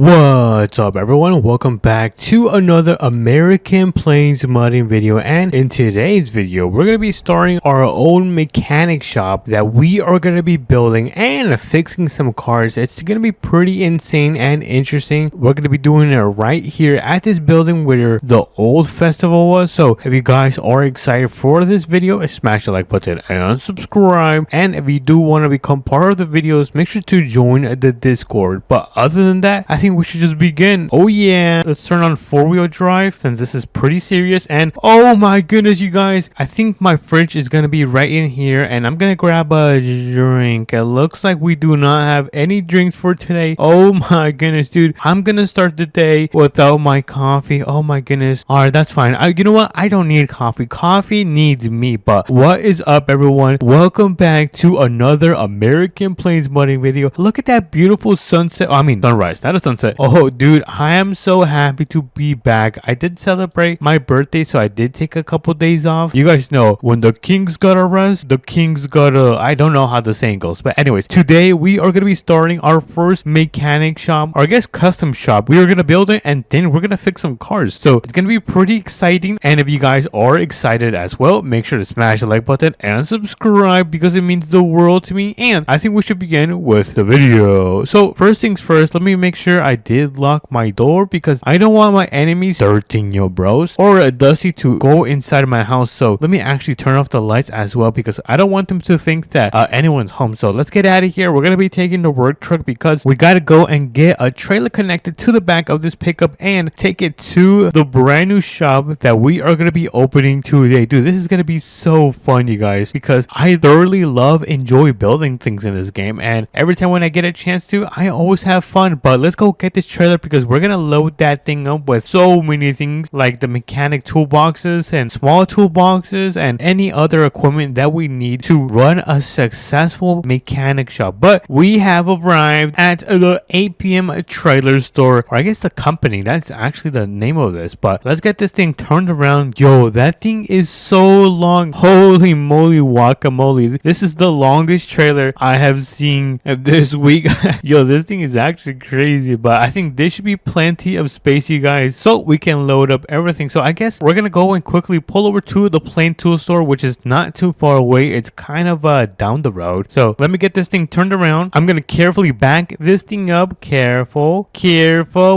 What's up everyone, welcome back to another American Planes modding video, and in today's video we're going to be starting our own mechanic shop that we are going to be building and fixing some cars. It's going to be pretty insane and interesting. We're going to be doing it right here at this building where the old festival was. So if you guys are excited for this video, smash the like button and subscribe, and if you do want to become part of the videos, make sure to join the Discord. But other than that, I think we should just begin. Oh yeah, let's turn on four-wheel drive since this is pretty serious. And oh my goodness, you guys, I think my fridge is gonna be right in here, and I'm gonna grab a drink. It looks like we do not have any drinks for today. Oh my goodness, dude, I'm gonna start the day without my coffee. Oh my goodness. All right, that's fine. You know what, I don't need coffee. Coffee needs me. But what is up everyone, welcome back to another American Planes modding video. Look at that beautiful sunset. I mean sunrise, not a sunset. Oh dude, I am so happy to be back. I did celebrate my birthday, so I did take a couple days off. You guys know when the kings gotta rest, the kings gotta, I don't know how the saying goes, but anyways, today we are gonna be starting our first mechanic shop, or I guess custom shop. We are gonna build it and then we're gonna fix some cars, so it's gonna be pretty exciting. And if you guys are excited as well, make sure to smash the like button and subscribe because it means the world to me. And I think we should begin with the video. So first things first, let me make sure I did lock my door because I don't want my enemies, Dirtinho bros or Dusty, to go inside my house. So let me actually turn off the lights as well because I don't want them to think that anyone's home. So let's get out of here. We're gonna be taking the work truck because we gotta go and get a trailer connected to the back of this pickup and take it to the brand new shop that we are gonna be opening today. Dude, this is gonna be so fun, you guys, because I thoroughly enjoy building things in this game, and every time when I get a chance to, I always have fun. But let's go get this trailer because we're gonna load that thing up with so many things like the mechanic toolboxes and small toolboxes and any other equipment that we need to run a successful mechanic shop. But we have arrived at the APM trailer store, or I guess the company, that's actually the name of this. But let's get this thing turned around. Yo, that thing is so long. Holy moly guacamole, this is the longest trailer I have seen this week. Yo, this thing is actually crazy, but I think there should be plenty of space, you guys, so we can load up everything. So I guess we're gonna go and quickly pull over to the plane tool store, which is not too far away. It's kind of down the road. So let me get this thing turned around. I'm gonna carefully back this thing up. Careful.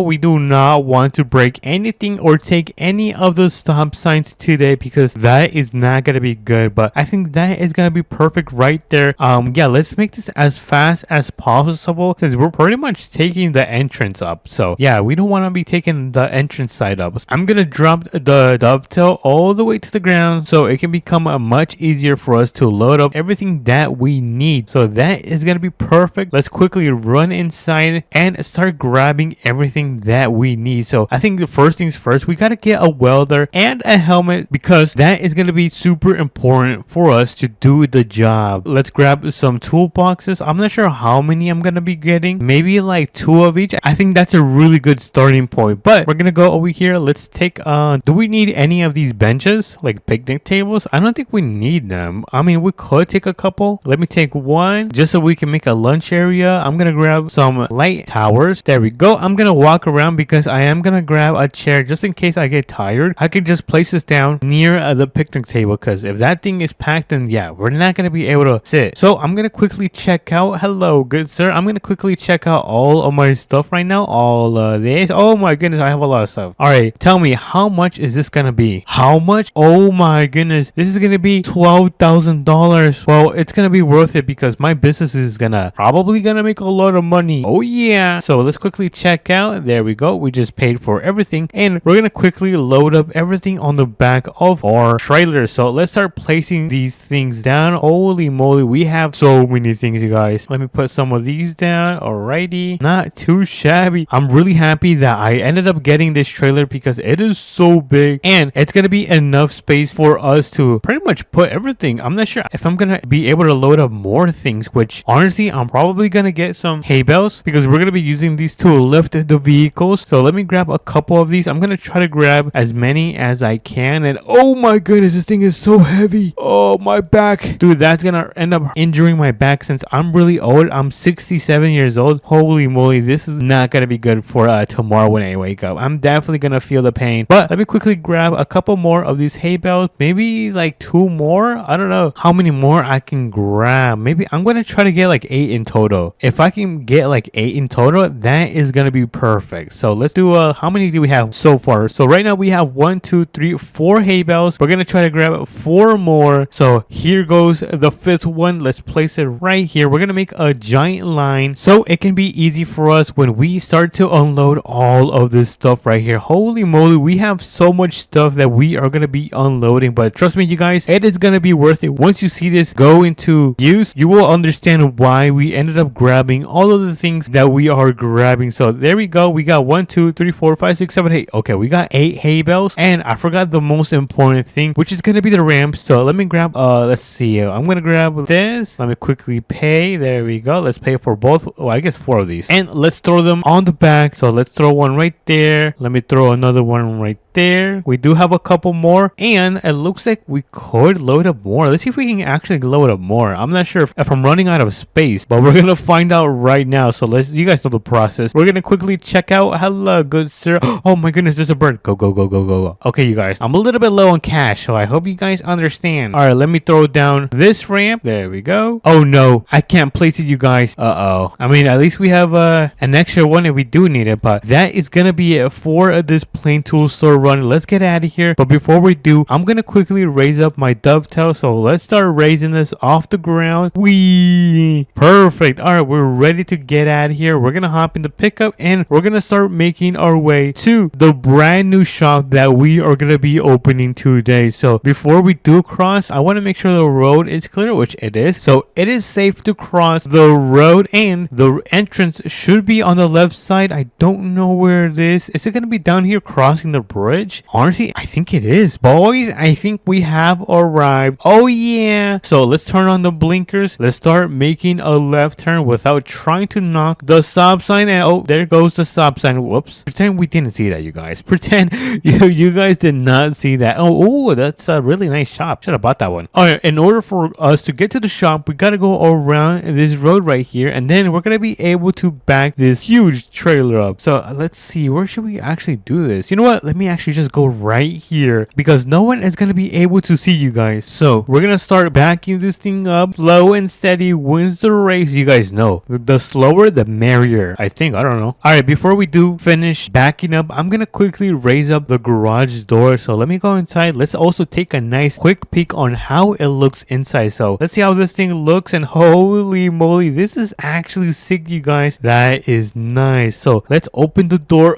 We do not want to break anything or take any of the stop signs today because that is not gonna be good. But I think that is gonna be perfect right there. Yeah, let's make this as fast as possible since we're pretty much taking the entrance up. So yeah, we don't want to be taking the entrance side up. I'm gonna drop the dovetail all the way to the ground so it can become much easier for us to load up everything that we need. So that is gonna be perfect. Let's quickly run inside and start grabbing everything that we need. So I think the first things first, we gotta get a welder and a helmet because that is gonna be super important for us to do the job. Let's grab some toolboxes. I'm not sure how many I'm gonna be getting, maybe like 2 of each. I think that's a really good starting point. But we're gonna go over here. Let's take do we need any of these benches like picnic tables? I don't think we need them. I mean, we could take a couple. Let me take one just so we can make a lunch area. I'm gonna grab some light towers. There we go. I'm gonna walk around because I am gonna grab a chair just in case I get tired. I can just place this down near the picnic table because if that thing is packed, then yeah, we're not gonna be able to sit. So I'm gonna quickly check out. Hello, good sir. I'm gonna quickly check out all of my stuff right now. All this. Oh my goodness, I have a lot of stuff. All right, tell me, how much is this gonna be? How much? Oh my goodness, this is gonna be $12,000. Well, it's gonna be worth it because my business is probably gonna make a lot of money. Oh yeah. So let's quickly check out. There we go. We just paid for everything, and we're gonna quickly load up everything on the back of our trailer. So let's start placing these things down. Holy moly, we have so many things, you guys. Let me put some of these down. Alrighty, not too shabby. I'm really happy that I ended up getting this trailer because it is so big and it's gonna be enough space for us to pretty much put everything. I'm not sure if I'm gonna be able to load up more things, which honestly I'm probably gonna get some hay bales because we're gonna be using these to lift the vehicles. So let me grab a couple of these. I'm gonna try to grab as many as I can. And oh my goodness, this thing is so heavy. Oh, my back, dude, that's gonna end up injuring my back since I'm really old. I'm 67 years old. Holy moly, this is not gonna be good pain for tomorrow when I wake up. I'm definitely gonna feel the pain. But let me quickly grab a couple more of these hay bales. Maybe like 2 more. I don't know how many more I can grab. Maybe I'm gonna try to get like 8 in total. If I can get like 8 in total, that is gonna be perfect. So let's do how many do we have so far? So right now we have 1, 2, 3, 4 hay bales. We're gonna try to grab 4 more. So here goes the 5th one. Let's place it right here. We're gonna make a giant line so it can be easy for us when we start to unload all of this stuff right here. Holy moly, we have so much stuff that we are gonna be unloading, but trust me you guys, it is gonna be worth it. Once you see this go into use, you will understand why we ended up grabbing all of the things that we are grabbing. So there we go. We got 1, 2, 3, 4, 5, 6, 7, 8. Okay, we got 8 hay bales, and I forgot the most important thing, which is gonna be the ramp. So let me grab let's see, I'm gonna grab this. Let me quickly pay. There we go. Let's pay for both. Oh, I guess 4 of these, and let's throw them on the back. So let's throw one right there. Let me throw another one right there. We do have a couple more, and it looks like we could load up more. Let's see if we can actually load up more. I'm not sure if I'm running out of space, but we're gonna find out right now. So you guys know the process. We're gonna quickly check out. Hello, good sir. Oh my goodness, there's a bird. Go, go, go, go, go, go. Okay, you guys, I'm a little bit low on cash, so I hope you guys understand. All right, let me throw down this ramp. There we go. Oh no, I can't place it, you guys. I mean, at least we have an extra one if we do need it, but that is gonna be it for this plain tool store run. Let's get out of here. But before we do, I'm gonna quickly raise up my dovetail. So let's start raising this off the ground. Whee! Perfect. All right, we're ready to get out of here. We're gonna hop in the pickup and we're gonna start making our way to the brand new shop that we are gonna be opening today. So before we do cross, I want to make sure the road is clear, which it is. So it is safe to cross the road, and the entrance should be on the left side. I don't know where it is. Is it gonna be down here crossing the bridge? Honestly, I think it is. Boys, I think we have arrived. Oh yeah. So let's turn on the blinkers. Let's start making a left turn without trying to knock the stop sign. And oh, there goes the stop sign. Whoops. Pretend we didn't see that, you guys. Pretend you guys did not see that. Oh, that's a really nice shop. Should have bought that one. All right, in order for us to get to the shop, we gotta go around this road right here, and then we're gonna be able to back this huge trailer up. So let's see, where should we actually do this? You know what? Let me actually just go right here, because no one is gonna be able to see you guys. So we're gonna start backing this thing up. Slow and steady wins the race. You guys know, the slower the merrier, I think. I don't know. All right, before we do finish backing up, I'm gonna quickly raise up the garage door. So let me go inside. Let's also take a nice quick peek on how it looks inside. So let's see how this thing looks, and holy moly, this is actually sick, you guys. That is nice. So let's open the door.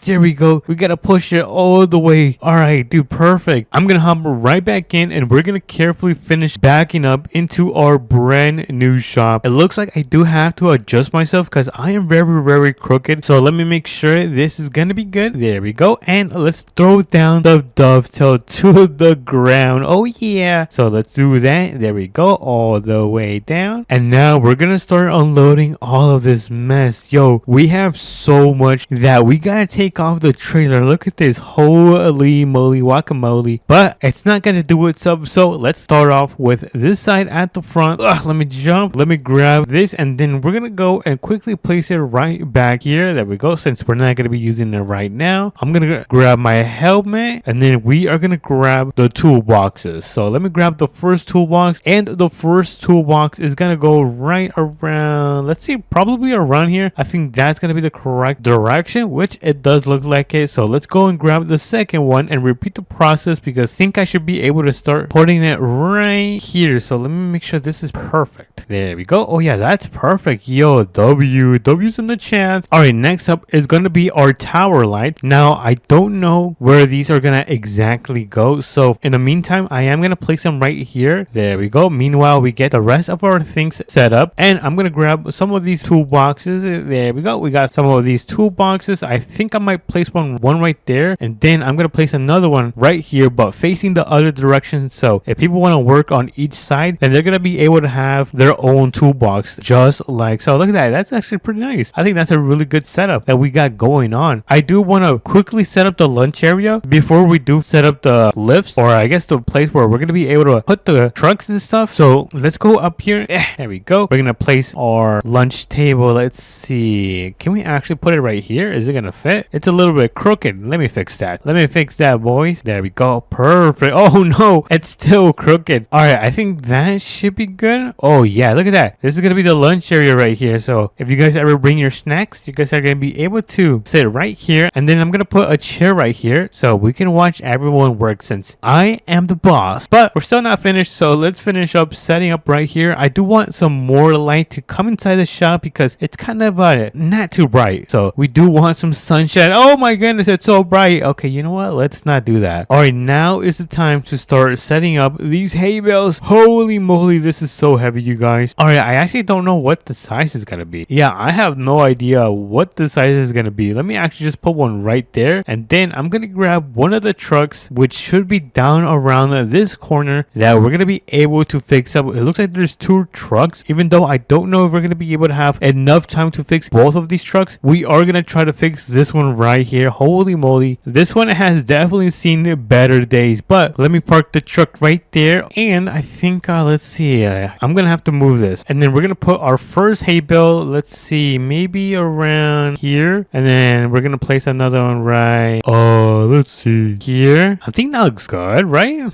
There we go. We gotta push it all the way. All right, dude, perfect. I'm gonna hop right back in, and we're gonna carefully finish backing up into our brand new shop. It looks like I do have to adjust myself because I am very crooked. So let me make sure this is gonna be good. There we go. And let's throw down the dovetail to the ground. Oh yeah. So let's do that. There we go. All the way down. And now we're gonna start unloading all of this mess. Yo, we have so much that we gotta take off the trailer. Look at this. Holy moly guacamole. But it's not gonna do itself. So let's start off with this side at the front. Let me jump. Let me grab this, and then we're gonna go and quickly place it right back here. There we go. Since we're not gonna be using it right now, I'm gonna grab my helmet, and then we are gonna grab the toolboxes. So let me grab the first toolbox, and the first toolbox is gonna go right around, let's see, probably around here. I think that's gonna be the correct direction, which it does look like it. So let's go and grab the second one and repeat the process, because I think I should be able to start putting it right here. So let me make sure this is perfect. There we go. Oh yeah, that's perfect. Yo, W's in the chat. All right, next up is gonna be our tower light. Now I don't know where these are gonna exactly go, so in the meantime I am gonna place them right here. There we go. Meanwhile, we get the rest of our things set up, and I'm gonna grab some of these toolboxes. There we go. We got some of these toolboxes. I think I might place one right there, and then I'm gonna place another one right here, but facing the other direction. So if people want to work on each side, then they're gonna be able to have their their own toolbox, just like so. Look at that. That's actually pretty nice. I think that's a really good setup that we got going on. I do want to quickly set up the lunch area before we do set up the lifts, or I guess the place where we're going to be able to put the trucks and stuff. So let's go up here. There we go. We're going to place our lunch table. Let's see. Can we actually put it right here? Is it going to fit? It's a little bit crooked. Let me fix that. Let me fix that, boys. There we go. Perfect. Oh no, it's still crooked. All right, I think that should be good. Oh yeah, look at that. This is going to be the lunch area right here. So if you guys ever bring your snacks, you guys are going to be able to sit right here. And then I'm going to put a chair right here so we can watch everyone work since I am the boss. But we're still not finished. So let's finish up setting up right here. I do want some more light to come inside the shop because it's kind of not too bright. So we do want some sunshine. Oh my goodness, it's so bright. Okay, you know what? Let's not do that. All right, now is the time to start setting up these hay bales. Holy moly, this is so heavy, you guys. All right, I actually don't know what the size is going to be. Yeah, I have no idea what the size is going to be. Let me actually just put one right there. And then I'm going to grab one of the trucks, which should be down around this corner that we're going to be able to fix up. It looks like there's 2 trucks, even though I don't know if we're going to be able to have enough time to fix both of these trucks. We are going to try to fix this one right here. Holy moly. This one has definitely seen better days, but let me park the truck right there. And I think, let's see, I'm going to have to move this. And then we're going to put our first hay bale, let's see, maybe around here. And then we're going to place another one right, let's see, here. I think that looks good, right?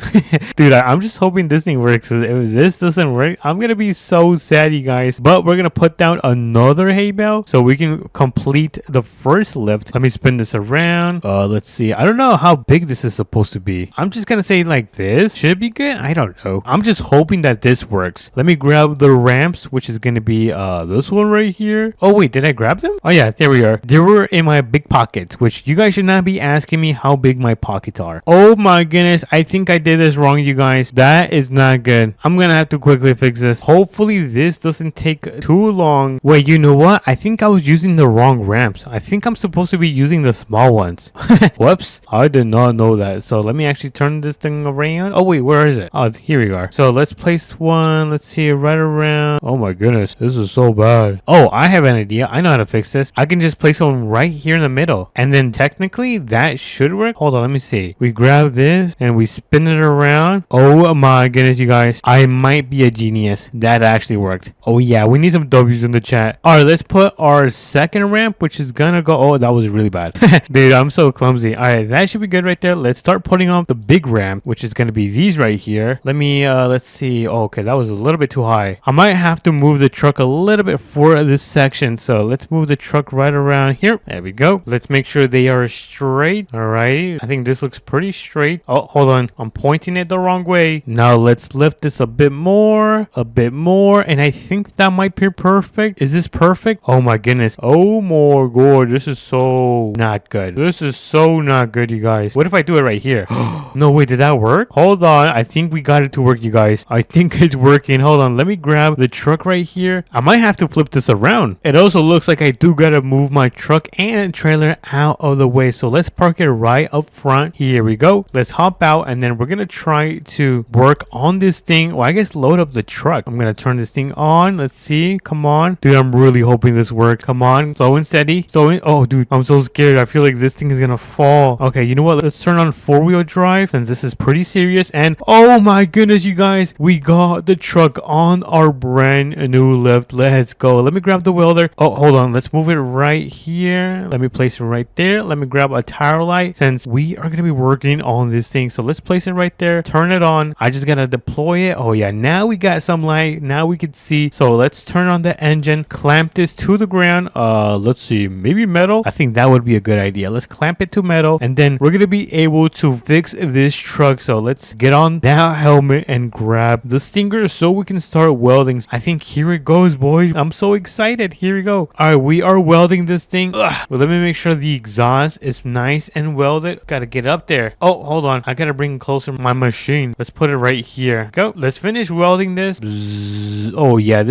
Dude, I'm just hoping this thing works. If this doesn't work, I'm going to be so sad, you guys. But we're going to put down another hay bale so we can complete the first lift. Let me spin this around. Let's see. I don't know how big this is supposed to be. I'm just going to say like this. Should it be good? I don't know. I'm just hoping that this works. Let me grab the ramps, which is going to be this one right here. Oh, wait, did I grab them? Oh, yeah, there we are. They were in my big pockets, which you guys should not be asking me how big my pockets are. Oh my goodness, I think I did this wrong, you guys. That is not good. I'm gonna have to quickly fix this. Hopefully this doesn't take too long. Wait, you know what? I think I was using the wrong ramps. I think I'm supposed to be using the small ones. Whoops, I did not know that. So let me actually turn this thing around. Oh wait, where is it? Oh, here we are. So let's place one. Let's see, right around. Oh my goodness, this is so bad. Oh, I have an idea. I know how to fix this. I can just place one right here in the middle, and then technically that should work. Hold on, let me see. We grab this and we spin it around. Oh my goodness, you guys, I might be a genius. That actually worked. Oh yeah, we need some W's in the chat. All right, let's put our second ramp, which is gonna go. Oh, that was really bad. Dude, I'm so clumsy. All right, that should be good right there. Let's start putting on the big ramp, which is gonna be these right here. Let me let's see. Oh, okay, that was a little bit too high. I might have to move the truck a little bit for this section. So let's move the truck right around here. There we go. Let's make sure they are straight. All right, I think this looks pretty straight. Oh, hold on, I'm pointing it the wrong way. Now let's lift this a bit more, and I think that might be perfect. Is this perfect? Oh my goodness. Oh my god, this is so not good. This is so not good, you guys. What if I do it right here? No, wait, did that work? Hold on, I think we got it to work, you guys. I think it's working. Hold on, let me grab the truck right here. I might have to flip this around. It also looks like I do gotta move my truck and trailer out of the way. So let's park it right up front. Here we go. Let's hop out, and then we're gonna try to work on this thing. Well, I guess load up the truck. I'm gonna turn this thing on. Let's see. Come on, dude, I'm really hoping this works. Come on, slow and steady. Oh dude, I'm so scared. I feel like this thing is gonna fall. Okay, you know what, let's turn on 4-wheel drive since this is pretty serious. And oh my goodness, you guys, we got the truck on our brand new lift. Let's go. Let me grab the welder. Oh, hold on, let's move it right here. Let me place it right there. Let me grab a tire light since we are gonna be working on this thing. So let's place it right there, turn it on. I just gotta deploy it. Oh yeah, now we got some light. Now we can see. So let's turn on the engine, clamp this to the ground. Let's see, maybe metal. I think that would be a good idea. Let's clamp it to metal, and then we're gonna be able to fix this truck. So let's get on that helmet and grab the stinger so we can start welding. I think here it goes, boys. I'm so excited. Here we go. All right, we are welding this thing. Well, let me make sure the exhaust is nice and welded. Gotta get up there. Oh, hold on, I gotta bring closer my machine. Let's put it right here. Go. Let's finish welding this. Bzzz. Oh yeah,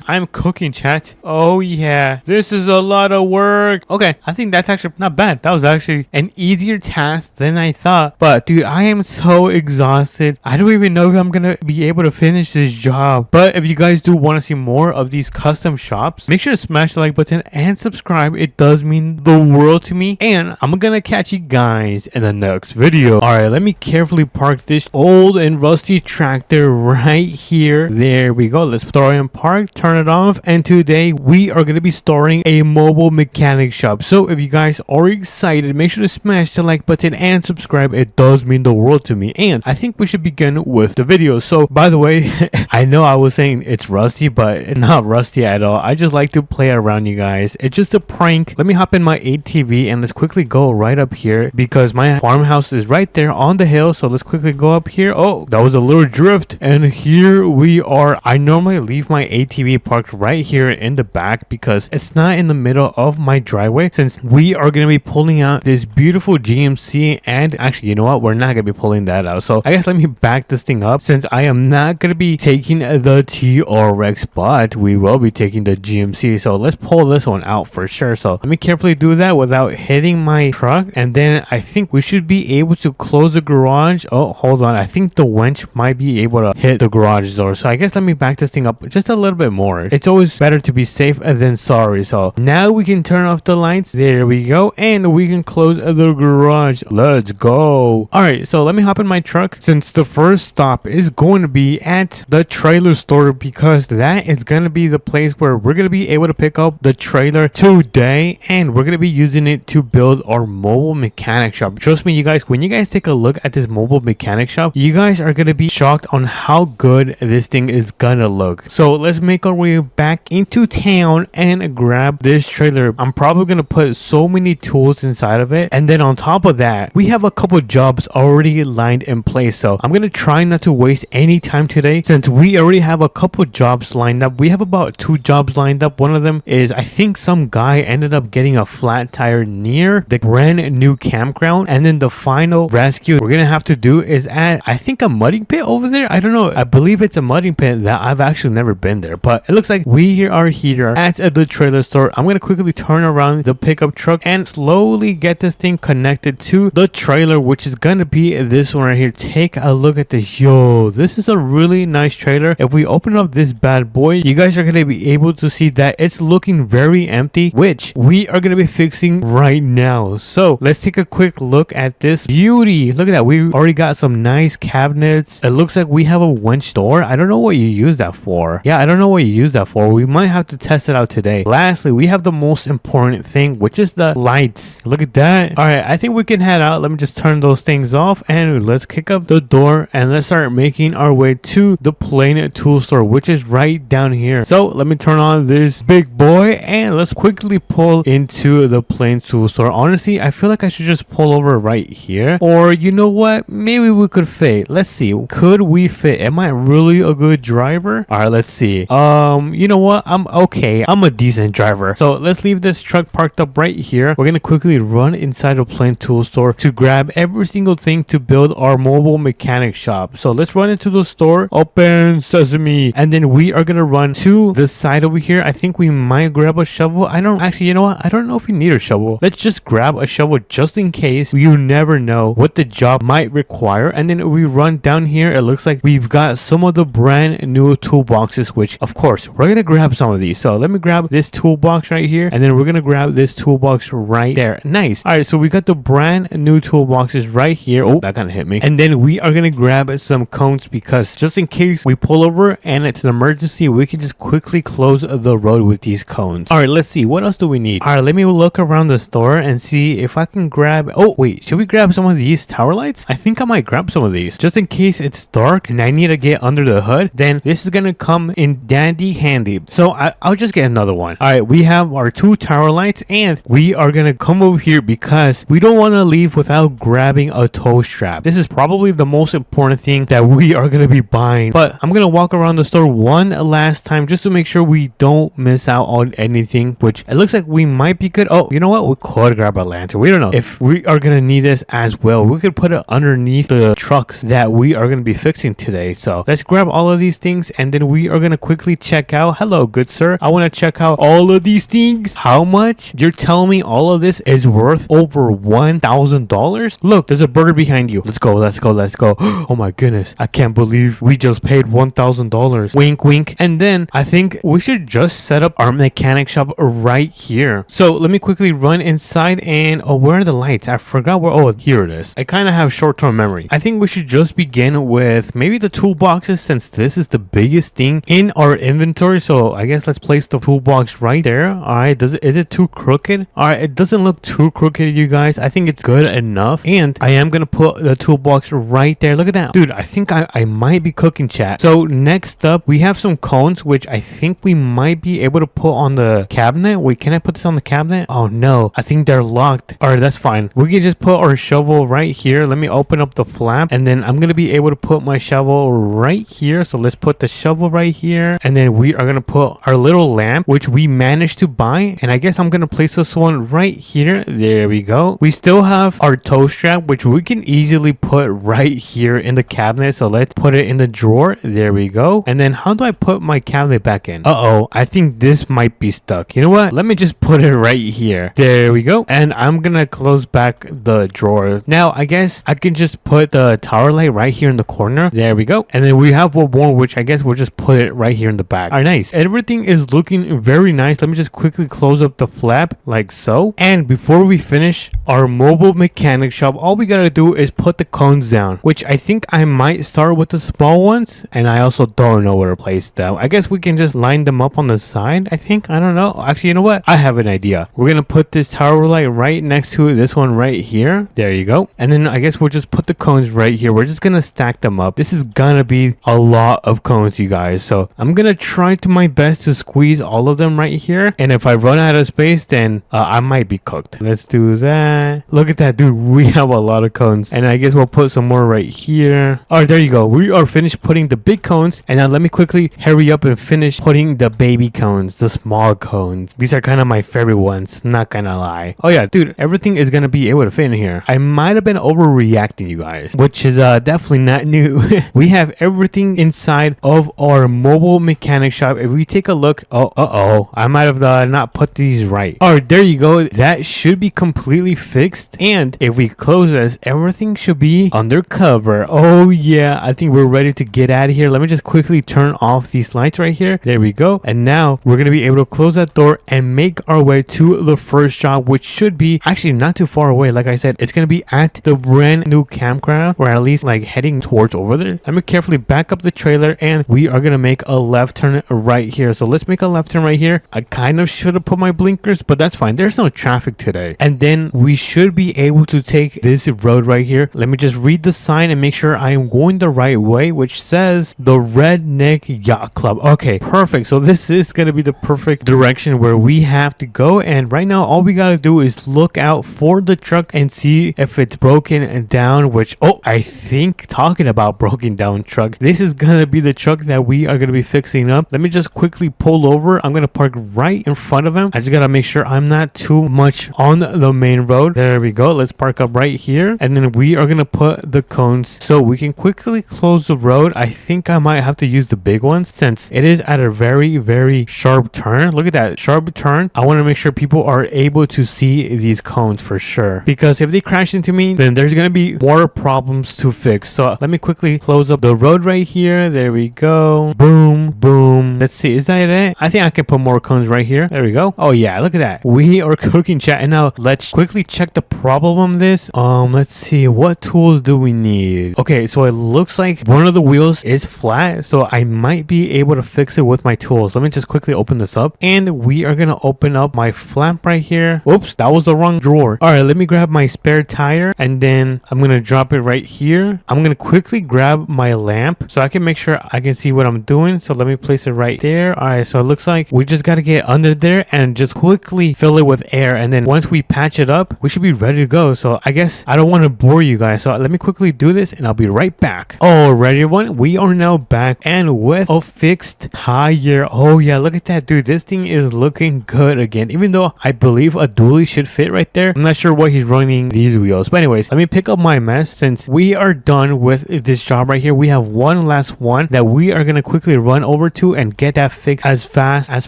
I'm cooking, chat. Oh yeah, this is a lot of work. Okay, I think that's actually not bad. That was actually an easier task than I thought. But dude, I am so exhausted. I don't even know if I'm gonna be able to finish this job. But if you guys do want to see more of these custom shops, make sure to smash the like button and subscribe. It does mean the world to me, and I'm gonna catch you guys in the next video. All right, let me carefully park this old and rusty tractor right here. There we go. Let's throw it in park, turn it off, and today we are gonna be starting a mobile mechanic shop. So if you guys are excited, make sure to smash the like button and subscribe. It does mean the world to me, and I think we should begin with the video. So by the way, I know I was saying it's rusty, but it's not rusty at all. I just like to play around, you guys. It's just a prank. Let me hop in my ATV and let's quickly go right up here because my farmhouse is right there on the hill. So let's quickly go up here. Oh, that was a little drift, and here we are. I normally leave my ATV parked right here in the back because it's not in the middle of my driveway, since we are going to be pulling out this beautiful GMC. And actually, you know what, we're not going to be pulling that out. So I guess let me back this thing up, since I am not going to be taking the TRX, but we will be taking the GMC. So let's pull this one out for sure. So let me carefully do that without hitting my truck, and then I think we should be able to close the garage. Oh, hold on, I think the winch might be able to hit the garage door. So I guess let me back this thing up just a little bit more. It's always better to be safe than sorry. So now we can turn off the lights. There we go, and we can close the garage. Let's go. All right, so let me hop in my truck, since the first stop is going to be at the trailer store, because that is going to be the place where we're going to be able to pick up the trailer today, and we're going to be using it to build our mobile mechanic shop. Trust me, you guys, when you guys take a look at this mobile mechanic shop, you guys are going to be shocked on how good this thing is gonna look. So let's make our way back into town and grab this trailer. I'm probably going to put so many tools inside of it, and then on top of that, we have a couple jobs already lined in place. So I'm going to try not to waste any time today, since we already have a couple jobs lined up. We have about 2 jobs lined up. One of them is, I think some guy ended up getting a flat tire near the brand new campground, and then the final rescue we're gonna have to do is at, I think, a mudding pit over there. I don't know, I believe it's a mudding pit that I've actually never been there, but it looks like we are here at the trailer store. I'm gonna quickly turn around the pickup truck and slowly get this thing connected to the trailer, which is gonna be this one right here. Take a look at this. Yo, this is a really nice trailer. If we open up this bad boy, you guys are gonna be able to see that it's looking very empty, which we are gonna be fixing right now. So let's take a quick look at this beauty. Look at that, we already got some nice cabinets. It looks like we have a winch door. I don't know what you use that for. Yeah, I don't know what you use that for. We might have to test it out today. Lastly, we have the most important thing, which is the lights. Look at that. All right, I think we can head out. Let me just turn those things off, and let's kick up the door and let's start making our way to the Plain Tool Store, which is right down here. So let me turn on this big boy and let's quickly pull into the Plain Tool Store. Honestly, I feel like I should just pull over right here, or you know what, maybe we could fit. Let's see, could we fit? Am I really a good driver? All right, let's see. You know what, I'm okay, I'm a decent driver. So let's leave this truck parked up right here. We're gonna quickly run inside the Plain Tool Store to grab every single thing to build our mobile mechanic shop. So let's run into the store. Open sesame, and then we are gonna run to the side over here. I think we might grab a shovel. I don't actually, you know what, I don't know if we need a shovel. Let's just grab a shovel just in case. You never know what the job might require. And then we run down here. It looks like we've got some of the brand new toolboxes, which of course we're gonna grab some of these. So let me grab this toolbox right here, and then we're gonna grab this toolbox right there. Nice. All right, so we got the brand new toolboxes right here. Oh, that kind of hit me. And then we are gonna grab some cones, because just in case we pull over and it's an emergency, we can just quickly close the road with these cones. All right, let's see, what else do we need? All right, let me look around the store and see if I can grab, oh wait, should we grab some of these tower lights? I think I might grab some of these just in case it's dark and I need to get under the hood. Then this is gonna come in dandy handy. So I'll just get another one. All right, we have our 2 tower lights, and we are gonna come over here because we don't want to leave without grabbing a tow strap. This is probably the most important thing that we are gonna be buying, but I'm gonna walk around the store one last time just to make sure we don't miss out on anything, which it looks like we might be good. Oh, you know what, we could grab a lantern. We don't know if we are gonna need this as well. We could put it underneath the trucks that we are gonna be fixing today. So let's grab all of these things, and then we are gonna quickly check out. Hello, good sir, I want to check out all of these things. How much? You're telling me all of this is worth over $1,000? Look, there's a burger behind you. Let's go, let's go, let's go. Oh my goodness, I can't believe we just paid $1,000 $1,000. Wink, wink. And then I think we should just set up our mechanic shop right here. So let me quickly run inside and where are the lights? I forgot where. Oh, here it is. I kind of have short-term memory. I think we should just begin with maybe the toolboxes since this is the biggest thing in our inventory. So I guess let's place the toolbox right there. All right. Is it too crooked? All right. It doesn't look too crooked, you guys. I think it's good enough. And I am going to put the toolbox right there. Look at that. Dude, I think I might be cooking, chat. So next up, we have some cones, which I think we might be able to put on the cabinet. Wait, can I put this on the cabinet? Oh, no. I think they're locked. All right, that's fine. We can just put our shovel right here. Let me open up the flap, and then I'm going to be able to put my shovel right here. So let's put the shovel right here, and then we are going to put our little lamp, which we managed to buy, and I guess I'm going to place this one right here. There we go. We still have our toe strap, which we can easily put right here in the cabinet. So let's put it in the drawer. There we go. And then how do I put my cabinet back in? Uh-oh, I think this might be stuck. You know what? Let me just put it right here. There we go. And I'm gonna close back the drawer. Now, I guess I can just put the tower light right here in the corner. There we go. And then we have one more, which I guess we'll just put it right here in the back. All right, nice. Everything is looking very nice. Let me just quickly close up the flap like so. And before we finish our mobile mechanic shop, all we gotta do is put the cones down, which I think I might start with the small ones. And I also don't know where to place them. I guess we can just line them up on the side, I think. I don't know. Actually, you know what? I have an idea. We're gonna put this tower light right next to this one right here. There you go. And then I guess we'll just put the cones right here. We're just gonna stack them up. This is gonna be a lot of cones, you guys. So I'm gonna try to my best to squeeze all of them right here. And if I run out of space, then I might be cooked. Let's do that. Look at that, dude. We have a lot of cones. And I guess we'll put some more right here. All right, there you go. We are finished putting the big cones. And now let me quickly hurry up and finish putting the baby cones, the small cones. These are kind of my favorite ones, not gonna lie. Oh yeah, dude, everything is gonna be able to fit in here. I might have been overreacting, you guys, which is definitely not new. We have everything inside of our mobile mechanic shop. If we take a look, I might have not put these right. All right, there you go. That should be completely fixed. And if we close this, everything should be undercover. Oh yeah, I think we're ready to get out of here. Let me just quickly turn off these lights right here. There we go. And now we're gonna be able to close that door and make our way to the first shop, which should be actually not too far away. Like I said, it's gonna be at the brand new campground, or at least like heading towards over there. Let me carefully back up the trailer, and we are gonna make a left turn right here. So let's make a left turn right here. I kind of should have put my blinkers, but that's fine. There's no traffic today. And then we should be able to take this road right here. Let me just read the sign and make sure I am going the right way, which says the Redneck Yacht Club. Okay, perfect. So this is gonna be the perfect direction where we have to go. And right now, all we gotta do is look out for the truck and see if it's broken down, which, I think, talking about broken down truck, this is gonna be the truck that we are gonna be fixing up. Let me just quickly pull over. I'm gonna park right in front of him. I just gotta make sure I'm not too much on the main road. There we go. Let's park up right here, and then we are gonna put the cones so we can quickly close the road. I think I might have to use the big ones since it is at a very, very sharp turn. Look at that sharp turn. I want to make sure people are able to see these cones for sure, because if they crash into me, then there's gonna be more problems to fix. So let me quickly close up the road right here. There we go. Boom, boom. Let's see, is that it? I think I can put more cones right here. There we go. Oh yeah, look at that. We are cooking, chat. And now let's quickly check the problem on this. Let's see, what tools do we need? Okay, so it looks like one of the wheels is flat, so I might be able to fix it with my tools. Let me just quickly open this up, and we are gonna open up my flap right here. Oops, that was the wrong drawer. All right, let me grab my spare tire, and then I'm gonna drop it right here. I'm gonna quickly grab my lamp so I can make sure I can see what I'm doing. So let me place it right there. All right, so it looks like we just gotta get under there and just quickly fill it with air, and then once we patch it up, we should be ready to go. So I guess I don't want to bore you guys, so let me quickly do this and I'll be right back. Alrighty, everyone, we are now back and with a fixed tire. Oh yeah, look at that, dude. This thing is looking good again, even though I believe a dually should fit right there. I'm not sure what he's running these wheels, but anyways, let me pick up my mess. Since we are done with this job right here, we have one last one that we are gonna quickly run over to and get that fixed as fast as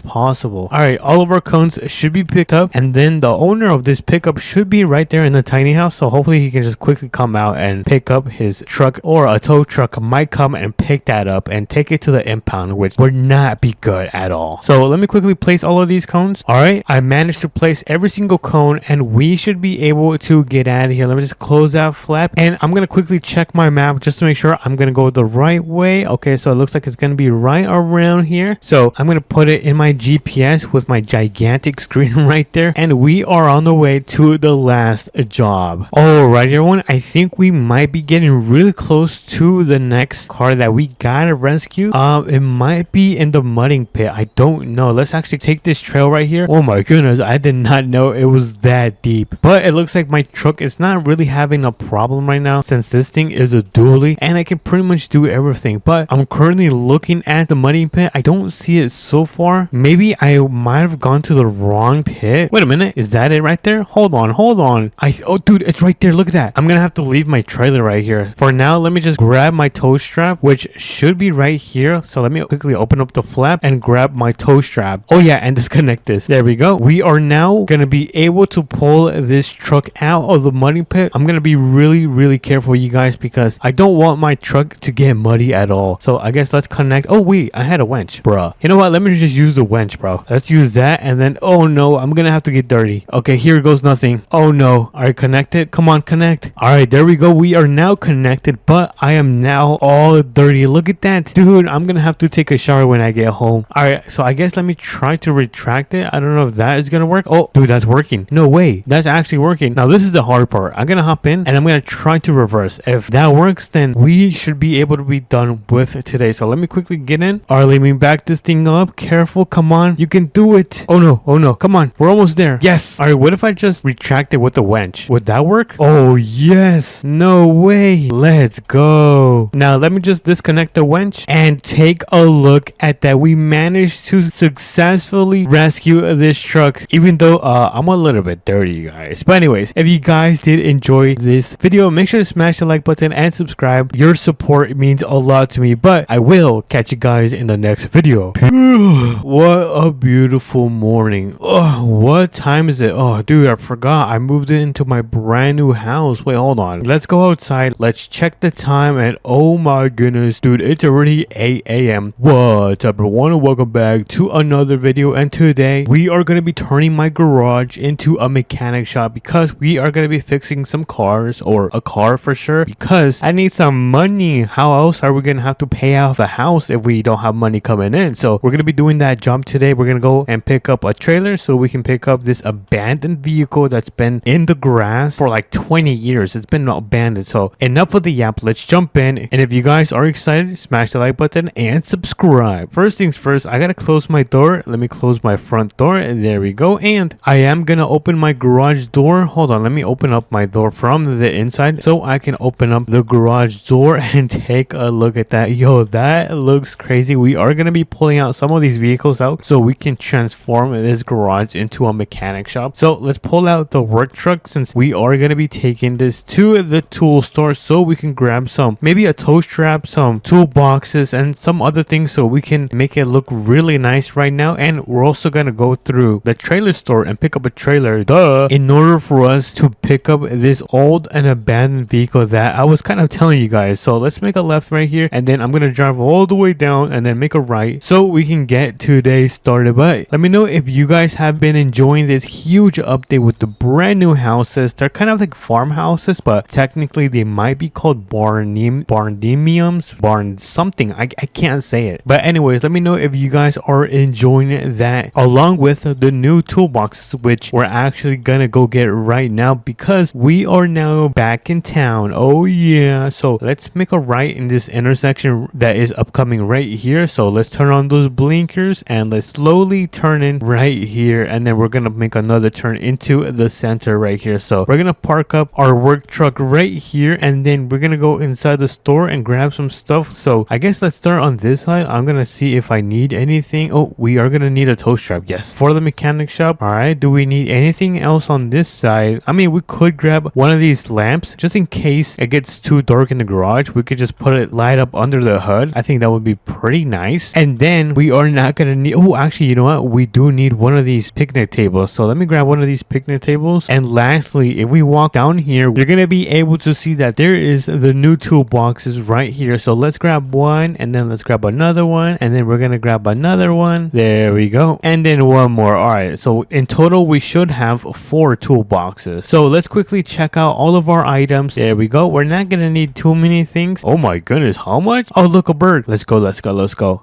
possible. All right, all of our cones should be picked up, and then the owner of this pickup should be right there in the tiny house, so hopefully he can just quickly come out and pick up his truck, or a tow truck might come and pick that up and and take it to the impound, which would not be good at all. So let me quickly place all of these cones. All right, I managed to place every single cone and we should be able to get out of here. Let me just close that flap and I'm gonna quickly check my map just to make sure I'm gonna go the right way. Okay, so it looks like it's gonna be right around here. So I'm gonna put it in my GPS with my gigantic screen right there, and we are on the way to the last job. All right, everyone, I think we might be getting really close to the next car that we gotta rescue. It might be in the mudding pit. I don't know. Let's actually take this trail right here. Oh my goodness, I did not know it was that deep. But it looks like my truck is not really having a problem right now since this thing is a dually and I can pretty much do everything. But I'm currently looking at the mudding pit. I don't see it so far. Maybe I might have gone to the wrong pit. Wait a minute, is that it right there? Hold on. Oh dude, it's right there. Look at that. I'm gonna have to leave my trailer right here. For now, let me just grab my tow strap, which should be right here. So let me quickly open up the flap and grab my tow strap. Oh yeah, and disconnect this. There we go. We are now gonna be able to pull this truck out of the muddy pit. I'm gonna be really careful, you guys, because I don't want my truck to get muddy at all. So I guess let's connect. Oh wait, I had a winch, bruh. You know what? Let me just use the winch, bro. Let's use that, and then oh no, I'm gonna have to get dirty. Okay, here goes nothing. Oh no. All right, connected. Come on, connect. All right, there we go. We are now connected, but I am now all dirty. Look at that, dude. I'm gonna have to take a shower when I get home. All right, so I guess let me try to retract it. I don't know if that is gonna work. Oh dude, that's working. No way, that's actually working. Now this is the hard part. I'm gonna hop in and I'm gonna try to reverse. If that works, then we should be able to be done with today. So let me quickly get in. All right, let me back this thing up. Careful, come on, you can do it. Oh no, come on, we're almost there. Yes. All right, what if I just retract it with the winch? Would that work? Oh yes. No way. Let's go. Now let me just disconnect the winch and take a look at that. We managed to successfully rescue this truck, even though I'm a little bit dirty, you guys. But anyways, if you guys did enjoy this video, make sure to smash the like button and subscribe. Your support means a lot to me, but I will catch you guys in the next video. What a beautiful morning. Oh, what time is it? Oh dude, I forgot I moved it into my brand new house. Wait, hold on, let's go outside, let's check the time, and oh my goodness, dude, it's already 8 a.m. What's up, everyone, and welcome back to another video. And today we are going to be turning my garage into a mechanic shop because we are going to be fixing some cars, or a car for sure, because I need some money. How else are we going to have to pay off the house if we don't have money coming in? So we're going to be doing that job today. We're going to go and pick up a trailer so we can pick up this abandoned vehicle that's been in the grass for like 20 years. It's been abandoned. So enough of the yap, let's jump in. And if you guys are excited, smash the like button and subscribe. First things first, I gotta close my door. Let me close my front door, and there we go. And I am gonna open my garage door. Hold on, let me open up my door from the inside so I can open up the garage door and take a look at that. Yo, that looks crazy. We are gonna be pulling out some of these vehicles out so we can transform this garage into a mechanic shop. So let's pull out the work truck, since we are gonna be taking this to the tool store so we can grab some, maybe a tow strap, some toolboxes, and some other things so we can make it look really nice right now. And we're also gonna go through the trailer store and pick up a trailer, in order for us to pick up this old and abandoned vehicle that I was kind of telling you guys. So let's make a left right here, and then I'm gonna drive all the way down and then make a right so we can get today started. But let me know if you guys have been enjoying this huge update with the brand new houses. They're kind of like farmhouses, but technically they might be called barnemiums, barn something. I can't say it. But anyways, let me know if you guys are enjoying that, along with the new toolboxes, which we're actually gonna go get right now because we are now back in town. Oh yeah. So let's make a right in this intersection that is upcoming right here. So let's turn on those blinkers and let's slowly turn in right here, and then we're gonna make another turn into the center right here. So we're gonna park up our work truck right here, and then we're gonna go inside the store and grab some stuff. So I guess let's start on this side. I'm gonna see if I need anything. Oh, we are gonna need a tow strap, yes, for the mechanic shop. All right, do we need anything else on this side? I mean, we could grab one of these lamps just in case it gets too dark in the garage. We could just put it light up under the hood. I think that would be pretty nice. And then we are not gonna need, oh actually, you know what, we do need one of these picnic tables. So let me grab one of these picnic tables. And lastly, if we walk down here, you're gonna be able to see that there is the new toolboxes right here. So let's grab one one, and then let's grab another one, and then we're gonna grab another one. There we go. And then one more. All right, so in total we should have 4 toolboxes. So let's quickly check out all of our items. There we go. We're not gonna need too many things. Oh my goodness, how much? Oh, look, a bird. Let's go.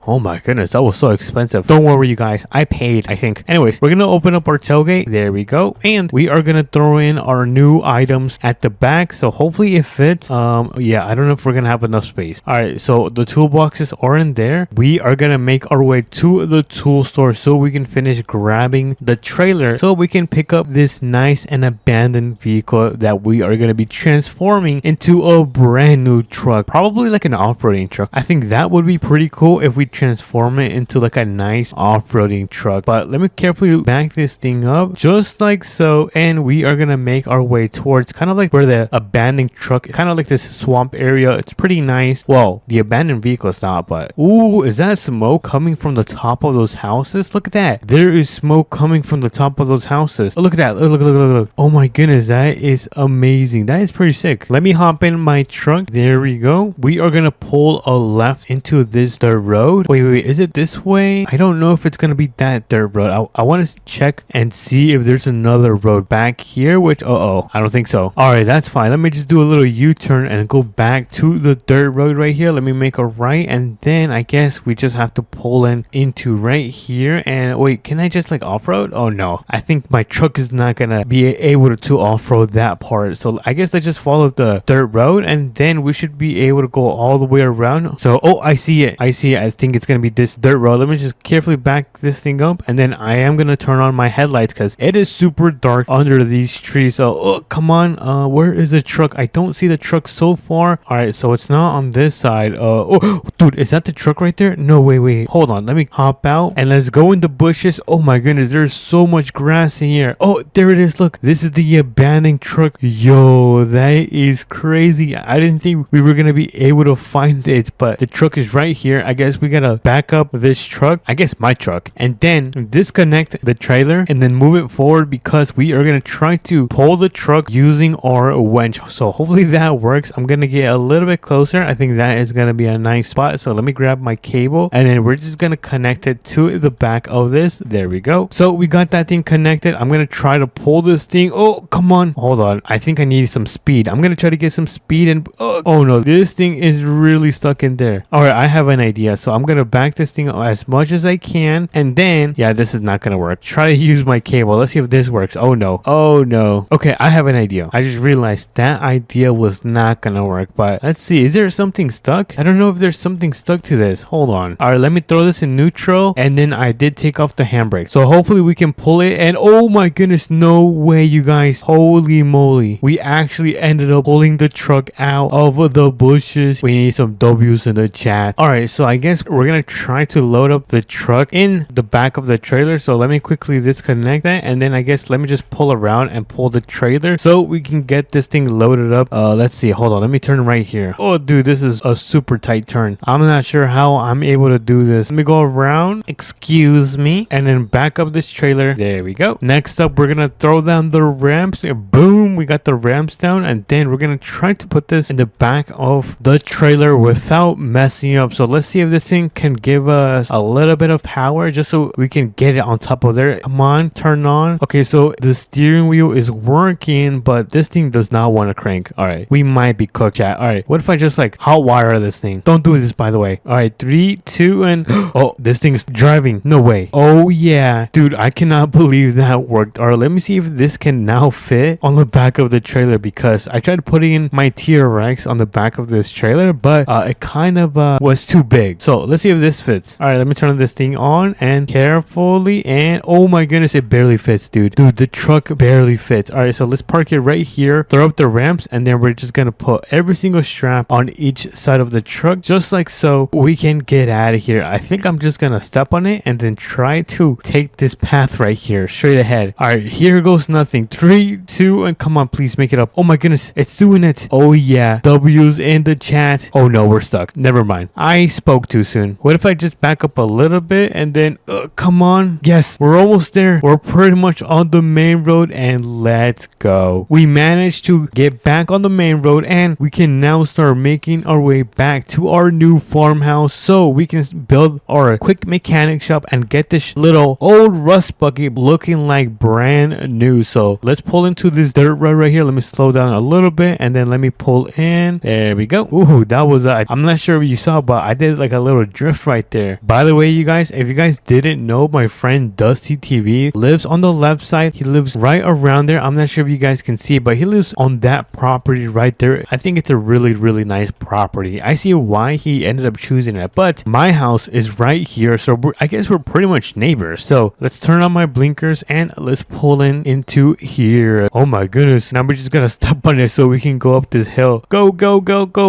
Oh my goodness, that was so expensive. Don't worry, you guys, I paid, I think. Anyways, we're gonna open up our tailgate. There we go. And we are gonna throw in our new items at the back, so hopefully it fits. Yeah, I don't know if we're gonna have enough space. All right, so the toolboxes are in there. We are gonna make our way to the tool store so we can finish grabbing the trailer, so we can pick up this nice and abandoned vehicle that we are gonna be transforming into a brand new truck, probably like an off-roading truck. I think that would be pretty cool if we transform it into like a nice off-roading truck. But let me carefully back this thing up just like so, and we are gonna make our way towards kind of like where the abandoned truck, kind of like this swamp area. It's pretty nice. Well, the abandoned vehicle is not, but ooh, is that smoke coming from the top of those houses? Look at that. There is smoke coming from the top of those houses. Oh, look at that. Look. Oh my goodness, that is amazing. That is pretty sick. Let me hop in my truck. There we go. We are gonna pull a left into this dirt road. Wait, is it this way? I don't know if it's gonna be that dirt road. I want to check and see if there's another road back here, which I don't think so. All right, that's fine. Let me just do a little U-turn and go back to the dirt road right here. Let me make a right, and then I guess we just have to pull in into right here. And wait, can I just like off-road? Oh no, I think my truck is not gonna be able to off-road that part, so I guess let's just follow the dirt road, and then we should be able to go all the way around. So I see it. I think it's gonna be this dirt road. Let me just carefully back this thing up, and then I am gonna turn on my headlights because it is super dark under these trees. So come on, where is the truck? I don't see the truck so far. All right, so it's not on this side. Oh dude, is that the truck right there? No, wait, hold on, let me hop out and let's go in the bushes. Oh my goodness, there's so much grass in here. Oh, there it is. Look, this is the abandoned truck. Yo, that is crazy. I didn't think we were gonna be able to find it, but the truck is right here. I guess we gotta back up this truck, I guess my truck, and then disconnect the trailer and then move it forward, because we are gonna try to pull the truck using our winch. So hopefully that works. I'm gonna get a little bit closer. I think that is gonna be a nice spot. So let me grab my cable, and then we're just gonna connect it to the back of this. There we go. So we got that thing connected. I'm gonna try to pull this thing. Oh, come on, hold on, I think I need some speed. I'm gonna try to get some speed, and oh no, this thing is really stuck in there. All right, I have an idea. So I'm gonna back this thing up as much as I can, and then yeah, this is not gonna work. Try to use my cable. Let's see if this works. Oh no. Okay, I have an idea. I just realized that idea was not gonna work, but let's see. Is there something stuck? I don't know if there's something stuck to this. Hold on. All right, let me throw this in neutral, and then I did take off the handbrake, so hopefully we can pull it. And oh my goodness, no way, you guys, holy moly, we actually ended up pulling the truck out of the bushes. We need some W's in the chat. All right, so I guess we're gonna try to load up the truck in the back of the trailer. So let me quickly disconnect that, and then I guess let me just pull around and pull the trailer so we can get this thing loaded up. Let's see, hold on, let me turn right here. Oh dude, this is a super tight turn. I'm not sure how I'm able to do this. Let me go around, excuse me, and then back up this trailer. There we go. Next up, we're gonna throw down the ramps. Boom, we got the ramps down, and then we're gonna try to put this in the back of the trailer without messing up. So let's see if this thing can give us a little bit of power just so we can get it on top of there. Come on, turn on. Okay, so the steering wheel is working, but this thing does not want to crank. All right, we might be cooked, chat. All right, what if I just like hot wire this thing? Don't do this, by the way. All right, 3, 2, and oh, this thing is driving. No way. Oh yeah, dude, I cannot believe that worked. All right, let me see if this can now fit on the back of the trailer, because I tried putting in my T-Rex on the back of this trailer, but it kind of was too big. So let's see if this fits. All right, let me turn this thing on and carefully, and oh my goodness, it barely fits, dude. The truck barely fits. All right, so let's park it right here, throw up the ramps, and then we're just gonna put every single strap on each side of the truck, just like so. We can get out of here. I think I'm just gonna step on it and then try to take this path right here straight ahead. All right, here goes nothing. 3, 2, and come on, please make it up. Oh my goodness, it's doing it. Oh yeah, W's in the chat. Oh no, we're stuck. Never mind, I spoke too soon. What if I just back up a little bit and then come on? Yes, we're almost there. We're pretty much on the main road, and let's go. We managed to get back on the main road, and we can now start making our way back to our our new farmhouse so we can build our quick mechanic shop and get this little old rust bucket looking like brand new. So let's pull into this dirt road right here. Let me slow down a little bit and then let me pull in. There we go. Ooh, that was I'm not sure if you saw, but I did like a little drift right there. By the way, you guys, if you guys didn't know, my friend Dusty TV lives on the left side. He lives right around there. I'm not sure if you guys can see, but he lives on that property right there. I think it's a really nice property. I see why he ended up choosing it, but my house is right here, so I guess we're pretty much neighbors. So let's turn on my blinkers and let's pull into here. Oh my goodness, now we're just gonna stop on it so we can go up this hill. Go,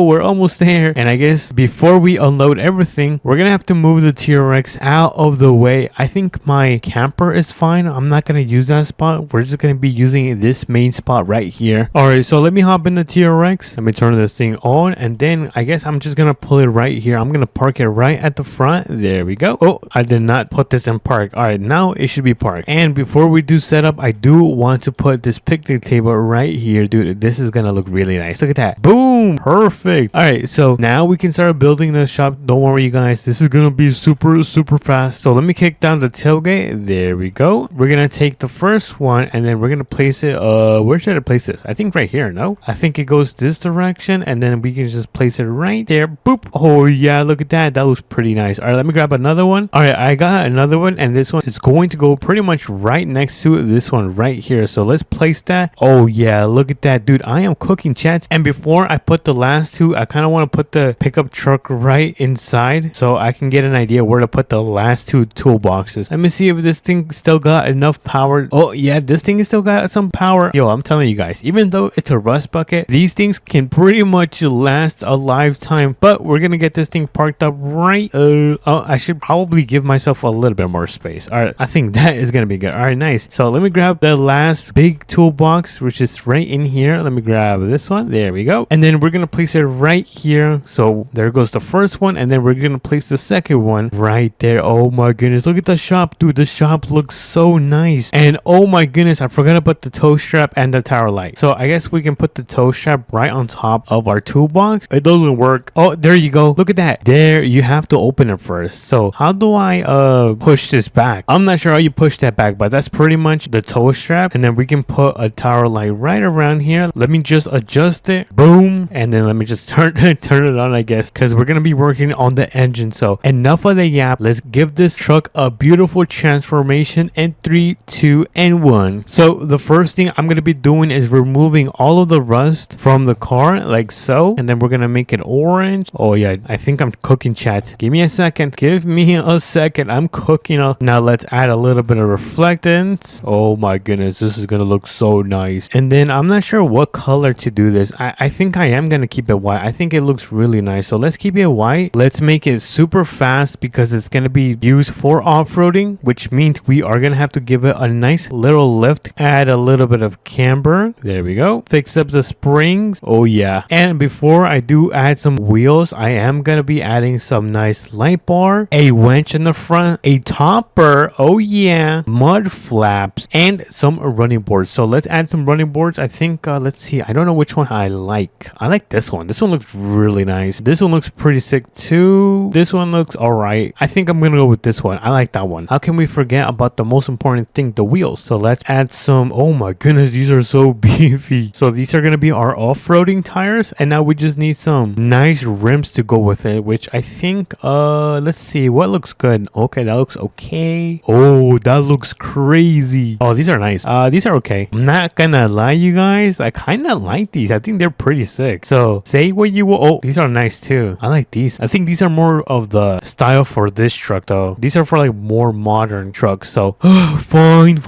we're almost there. And I guess before we unload everything, we're gonna have to move the T-Rex out of the way. I think my camper is fine. I'm not gonna use that spot. We're just gonna be using this main spot right here. All right, so let me hop in the T-Rex. Let me turn this thing on, and then I guess I'm just gonna pull it right here. I'm gonna park it right at the front. There we go. Oh, I did not put this in park. All right, now it should be parked. And before we do setup, I do want to put this picnic table right here. Dude, this is gonna look really nice. Look at that. Boom, perfect. All right, so now we can start building the shop. Don't worry, you guys, this is gonna be super fast. So let me kick down the tailgate. There we go. We're gonna take the first one and then we're gonna place it where should I place this? I think right here. No, I think it goes this direction, and then we can just place it right there. Boop. Oh yeah, look at that. That looks pretty nice. All right, let me grab another one. All right, I got another one, and this one is going to go pretty much right next to this one right here. So let's place that. Oh yeah, look at that, dude. I am cooking, chats. And before I put the last two, I kind of want to put the pickup truck right inside so I can get an idea where to put the last two toolboxes. Let me see if this thing still got enough power. Oh yeah, this thing is still got some power. Yo, I'm telling you guys, even though it's a rust bucket, these things can pretty much last a lifetime. But we're gonna get this thing parked up right. Oh, I should probably give myself a little bit more space. All right, I think that is gonna be good. All right, nice. So let me grab the last big toolbox, which is right in here. Let me grab this one. There we go. And then we're gonna place it right here. So there goes the first one, and then we're gonna place the second one right there. Oh my goodness, look at the shop, dude. The shop looks so nice. And oh my goodness, I forgot about the toe strap and the tower light. So I guess we can put the toe strap right on top of our toolbox. It doesn't work. Oh, there you go. Look at that. There, you have to open it first. So how do I push this back? I'm not sure how you push that back, but that's pretty much the toe strap. And then we can put a tower light right around here. Let me just adjust it. Boom. And then let me just turn it on, I guess, because we're gonna be working on the engine. So enough of the yap. Let's give this truck a beautiful transformation in 3, 2, and 1. So the first thing I'm gonna be doing is removing all of the rust from the car like so, and then we're gonna make it orange. Oh yeah, I think I'm cooking, chat. Give me a second. Give me a second. I'm cooking. Now let's add a little bit of reflectance. Oh my goodness, this is gonna look so nice. And then I'm not sure what color to do this. I think I am gonna keep it white. I think it looks really nice. So let's keep it white. Let's make it super fast because it's gonna be used for off-roading, which means we are gonna have to give it a nice little lift. Add a little bit of camber. There we go. Fix up the springs. Oh yeah. And before I do add some wheels, I am gonna be adding some nice light bar, a winch in the front, a topper. Oh yeah. Mud flaps, and some running boards. So let's add some running boards. I think let's see. I don't know which one I like. I like this one. This one looks really nice. This one looks pretty sick too. This one looks all right. I think I'm gonna go with this one. I like that one. How can we forget about the most important thing, the wheels? So let's add some. Oh my goodness, these are so beefy. So these are gonna be our off-roading tires, and now we just need some nice rims to go with it, which I think let's see what looks good. Okay, that looks okay. Oh, that looks crazy. Oh, these are nice. These are okay. I'm not gonna lie, you guys, I kind of like these. I think they're pretty sick. So say what you will. Oh, these are nice too. I like these. I think these are more of the style for this truck though. These are for like more modern trucks. So fine.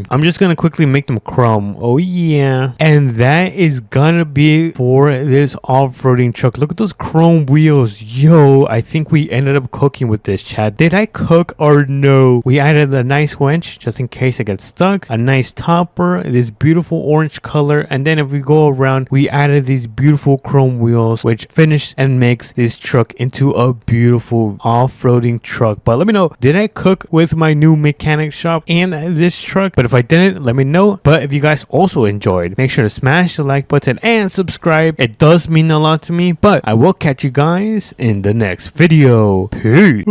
I'm just gonna quickly make them chrome. Oh yeah. And that is gonna be for this off-roading truck. Look at those chrome wheels. Yo, I think we ended up cooking with this, chat. Did I cook or no? We added a nice winch just in case it gets stuck, a nice topper, this beautiful orange color, and then if we go around, we added these beautiful chrome wheels, which finish and makes this truck into a beautiful off-roading truck. But let me know, did I cook with my new mechanic shop and this truck? But if I didn't, let me know. But if you guys also enjoyed, make sure to smash the like button and subscribe. It does mean a lot to me. But I will we'll catch you guys in the next video. Peace.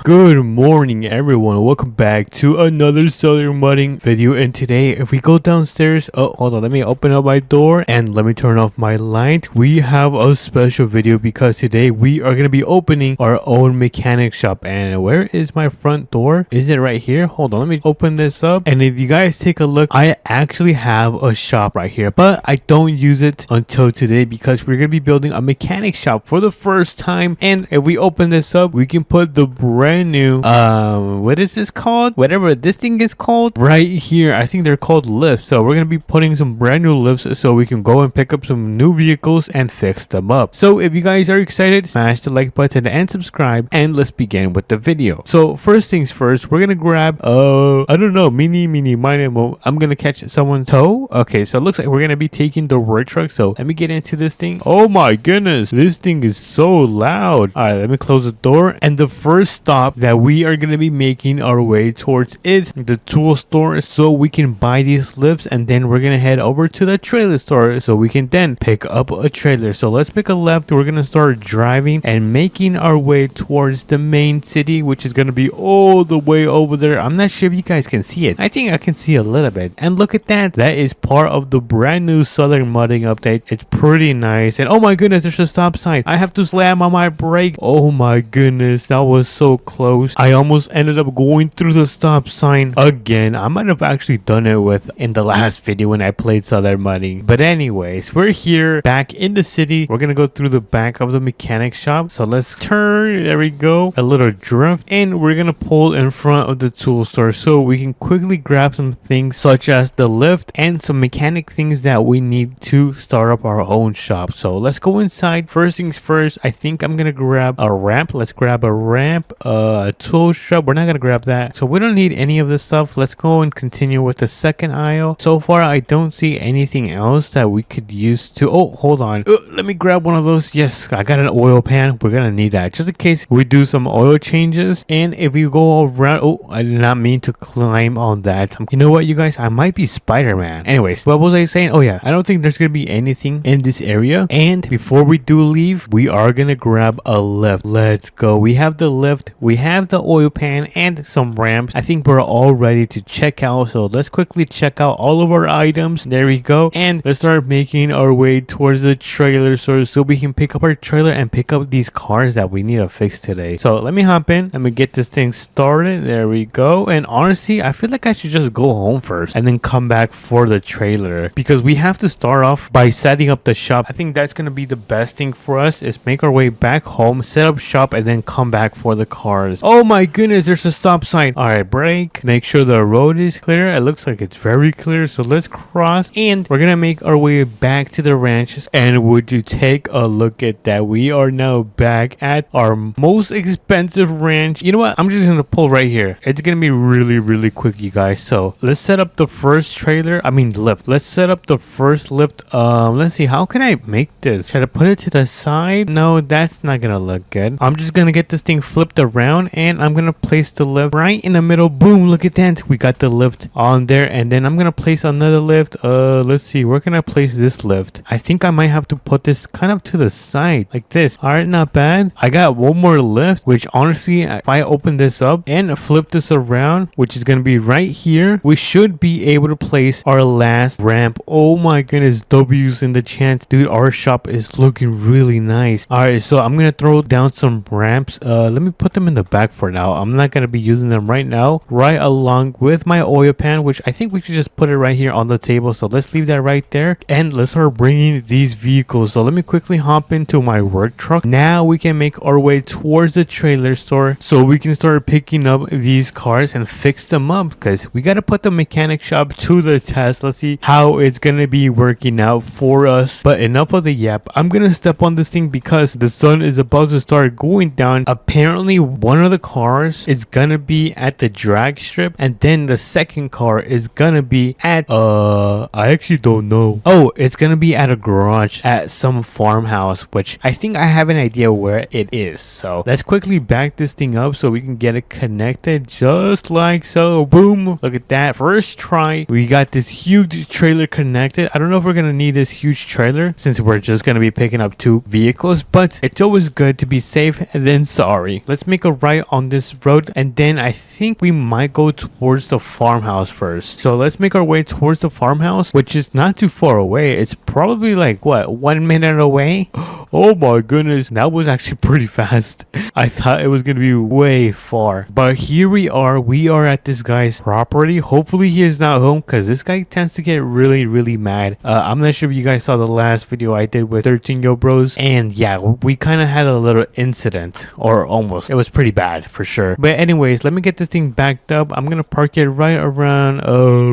Good morning, everyone. Welcome back to another solar mudding video. And today, if we go downstairs, oh, hold on, let me open up my door and let me turn off my light. We have a special video because today we are gonna be opening our own mechanic shop. And where is my front door? Is it right here? Hold on, let me open this up. And if you guys take a look, I actually have a shop right here, but I don't use it until today because we're gonna be building a mechanic shop for the first time. And if we open this up, we can put the brand new what is this called, whatever this thing is called, right here. I think they're called lifts. So we're gonna be putting some brand new lifts so we can go and pick up some new vehicles and fix them up. So if you guys are excited, smash the like button and subscribe, and let's begin with the video. So first things first, we're gonna grab I don't know, mini mine. I'm gonna catch someone's toe. Okay, so it looks like we're gonna be taking the work truck. So let me get into this thing. Oh my goodness, this thing is so loud. All right, let me close the door. And the first stop that we are gonna be making our way towards is the tool store, so we can buy these lifts, and then we're gonna head over to the trailer store so we can then pick up a trailer. So let's pick a left. We're gonna start driving and making our way towards the main city, which is gonna be all the way over there. I'm not sure if you guys can see it. I think I can see a little bit. And look at that. That is part of the brand new southern mudding update. It's pretty nice. And oh my goodness, there's a stop sign. I have to slam on my brake. Oh my goodness, that was so close. I almost ended up going through the stop sign again. I might have actually done it in the last video when I played southern mudding. But anyways, we're here back in the city. We're gonna go through the back of the mechanic shop. So let's turn. There we go. A little drift. And we're gonna pull in front of the tool store so we can quickly grab some things such as the lift and some mechanic things that we need to start up our own shop. So let's go inside. First things first, I think I'm gonna grab a ramp. Let's grab a ramp, a tool shop. We're not gonna grab that, so we don't need any of this stuff. Let's go and continue with the second aisle. So far I don't see anything else that we could use to hold on, let me grab one of those. Yes, I got an oil pan. We're gonna need that just in case we do some oil changes. And if we go around, I did not mean to climb on that. You know what, you guys, I might be Spider-Man. Anyways, what was I saying? Oh yeah, I don't think there's gonna be anything in this area. And before we do leave, we are gonna grab a lift. Let's go. We have the lift, we have the oil pan, and some ramps. I think we're all ready to check out. So let's quickly check out all of our items. There we go. And let's start making our way towards the trailer store so we can pick up our trailer and pick up these cars that we need to fix today. So let me hop in. Let me get this thing started. There we go. And honestly, I feel like I should just go home first and then come back for the trailer, because we have to start off by setting up the shop. I think that's gonna be the best thing for us, is make our way back home, set up shop, and then come back for the cars. Oh my goodness, there's a stop sign. All right, brake, make sure the road is clear. It looks like it's very clear, so let's cross, and we're gonna make our way back to the ranches. And would you take a look at that, we are now back at our most expensive ranch. You know what, I'm just gonna pull right here. It's gonna be really quick, you guys. So let's set up the first trailer, lift. Let's set up the first lift. Let's see, how can I make this? Try to put it to the side. No, that's not gonna look good. I'm just gonna get this thing flipped around, and I'm gonna place the lift right in the middle. Boom, look at that, we got the lift on there. And then I'm gonna place another lift. Let's see, where can I place this lift? I think I might have to put this kind of to the side like this. All right, not bad. I got one more lift, which honestly, if I open this up and flip this around, which is gonna be right here, we should be able to place our last ramp. Oh my goodness, W's in the chance. Dude, our shop is looking really nice. All right, so I'm gonna throw down some ramps. Let me put them in the back for now. I'm not gonna be using them right now, right along with my oil pan, which I think we should just put it right here on the table. So let's leave that right there, and let's start bringing these vehicles. So let me quickly hop into my work truck. Now we can make our way towards the trailer store so we can start picking up these cars and fix them up, because we got to put the mechanic shop to the test. Let's see how it's gonna be working out for us. But enough of the yap. I'm gonna step on this thing because the sun is about to start going down. Apparently one of the cars is gonna be at the drag strip, and then the second car is gonna be at I actually don't know. Oh, it's gonna be at a garage at some farmhouse, which I think I have an idea where it is. So let's quickly back this thing up so we can get it connected just like so. Boom, look at that. First try, we got this huge trailer connected. I don't know if we're gonna need this huge trailer since we're just gonna be picking up two vehicles vehicles, but it's always good to be safe than sorry. Let's make a right on this road, and then I think we might go towards the farmhouse first. So let's make our way towards the farmhouse, which is not too far away. It's probably like what, 1 minute away. Oh my goodness, that was actually pretty fast. I thought it was gonna be way far, but here we are. We are at this guy's property. Hopefully he is not home, because this guy tends to get really mad. I'm not sure if you guys saw the last video I did with 13 Yo Bros, and yeah, we kind of had a little incident, or almost. It was pretty bad for sure. But anyways, let me get this thing backed up. I'm gonna park it right around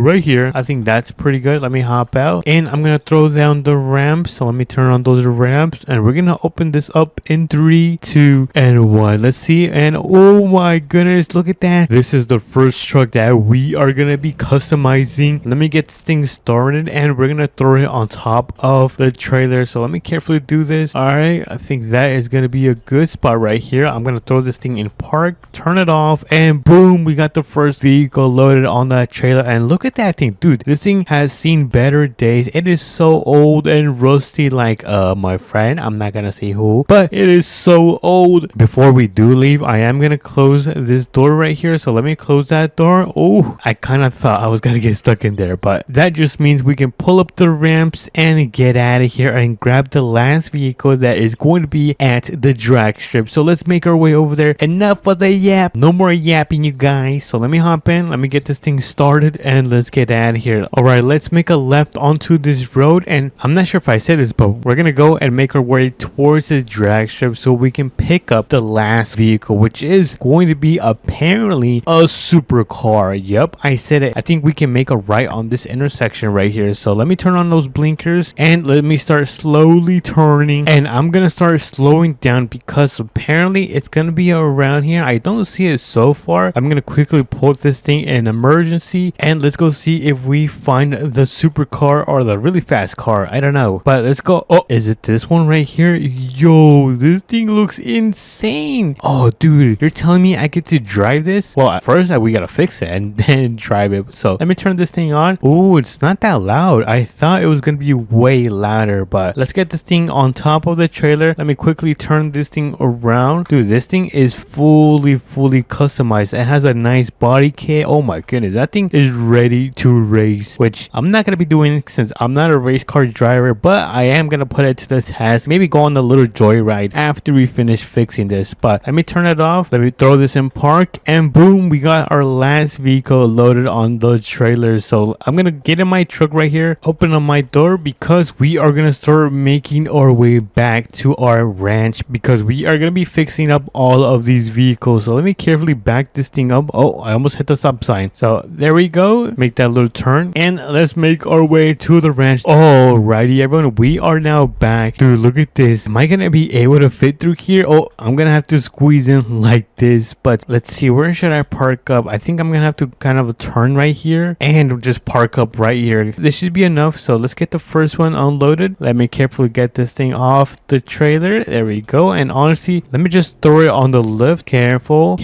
right here. I think that's pretty good. Let me hop out, and I'm gonna throw down the ramps. So let me turn on those ramps, and we're gonna open this up in 3, 2, and 1. Let's see. And oh my goodness, look at that. This is the first truck that we are gonna be customizing. Let me get this thing started, and we're gonna throw it on top of the trailer. So let me carefully do this. All right, I think that is gonna be a good spot right here. I'm gonna throw this thing in park, turn it off, and boom, we got the first vehicle loaded on that trailer. And look at that thing, dude. This thing has seen better days. It is so old and rusty, like my friend, I'm not gonna say who, but it is so old. Before we do leave, I am gonna close this door right here. So let me close that door. Oh, I kind of thought I was gonna get stuck in there, but that just means we can pull up the ramps and get out of here and grab the last vehicle that is going to be at the drag strip. So let's make our way over there. Enough of the yap. No more yapping, you guys. So let me hop in. Let me get this thing started, and let's get out of here. All right, let's make a left onto this road, and I'm not sure if I said this, but we're gonna go and make our way towards the drag strip so we can pick up the last vehicle, which is going to be apparently a supercar. Yep, I said it. I think we can make a right on this intersection right here. So let me turn on those blinkers, and let me start slowly turning, and I'm gonna start slowing down because apparently it's gonna be around here. I don't see it so far. I'm gonna quickly pull this thing in emergency, and let's go see if we find the supercar or the really fast car. I don't know, but let's go. Oh, is it this one right here? Yo, this thing looks insane. Oh dude, you're telling me I get to drive this? Well, at first we gotta fix it and then drive it. So let me turn this thing on. Oh, it's not that loud. I thought it was gonna be way louder, but let's get this thing on top of the trailer. Let me quickly turn this thing around. Dude, this thing is fully customized. It has a nice body kit. Oh my goodness, that thing is ready to race, which I'm not gonna be doing since I'm not a race car driver, but I am gonna put it to the test. Maybe go on a little joyride after we finish fixing this. But let me turn it off. Let me throw this in park, and boom, we got our last vehicle loaded on the trailers. So I'm gonna get in my truck right here, open up my door, because we are gonna start making our way back to our ranch, because we are gonna be fixing up all of these vehicles. So let me carefully back this thing up. Oh, I almost hit the stop sign. So there we go. Make that little turn, and let's make our way to the ranch. Alrighty everyone, we are now back. Dude, look at this. Am I gonna be able to fit through here? Oh, I'm gonna have to squeeze in like this, but let's see, where should I park up? I think I'm gonna have to kind of turn right here and just park up right here. This should be enough. So let's get the first one unloaded. Let me carefully get this thing off the trailer. There we go. And honestly, let me just throw it on the lift. Careful,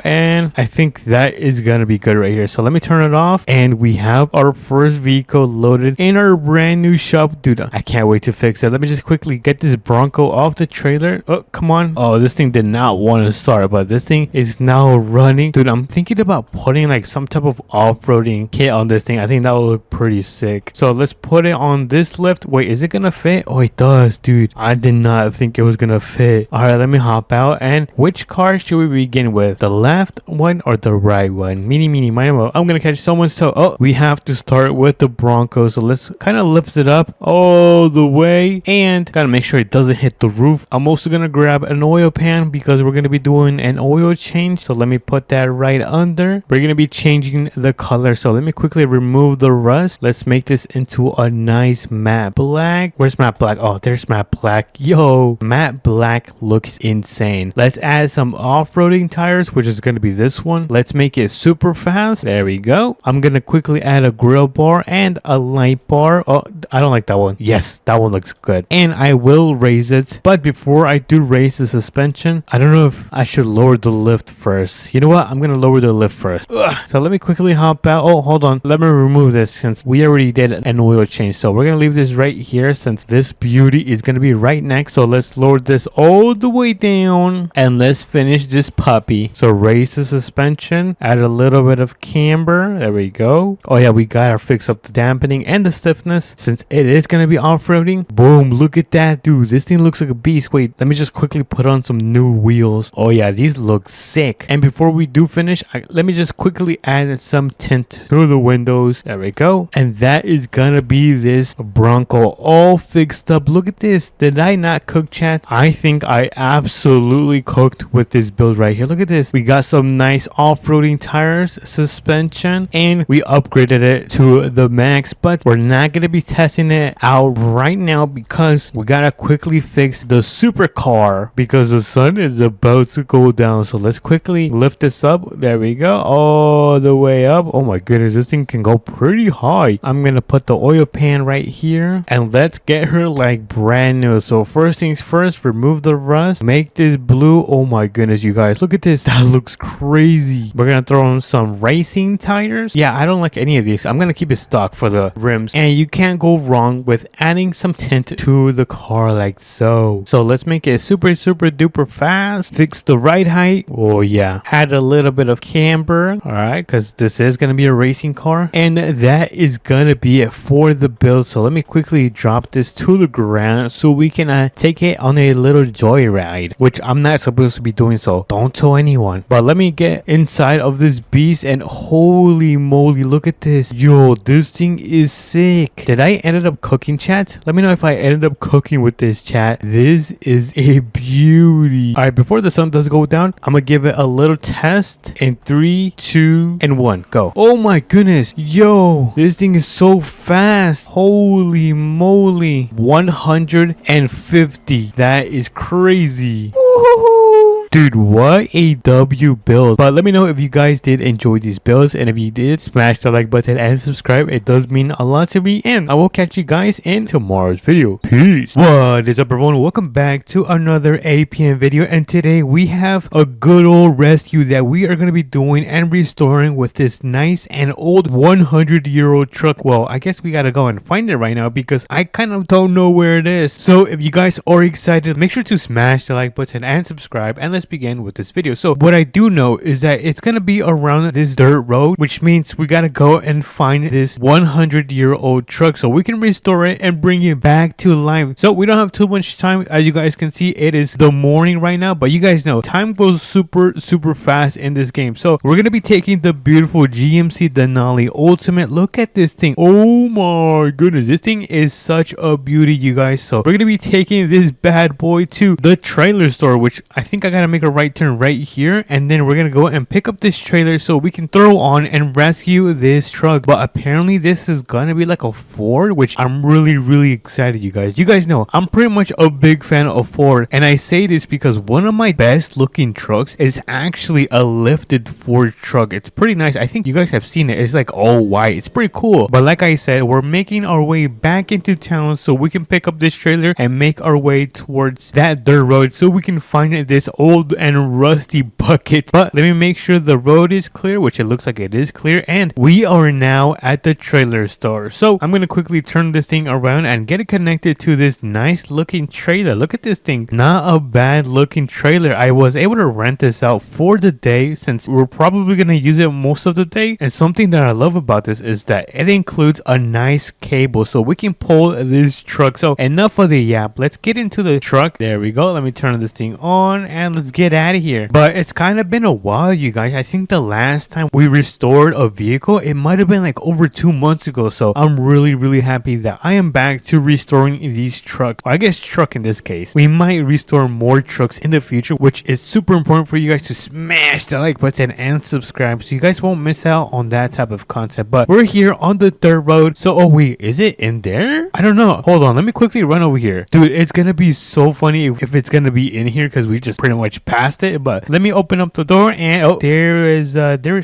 and I think that is gonna be good right here. So let me turn it off, and we have our first vehicle loaded in our brand new shop. Dude, I can't wait to fix it. Let me just quickly get this Bronco off the trailer. Oh, come on. Oh, this thing did not want to start, but this thing is now running. Dude, I'm thinking about putting like some type of off-roading kit on this thing. I think that will look pretty sick. So let's put it on this lift. Wait, is it gonna fit? Oh, it does, dude. I did not think it was gonna fit. All right, let me hop out. And which car should we begin with? The left one or the right one? Meeny, miny, mo. I'm gonna catch someone's toe. Oh, we have to start with the Bronco. So let's kind of lift it up all the way, and gotta make sure it doesn't hit the roof. I'm also gonna grab an oil pan because we're gonna be doing an oil change. So let me put that right under. We're gonna be changing the color. So let me quickly remove the rust. Let's make this into a nice matte black. Where's matte black? Oh, there's matte black. Yo, matte black looks insane. Let's add some off-roading tires, which is gonna be this one. Let's make it super fast. There we go. I'm gonna quickly add a grill bar and a light bar. Oh, I don't like that one. Yes, that one looks good. And I will raise raise it. But before I do raise the suspension, I don't know if I should lower the lift first. You know what? I'm gonna lower the lift first. Ugh. So let me quickly hop out. Oh, hold on. Let me remove this since we already did an oil change. So we're gonna leave this right here since this beauty is gonna be right next. So let's lower this all the way down and let's finish this puppy. So raise the suspension, add a little bit of camber. There we go. Oh yeah, we gotta fix up the dampening and the stiffness since it is gonna be off-roading. Boom, look at that, dude. This thing looks like a beast. Wait, let me just quickly put on some new wheels. Oh yeah, these look sick. And before we do finish, let me just quickly add some tint to the windows. There we go. And that is gonna be this Bronco all fixed up. Look at this. Did I not cook, chat? I think I absolutely cooked with this build right here. Look at this. We got some nice off-roading tires, suspension, and we upgraded it to the max, but we're not gonna be testing it out right now because we gotta quickly fix the supercar because the sun is about to go down. So let's quickly lift this up. There we go, all the way up. Oh my goodness, this thing can go pretty high. I'm gonna put the oil pan right here and let's get her like brand new. So first things first, remove the rust, make this blue. Oh my goodness, you guys, look at this. That looks crazy. We're gonna throw in some racing tires. Yeah, I don't like any of these. I'm gonna keep it stock for the rims, and you can't go wrong with adding some tint to the car like so. So let's make it super duper fast. Fix the ride height. Oh yeah, add a little bit of camber. All right, because this is gonna be a racing car, and that is gonna be it for the build. So let me quickly drop this to the ground so we can take it on a little joyride, which I'm not supposed to be doing, so don't tell anyone. But let me get inside of this beast, and holy moly, look at this. Yo, this thing is sick. Did I ended up cooking, chat? Let me know if I ended up cooking with this, chat. This is a beauty. All right, before the sun does go down, I'm gonna give it a little test in 3, 2, and 1. Go. Oh my goodness. Yo, this thing is so fast. Holy moly. 150. That is crazy. Woo-hoo-hoo. Dude, what a W build. But let me know if you guys did enjoy these builds, and if you did, smash the like button and subscribe. It does mean a lot to me, and I will catch you guys in tomorrow's video. Peace. What is up, everyone? Welcome back to another APM video, and today we have a good old rescue that we are going to be doing and restoring with this nice and old 100-year-old truck. Well, I guess we got to go and find it right now because I kind of don't know where it is. So if you guys are excited, make sure to smash the like button and subscribe, and let's begin with this video. So what I do know is that it's gonna be around this dirt road, which means we gotta go and find this 100-year-old truck so we can restore it and bring it back to life. So we don't have too much time. As you guys can see, it is the morning right now, but you guys know time goes super fast in this game. So we're gonna be taking the beautiful GMC Denali Ultimate. Look at this thing. Oh my goodness, this thing is such a beauty, you guys. So we're gonna be taking this bad boy to the trailer store, which I think I gotta make a right turn right here, and then we're gonna go and pick up this trailer so we can throw on and rescue this truck. But apparently this is gonna be like a Ford, which I'm really excited, you guys. You guys know I'm pretty much a big fan of Ford, and I say this because one of my best looking trucks is actually a lifted Ford truck. It's pretty nice. I think you guys have seen it. It's like all white. It's pretty cool. But like I said, we're making our way back into town so we can pick up this trailer and make our way towards that dirt road so we can find this old and rusty bucket. But let me make sure the road is clear, which it looks like it is clear, and we are now at the trailer store. So I'm gonna quickly turn this thing around and get it connected to this nice looking trailer. Look at this thing. Not a bad looking trailer. I was able to rent this out for the day since we're probably gonna use it most of the day. And something that I love about this is that it includes a nice cable so we can pull this truck. So enough of the yap. Let's get into the truck. There we go. Let me turn this thing on and let's get out of here. But it's kind of been a while, you guys. I think the last time we restored a vehicle, it might have been like over 2 months ago. So I'm really happy that I am back to restoring these trucks. I guess truck in this case. We might restore more trucks in the future, which is super important for you guys to smash the like button and subscribe so you guys won't miss out on that type of content. But we're here on the dirt road. So oh wait, is it in there? I don't know. Hold on, let me quickly run over here. Dude, it's gonna be so funny if it's gonna be in here because we just pretty much much past it, but let me open up the door and oh, there is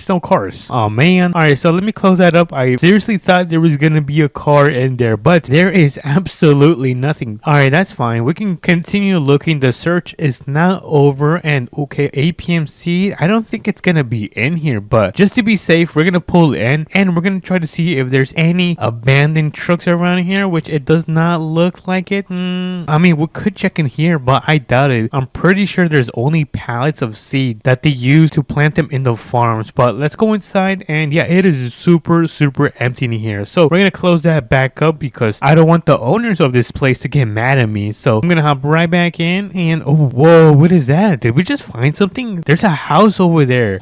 no cars. Oh man. All right, so let me close that up. I seriously thought there was gonna be a car in there, but there is absolutely nothing. All right, that's fine. We can continue looking. The search is not over. And okay, APMC, I don't think it's gonna be in here, but just to be safe, we're gonna pull in and we're gonna try to see if there's any abandoned trucks around here, which it does not look like it. I mean, we could check in here, but I doubt it. I'm pretty sure there's only pallets of seed that they use to plant them in the farms. But let's go inside, and yeah, it is super empty in here. So we're gonna close that back up because I don't want the owners of this place to get mad at me. So I'm gonna hop right back in, and oh whoa, what is that? Did we just find something? There's a house over there.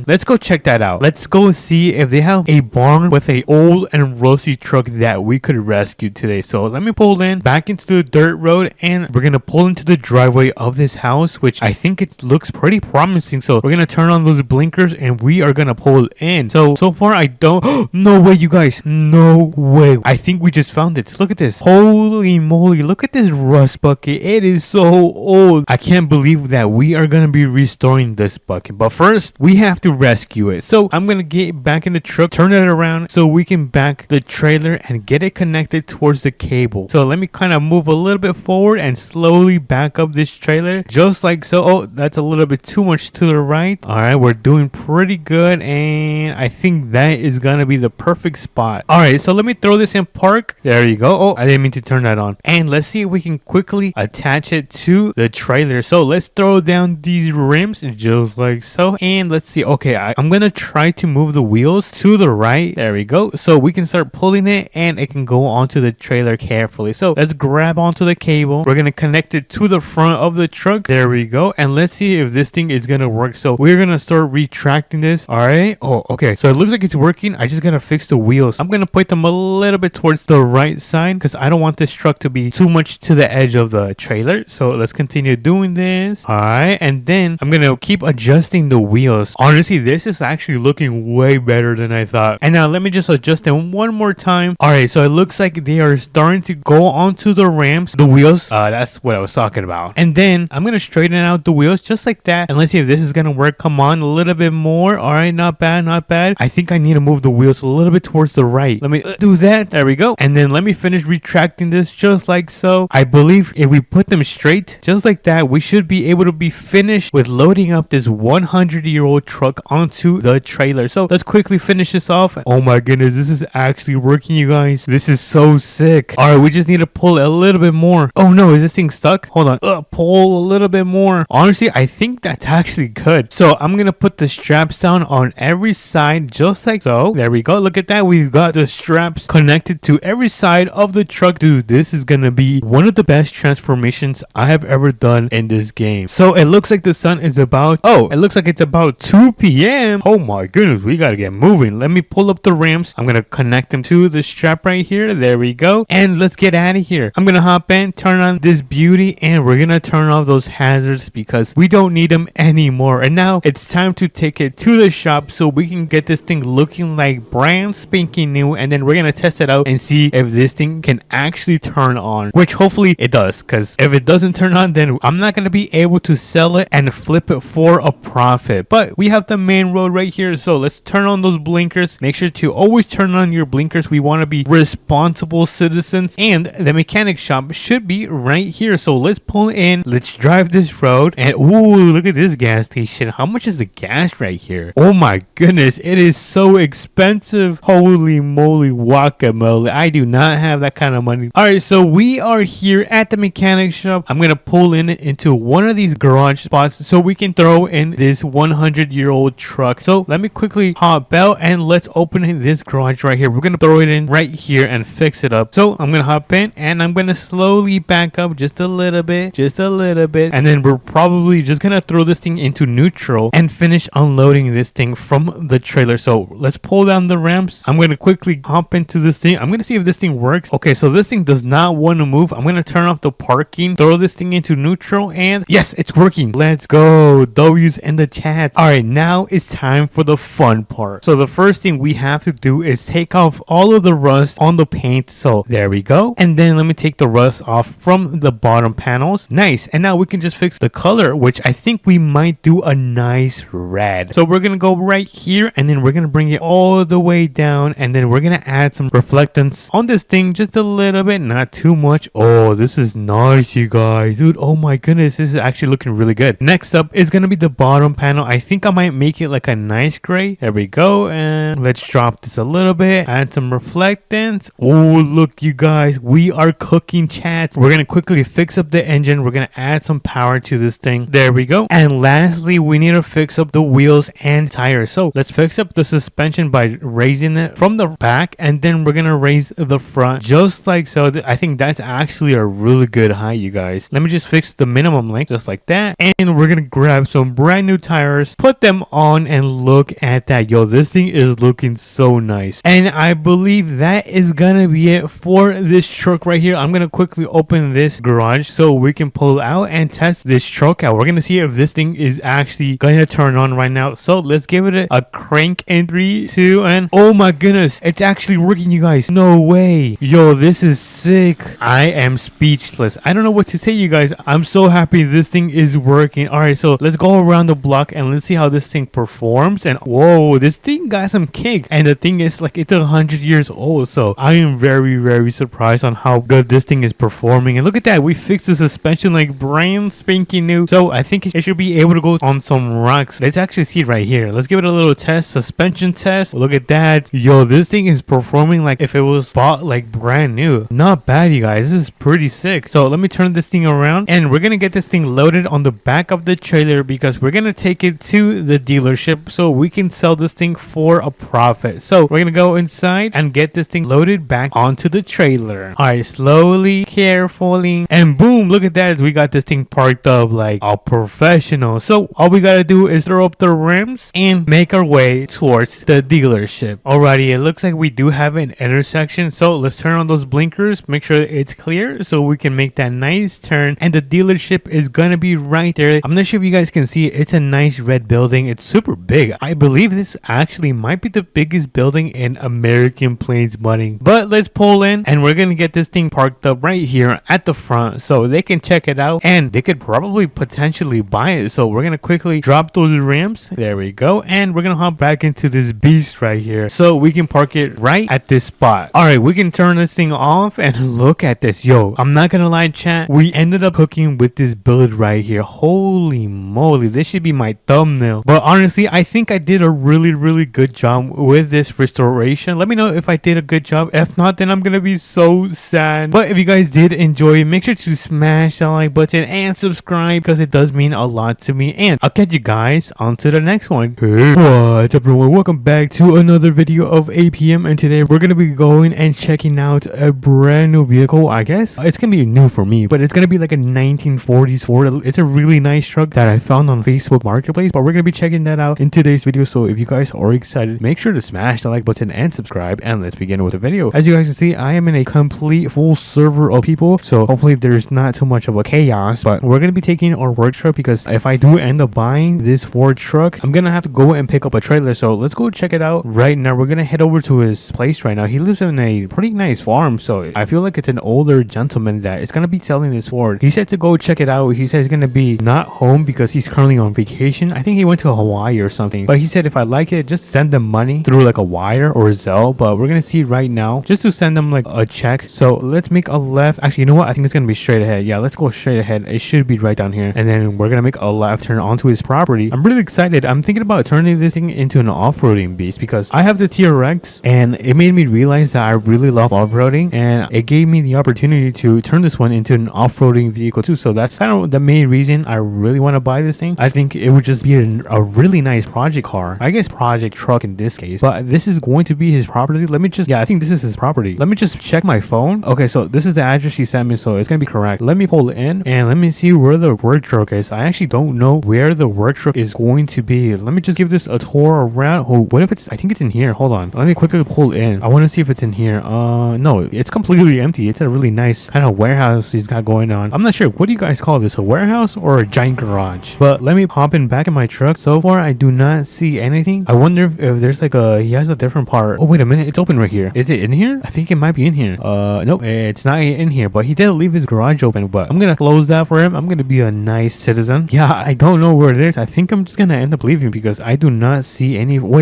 Let's go check that out. Let's go see if they have a barn with a old and rusty truck that we could rescue today. So let me pull in back into the dirt road, and we're gonna pull into the driveway of this house, which I think it looks pretty promising. So we're gonna turn on those blinkers and we are gonna pull in. So far I don't no way, you guys, no way. I think we just found it. Look at this. Holy moly, look at this rust bucket. It is so old. I can't believe that we are gonna be restoring this bucket, but first we have to rescue it. So I'm gonna get back in the truck, turn it around so we can back the trailer and get it connected towards the cable. So let me kind of move a little bit forward and slowly back up this trailer just like so. Oh, that's a little bit too much to the right. All right, we're doing pretty good, and I think that is gonna be the perfect spot. All right, so let me throw this in park. There you go. Oh, I didn't mean to turn that on. And let's see if we can quickly attach it to the trailer. So let's throw down these rims just like so, and let's see. Okay, I'm gonna try to move the wheels to the right. There we go. So we can start pulling it and it can go onto the trailer carefully. So let's grab onto the cable. We're gonna connect it to the front of the truck. There we go. And let's see if this thing is gonna work. So we're gonna start retracting this. All right. Oh, okay. So it looks like it's working. I just gotta fix the wheels. I'm gonna put them a little bit towards the right side because I don't want this truck to be too much to the edge of the trailer. So let's continue doing this. All right. And then I'm gonna keep adjusting the wheels. Honestly, this is actually looking way better than I thought. And now let me just adjust them one more time. All right. So it looks like they are starting to go onto the ramps, the wheels. That's what I was talking about. And then I'm gonna straighten out the wheels just like that. And let's see if this is gonna work. Come on, a little bit more. All right, not bad, not bad. I think I need to move the wheels a little bit towards the right. Let me do that. There we go. And then let me finish retracting this just like so. I believe if we put them straight just like that, we should be able to be finished with loading up this 100-year-old truck onto the trailer. So let's quickly finish this off. Oh my goodness, this is actually working, you guys. This is so sick. All right, we just need to pull a little bit more. Oh no, is this thing stuck? Hold on. Pull a little bit more. Honestly, I think that's actually good. So I'm gonna put the straps down on every side just like so. There we go. Look at that. We've got the straps connected to every side of the truck. Dude, this is gonna be one of the best transformations I have ever done in this game. So it looks like the sun is about, it looks like it's about 2 p.m. Oh my goodness, we gotta get moving. Let me pull up the ramps. I'm gonna connect them to the strap right here. There we go. And let's get out of here. I'm gonna hop in, turn on this beauty, and we're gonna turn off those hazards because we don't need them anymore. And now it's time to take it to the shop so we can get this thing looking like brand spanking new, and then we're gonna test it out and see if this thing can actually turn on, which hopefully it does, because if it doesn't turn on, then I'm not gonna be able to sell it and flip it for a profit. But we have the main road right here, so let's turn on those blinkers. Make sure to always turn on your blinkers. We want to be responsible citizens, and the mechanic shop should be right here. So let's pull in, let's drive this road, and ooh, look at this gas station. How much is the gas right here? Oh my goodness, it is so expensive. Holy moly guacamole, I do not have that kind of money. All right, so we are here at the mechanic shop. I'm gonna pull in into one of these garage spots so we can throw in this 100-year-old truck. So let me quickly hop out and let's open in this garage right here. We're gonna throw it in right here and fix it up. So I'm gonna hop in and I'm gonna slowly back up just a little bit, and then we're probably just gonna throw this thing into neutral and finish unloading this thing from the trailer. So let's pull down the ramps. I'm gonna quickly hop into this thing. I'm gonna see if this thing works. Okay, so this thing does not want to move. I'm gonna turn off the parking, throw this thing into neutral, and yes, it's working. Let's go. W's in the chat. All right, now it's time for the fun part. So the first thing we have to do is take off all of the rust on the paint. So there we go. And then let me take the rust off from the bottom panels. Nice. And now we can just fix the color color, which I think we might do a nice red. So we're gonna go right here, and then we're gonna bring it all the way down, and then we're gonna add some reflectance on this thing just a little bit, not too much. Oh, this is nice, you guys. Dude, oh my goodness, this is actually looking really good. Next up is gonna be the bottom panel. I think I might make it like a nice gray. There we go. And let's drop this a little bit, add some reflectance. Oh, look, you guys, we are cooking, chats. We're gonna quickly fix up the engine. We're gonna add some power to this thing. There we go. And lastly, we need to fix up the wheels and tires. So let's fix up the suspension by raising it from the back, and then we're gonna raise the front just like so. I think that's actually a really good height, you guys. Let me just fix the minimum length just like that, and we're gonna grab some brand new tires, put them on, and look at that. Yo, this thing is looking so nice. And I believe that is gonna be it for this truck right here. I'm gonna quickly open this garage so we can pull out and test this truck out. We're gonna see if this thing is actually gonna turn on right now. So let's give it a crank in 3, 2, and oh my goodness, it's actually working, you guys. No way. Yo, this is sick. I am speechless. I don't know what to say, you guys. I'm so happy this thing is working. All right, so let's go around the block and let's see how this thing performs. And whoa, this thing got some kick. And the thing is, like, it's 100 years old. So I am very, very surprised on how good this thing is performing. And look at that, we fixed the suspension like brand spanking new. So I think it should be able to go on some rocks. Let's actually see it right here. Let's give it a little test, suspension test. Look at that. Yo, this thing is performing like if it was bought like brand new. Not bad, you guys. This is pretty sick. So let me turn this thing around, and we're gonna get this thing loaded on the back of the trailer because we're gonna take it to the dealership so we can sell this thing for a profit. So we're gonna go inside and get this thing loaded back onto the trailer. All right, slowly, carefully, and boom, look at that. We got this thing parked up like a professional. So all we gotta do is throw up the rims and make our way towards the dealership. Alrighty, it looks like we do have an intersection, so let's turn on those blinkers, make sure it's clear so we can make that nice turn, and the dealership is gonna be right there. I'm not sure if you guys can see it. It's a nice red building. It's super big. I believe this actually might be the biggest building in American Plains Mudding. But let's pull in, and we're gonna get this thing parked up right here at the front so they can check it out, and they could probably potentially buy it. So we're gonna quickly drop those rims. There we go, and we're gonna hop back into this beast right here so we can park it right at this spot. All right, we can turn this thing off, and look at this. Yo, I'm not gonna lie, chat, we ended up cooking with this build right here. Holy moly, this should be my thumbnail. But honestly, I think I did a really good job with this restoration. Let me know if I did a good job. If not, then I'm gonna be so sad. But if you guys did enjoy, make sure to smash that like button and subscribe because it does mean a lot to me. And I'll catch you guys on to the next one. Hey, what's up, everyone? Welcome back to another video of APM, and today we're gonna be going and checking out a brand new vehicle. I guess it's gonna be new for me, but it's gonna be like a 1940s Ford. It's a really nice truck that I found on Facebook Marketplace, but we're gonna be checking that out in today's video. So if you guys are excited, make sure to smash the like button and subscribe, and let's begin with the video. As you guys can see, I am in a complete full server of people, so hopefully there's not too much of a chaos. But we're gonna be taking our work truck because if I do end up buying this Ford truck, I'm gonna have to go and pick up a trailer. So let's go check it out right now. We're gonna head over to his place right now. He lives in a pretty nice farm, so I feel like it's an older gentleman that is gonna be selling this Ford. He said to go check it out. He said he's gonna be not home because he's currently on vacation. I think he went to Hawaii or something, but he said if I like it, just send them money through like a wire or Zelle. But we're gonna see right now just to send them like a check. So let's make a left. Actually, you know what, I think it's gonna be straight ahead. Yeah, let's go straight ahead. It should be right down here, and then we're gonna make a left turn onto his property. I'm really excited. I'm thinking about turning this thing into an off-roading beast because I have the TRX, and it made me realize that I really love off-roading, and it gave me the opportunity to turn this one into an off-roading vehicle too. So that's kind of the main reason I really want to buy this thing. I think it would just be a really nice project car. I guess project truck in this case, but this is going to be his property. Let me just, yeah, I think this is his property. Let me just check my phone. Okay, so this is the address he sent me, so it's gonna be correct. Let me pull in and let me see where the work truck is. I actually don't know where the work truck is going to be. Let me just give this a tour around. Oh, what if it's, I think it's in here. Hold on, let me quickly pull in. I want to see if it's in here. No, it's completely empty. It's a really nice kind of warehouse he's got going on. I'm not sure, what do you guys call this, a warehouse or a giant garage? But let me hop in back in my truck. So far I do not see anything. I wonder if there's like he has a different part. Oh wait a minute, it's open right here. Is it in here? I think it might be in here. Nope, it's not in here, but he did leave his garage open. But I'm gonna close that for him. I'm gonna be a nice citizen. Yeah, I don't know where it is. I think I'm just gonna end up leaving because I do not see any. Wait.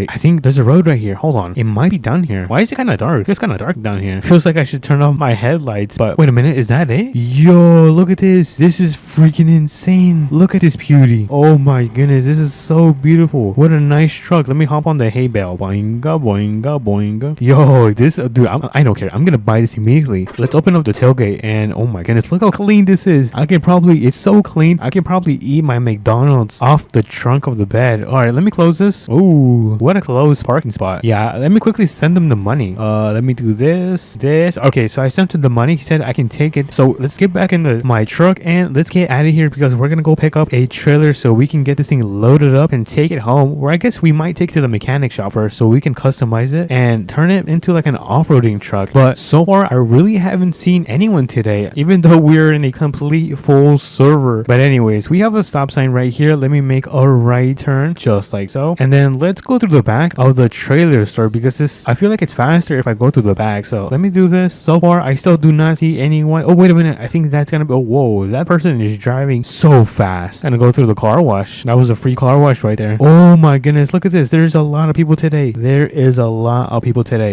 I think there's a road right here. Hold on. It might be down here. Why is it kind of dark? It's kind of dark down here. Feels like I should turn off my headlights. But wait a minute. Is that it? Yo, look at this. This is freaking insane. Look at this beauty. Oh my goodness. This is so beautiful. What a nice truck. Let me hop on the hay bale. Boinga, boinga, boinga. Yo, this, dude, I don't care. I'm gonna buy this immediately. Let's open up the tailgate and oh my goodness, look how clean this is. It's so clean. I can probably eat my McDonald's off the trunk of the bed. All right, let me close this. Ooh, what a close parking spot. Yeah, let me quickly send them the money. Let me do this. Okay, so I sent him the money. He said I can take it. So let's get back into my truck and let's get out of here because we're gonna go pick up a trailer so we can get this thing loaded up and take it home. Or I guess we might take it to the mechanic shop first so we can customize it and turn it into like an off-roading truck. But so far, I really haven't seen anyone today, even though we're in a complete full server. But anyways, we have a stop sign right here. Let me make a right turn just like so. And then let's go through the back of the trailer store because I feel like it's faster if I go through the back. So let me do this. So far, I still do not see anyone. Oh, wait a minute. I think that's gonna be, oh, whoa, that person is driving so fast. Gonna go through the car wash. That was a free car wash right there. Oh my goodness, look at this. There's a lot of people today.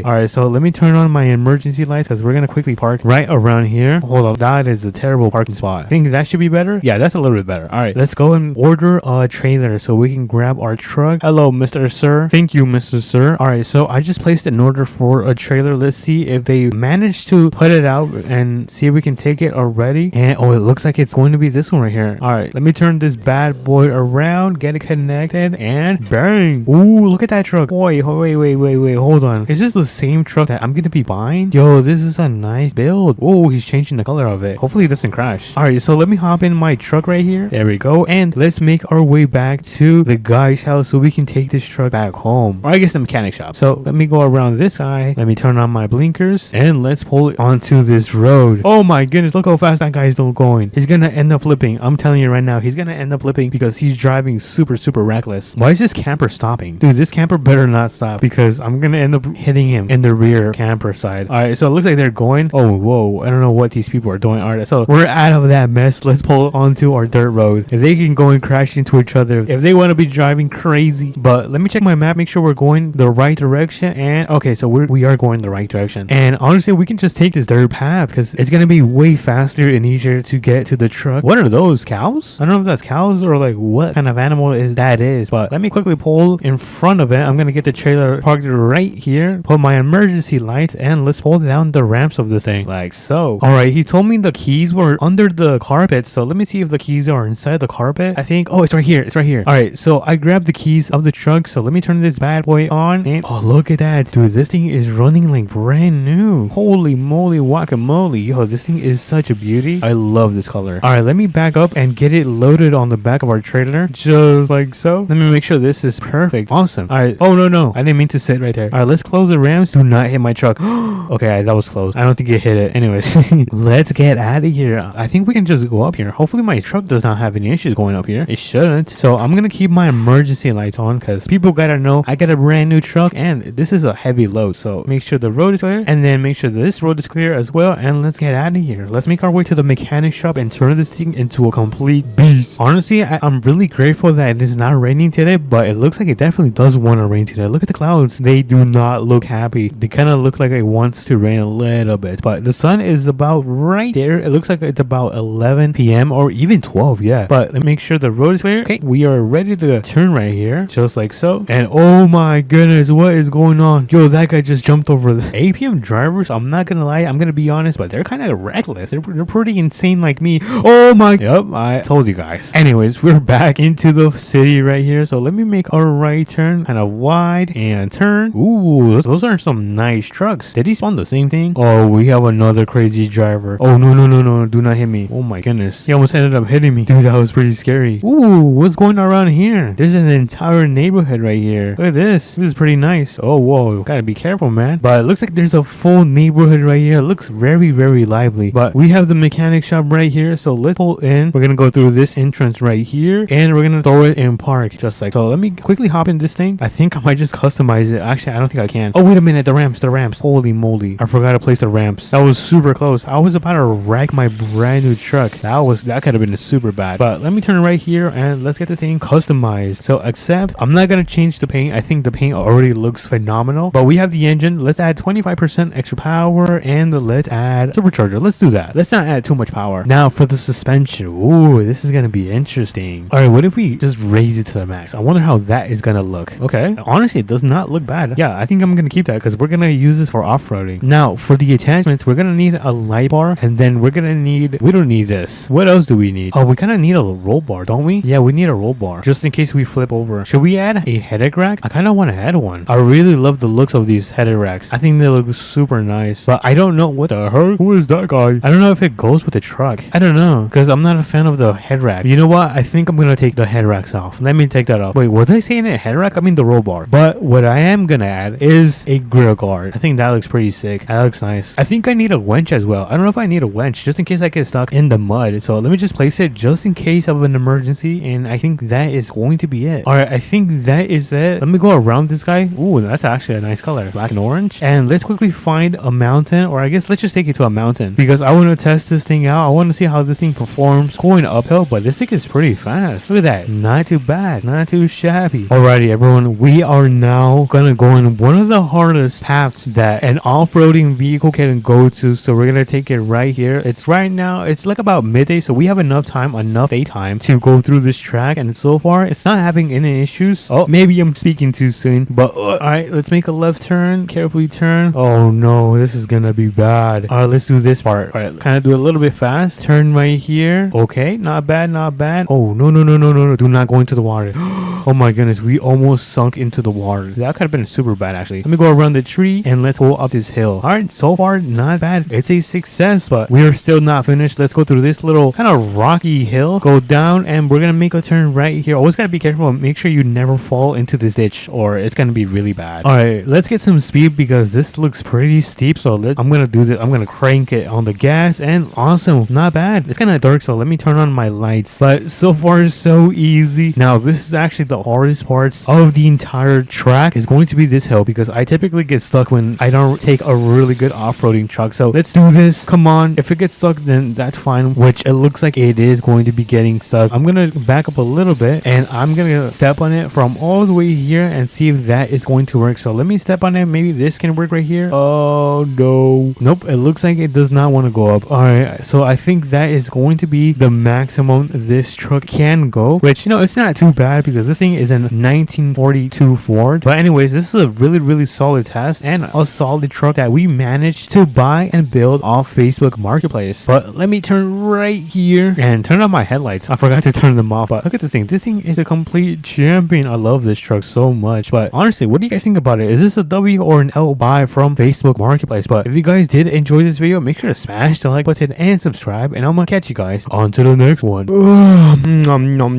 All right, so let me turn on my emergency lights because we're gonna quickly park right around here. Hold on, that is a terrible parking spot. I think that should be better. Yeah, that's a little bit better. All right, let's go and order a trailer so we can grab our truck. Hello, Mr. Sir. Thank you, Mr. Sir. All right, so I just placed an order for a trailer. Let's see if they managed to put it out and see if we can take it already. And oh, it looks like it's going to be this one right here. All right, let me turn this bad boy around, get it connected, and bang. Ooh, look at that truck. Boy, wait, hold on. Is this the same truck that I'm gonna be buying? Yo, this is a nice build. Oh, he's changing the color of it. Hopefully it doesn't crash. All right, so let me hop in my truck right here. There we go. And let's make our way back to the guy's house so we can take this truck back home. Or I guess the mechanic shop. So let me go around this guy. Let me turn on my blinkers and let's pull it onto this road. Oh my goodness, look how fast that guy is still going. He's gonna end up flipping. I'm telling you right now, he's gonna end up flipping because he's driving super reckless. Why is this camper stopping? Dude, this camper better not stop because I'm gonna end up hitting him in the rear camper side. All right, so it looks like they're going. Oh, whoa, I don't know what these people are doing. All right, so we're out of that mess. Let's pull onto our dirt road. If they can go and crash into each other, if they want to be driving crazy. But let me check my map, make sure we're going the right direction. And okay, so we are going the right direction. And honestly, we can just take this dirt path because it's gonna be way faster and easier to get to the truck. What are those, cows? I don't know if that's cows or like what kind of animal that is, but let me quickly pull in front of it. I'm gonna get the trailer parked right here, put my emergency lights, and let's pull down the ramps of this thing like so. All right, he told me the keys were under the carpet, so let me see if the keys are inside the carpet. I think, oh, it's right here. All right, so I grabbed the keys of the truck, so let me turn this bad boy on. And oh, look at that, dude, this thing is running like brand new. Holy moly guacamole. Yo, this thing is such a beauty. I love this color. All right, let me back up and get it loaded on the back of our trailer just like so. Let me make sure this is perfect. Awesome. All right. Oh, no, I didn't mean to sit right there. All right, let's close the ramps. Do not hit my truck. Okay, that was close. I don't think it hit it. Anyways, let's get out of here. I think we can just go up here. Hopefully my truck does not have any issues going up here. It shouldn't. So I'm gonna keep my emergency lights on because people gotta know I got a brand new truck and this is a heavy load. So make sure the road is clear and then make sure this road is clear as well. And let's get out of here. Let's make our way to the mechanic shop and turn this thing into a complete beast. Honestly, I'm really grateful that it is not raining today, but it looks like it definitely does want to rain today. Look at the clouds. They do not look happy. They kind of look like it wants to rain a little bit, but the sun is about right there. It looks like it's about 11 p.m. or even 12. Yeah, but let me make sure the road is clear. Okay, we are ready to turn right here just like so. And oh my goodness, what is going on? Yo, that guy just jumped over the APM drivers. I'm not gonna lie, I'm gonna be honest, but they're kind of reckless. They're pretty insane like me. Oh my, yep, I told you guys. Anyways, we're back into the city right here, so let me make our right turn kind of wide and turn. Ooh, those are some nice trucks. Did he spawn the same thing? Oh, we have another crazy driver. Oh, no, do not hit me. Oh my goodness, he almost ended up hitting me. Dude, that was pretty scary. Ooh, what's going on around here? There's an entire neighborhood right here. Look at this. This is pretty nice. Oh, whoa, gotta be careful, man. But it looks like there's a full neighborhood right here. It looks very lively. But we have the mechanic shop right here, so let's pull in. We're gonna go through this entrance right here and we're gonna throw it in park just like so. Let me quickly hop in this thing. I think I might just customize it. Actually, I don't think I can. Oh, wait a minute, the ramps. Holy moly, I forgot to place the ramps. That was super close. I was about to wreck my brand new truck. That that could have been super bad. But let me turn right here and let's get this thing customized. So accept. I'm not gonna change the paint. I think the paint already looks phenomenal. But we have the engine. Let's add 25% extra power and let's add supercharger. Let's do that. Let's not add too much power. Now for the suspension. Ooh, this is gonna be interesting. All right, what if we just raise it to the max? I wonder how that is gonna look. Okay, honestly, it does not look bad. Yeah, I think I'm gonna keep that because we're gonna use this for off-roading. Now for the attachments, we're gonna need a light bar, and then we're gonna need, we don't need this. What else do we need? Oh, we kind of need a roll bar, don't we? Yeah, we need a roll bar just in case we flip over. Should we add a headache rack? I kind of want to add one. I really love the looks of these headache racks. I think they look super nice, but I don't know what the heck. Who is that guy? I don't know if it goes with the truck. I don't know because I'm not a fan of the head rack. You know what? I think I'm gonna take the head racks off. Let me take that off. Wait, was I saying a head rack? I mean the roll bar. But what I am gonna add is a grill guard. I think that looks pretty sick. That looks nice. I think I need a winch as well. I don't know if I need a winch just in case I get stuck in the mud. So let me just place it just in case of an emergency, and I think that is going to be it. All right, I think that is it. Let me go around this guy. Ooh, that's actually a nice color, black and orange. And let's quickly find a mountain, or I guess let's just take it to a mountain because I want to test this thing out. I want to see how this thing performs going uphill, but this thing is pretty fast. Look at that. Not too bad, not too shabby. Alrighty, everyone, we are now gonna go on one of the hardest paths that an off-roading vehicle can go to. So we're gonna take it right here. It's right now, it's like about midday, so we have enough time, enough daytime to go through this track, and so far it's not having any issues. Oh, maybe I'm speaking too soon, but all right, let's make a left turn, carefully turn. Oh no, this is gonna be bad. All right, let's do this part. All right, kind of do it a little bit fast. Turn right here. Okay, not bad, not bad. Oh no, no, no, no, no, no, do not go into the water. Oh my goodness, we almost sunk into the water. That could have been super bad actually. Let me go around the tree and let's go up this hill. All right, so far not bad. It's a success, but we are still not finished. Let's go through this little kind of rocky hill, go down, and we're gonna make a turn right here. Always gotta be careful. Make sure you never fall into this ditch or it's gonna be really bad. All right, let's get some speed because this looks pretty steep. So I'm gonna do this. I'm gonna crank it on the gas, and awesome, not bad. It's kind of dark, so let me turn on my lights. But so far so easy. Now this is actually the hardest parts of the entire track is going to be this hill because I typically get stuck when I don't take a really good off-roading truck. So let's do this. Come on. If it gets stuck, then that's fine, which it looks like it is going to be getting stuck. I'm gonna back up a little bit and I'm gonna step on it from all the way here and see if that is going to work. So let me step on it. Maybe this can work right here. Oh no, nope, it looks like it does not want to go up. All right, so I think that is going to be the maximum this truck can go, which, you know, it's not too bad because this thing is a 1942 Ford. But anyways, this is a really solid test and a solid truck that we managed to buy and build off Facebook Marketplace. But let me turn right here and turn on my headlights. I forgot to turn them off, but look at this thing. This thing is a complete champion. I love this truck so much. But honestly, what do you guys think about it? Is this a W or an L buy from Facebook Marketplace? But if you guys did enjoy this video, make sure to smash the like button and subscribe, and I'm gonna catch you guys on to the next one.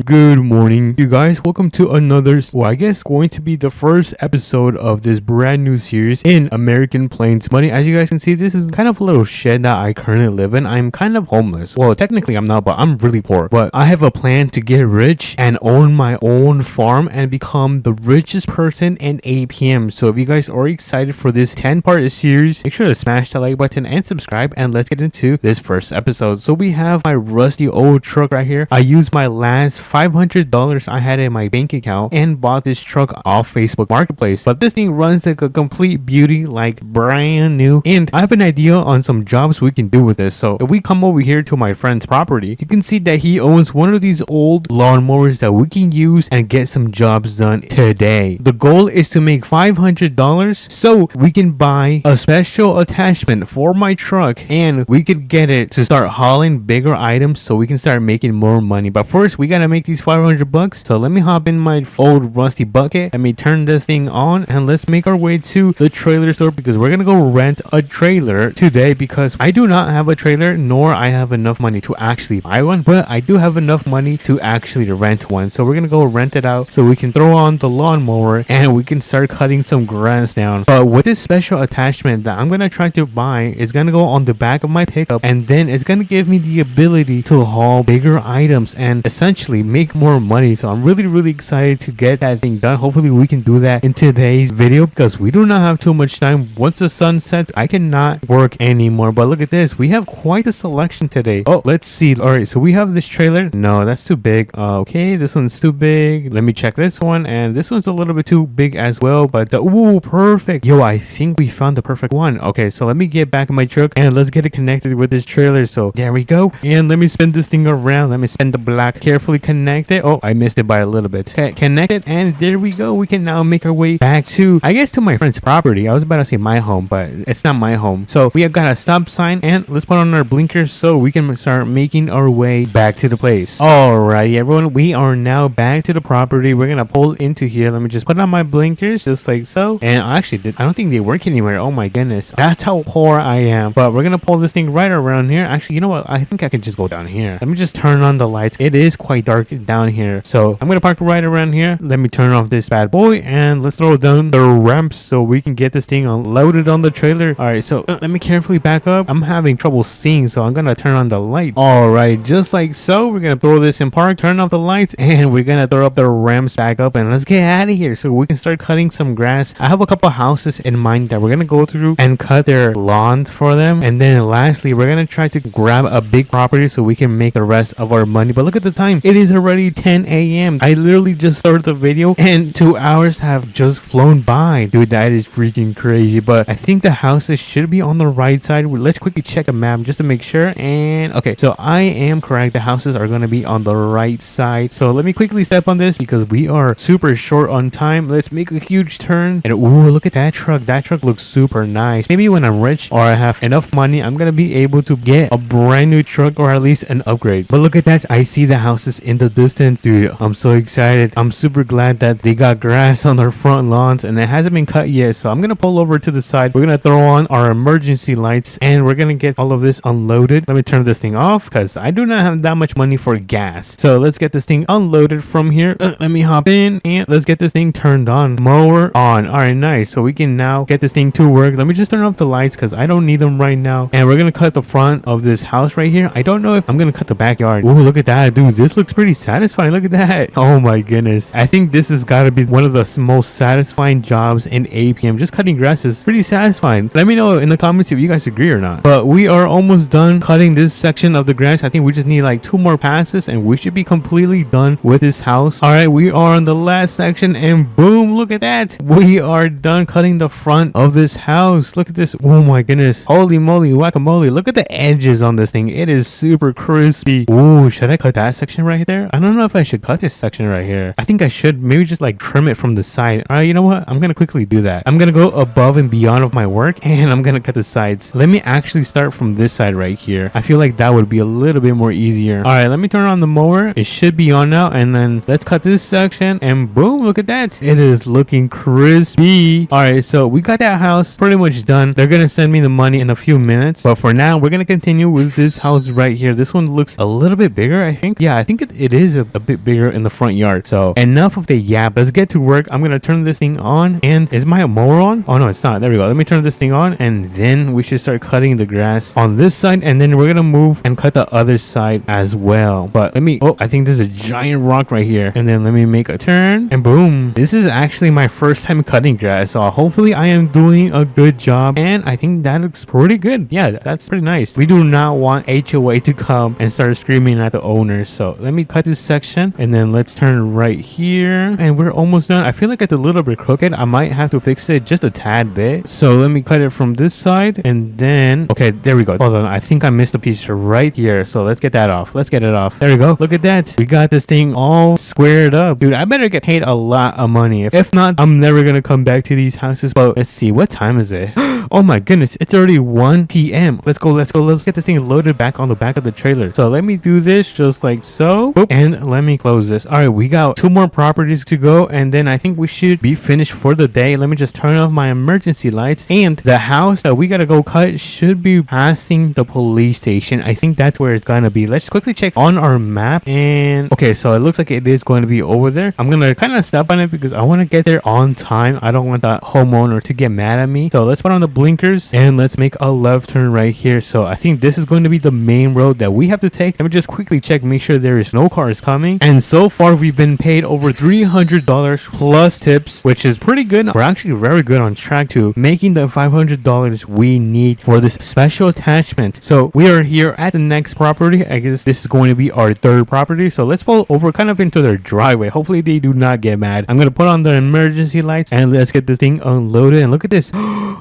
Good morning, you guys. Welcome to another, well, I guess going to be the first episode of this brand new series in American Plains Money. As you guys can see, this is kind of a little shed that I currently live in. I'm kind of homeless. Well, technically I'm not, but I'm really poor. But I have a plan to get rich and own my own farm and become the richest person in APM. So if you guys are excited for this 10-part series, make sure to smash that like button and subscribe, and let's get into this first episode. So we have my rusty old truck right here. I used my last $500 I had in my bank account and bought this truck off Facebook Marketplace. But this thing runs like a complete beauty, like brand new, and I have an idea on some jobs we can do with this. So if we come over here to my friend's property, you can see that he owns one of these old lawnmowers that we can use and get some jobs done today. The goal is to make $500 so we can buy a special attachment for my truck and we could get it to start hauling bigger items so we can start making more money. But first we gotta make these 500 bucks. So let me hop in my old rusty bucket. Let me turn this thing on and let's make our way to the trailer store because we're gonna go rent a trailer today because I do not have a trailer, nor I have enough money to actually buy one, but I do have enough money to actually rent one. So we're gonna go rent it out so we can throw on the lawnmower and we can start cutting some grass down. But with this special attachment that I'm gonna try to buy, is gonna go on the back of my pickup, and then it's gonna give me the ability to haul bigger items and essentially make more money. So I'm really excited to get that thing done. Hopefully we can do that in today's video because we do not have too much time. Once the sun sets, I cannot work anymore. But look at this, we have quite a selection today. Oh, let's see. All right, so we have this trailer. No, that's too big. Okay, this one's too big. Let me check this one, and this one's a little bit too big as well, but ooh, perfect. Yo, I think we found the perfect one. Okay, so let me get back in my truck and let's get it connected with this trailer. So there we go, and let me spin this thing around. Let me spin the block, carefully connect it. Oh, I missed it by a little bit. Okay, connect it, and there we go. We can now make our way back to, I guess, to my friend's property. I was about to say my home, but it's not my home. So we have got a stop sign, and let's put on our blinkers so we can start making our way back to the place. Alrighty, everyone, we are now back to the property. We're gonna pull into here. Let me just put on my blinkers just like so. And actually, I don't think they work anywhere. Oh my goodness, that's how poor I am. But we're gonna pull this thing right around here. Actually, you know what? I think I can just go down here. Let me just turn on the lights. It is quite dark down here, so I'm gonna park right around here. Let me turn off this bad boy, and let's throw down the ramps so we can get this thing unloaded on the trailer. All right, so let me carefully back up. I'm having trouble seeing, so I'm gonna turn on the light. All right, just like so, we're gonna throw this in park, turn off the lights, and we're gonna throw up the ramps back up, and let's get out of here so we can start cutting some grass. I have a couple houses in mind that we're gonna go through and cut their lawns for them, and then lastly, we're gonna try to grab a big property so we can make the rest of our money. But look at the time, it is already 10 a.m. I literally just started the video and 2 hours have just flown by. Dude, that is freaking crazy. But I think the houses should be on the right side. Let's quickly check a map just to make sure. And okay, so I am correct, the houses are gonna be on the right side. So let me quickly step on this because we are super short on time. Let's make a huge turn, and ooh, look at that truck. That truck looks super nice. Maybe when I'm rich or I have enough money, I'm gonna be able to get a brand new truck or at least an upgrade. But look at that, I see the houses in the distance. Dude, I'm so excited. I'm super glad that they got grass on their front lawns and it hasn't been cut yet. So I'm gonna pull over to the side. We're gonna throw on our emergency lights and we're gonna get all of this unloaded. Let me turn this thing off because I do not have that much money for gas. So let's get this thing unloaded from here. Let me hop in and let's get this thing turned on. Mower on. All right, nice. So we can now get this thing to work. Let me just turn off the lights because I don't need them right now. And we're gonna cut the front of this house right here. I don't know if I'm gonna cut the backyard. Ooh, look at that, dude. This looks pretty satisfying. Look at that. Oh my goodness. I think this has got to be one of the most satisfying jobs in APM. Just cutting grass is pretty satisfying. Let me know in the comments if you guys agree or not. But we are almost done cutting this section of the grass. I think we just need like 2 more passes and we should be completely done with this house. All right, we are on the last section and boom, look at that. We are done cutting the front of this house. Look at this. Oh my goodness. Holy moly, guacamole. Look at the edges on this thing. It is super crispy. Ooh, should I cut that section right there? I don't know if I should cut this section right here. I think I should maybe just like trim it from the side. All right, you know what? I'm gonna quickly do that. I'm gonna go above and beyond of my work and I'm gonna cut the sides. Let me actually start from this side right here. I feel like that would be a little bit more easier. All right, let me turn on the mower. It should be on now, and then let's cut this section and boom, look at that. It is looking crispy. All right, so we got that house pretty much done. They're gonna send me the money in a few minutes, but for now we're gonna continue with this house right here. This one looks a little bit bigger, I think. Yeah, I think it is a bit bigger in the front yard. So enough of the yap, let's get to work. I'm gonna turn this thing on. And is my mower on? Oh no, it's not. There we go. Let me turn this thing on and then we should start cutting the grass on this side, and then we're gonna move and cut the other side as well. But let me, oh, I think there's a giant rock right here, and then let me make a turn and boom. This is actually my first time cutting grass, so hopefully I am doing a good job, and I think that looks pretty good. Yeah, that's pretty nice. We do not want HOA to come and start screaming at the owners. So let me cut this section and then let's turn right here, and we're almost done. I feel like it's a little bit crooked. I might have to fix it just a tad bit. So let me cut it from this side, and then okay, there we go. Hold on, I think I missed a piece right here, so let's get that off. Let's get it off. There we go. Look at that. We got this thing all squared up. Dude, I better get paid a lot of money. If not, I'm never gonna come back to these houses. But let's see, what time is it? Oh my goodness, it's already 1 p.m. Let's go. Let's get this thing loaded back on the back of the trailer. So let me do this just like so. Boop. And let me close this. All right, we got 2 more properties to go, and then I think we should be finished for the day. Let me just turn off my emergency lights, and the house that we gotta go cut should be passing the police station. I think that's where it's gonna be. Let's quickly check on our map, and okay, so it looks like it is going to be over there. I'm gonna kind of step on it because I want to get there on time. I don't want that homeowner to get mad at me. So let's put on the blinkers and let's make a left turn right here. So I think this is going to be the main road that we have to take. Let me just quickly check, make sure there is no cars coming. And so far we've been paid over $300 plus tips, which is pretty good. We're actually very good on track to making the $500 we need for this special attachment. So we are here at the next property. I guess this is going to be our third property. So let's pull over kind of into their driveway. Hopefully they do not get mad. I'm gonna put on the emergency lights and let's get this thing unloaded. And look at this.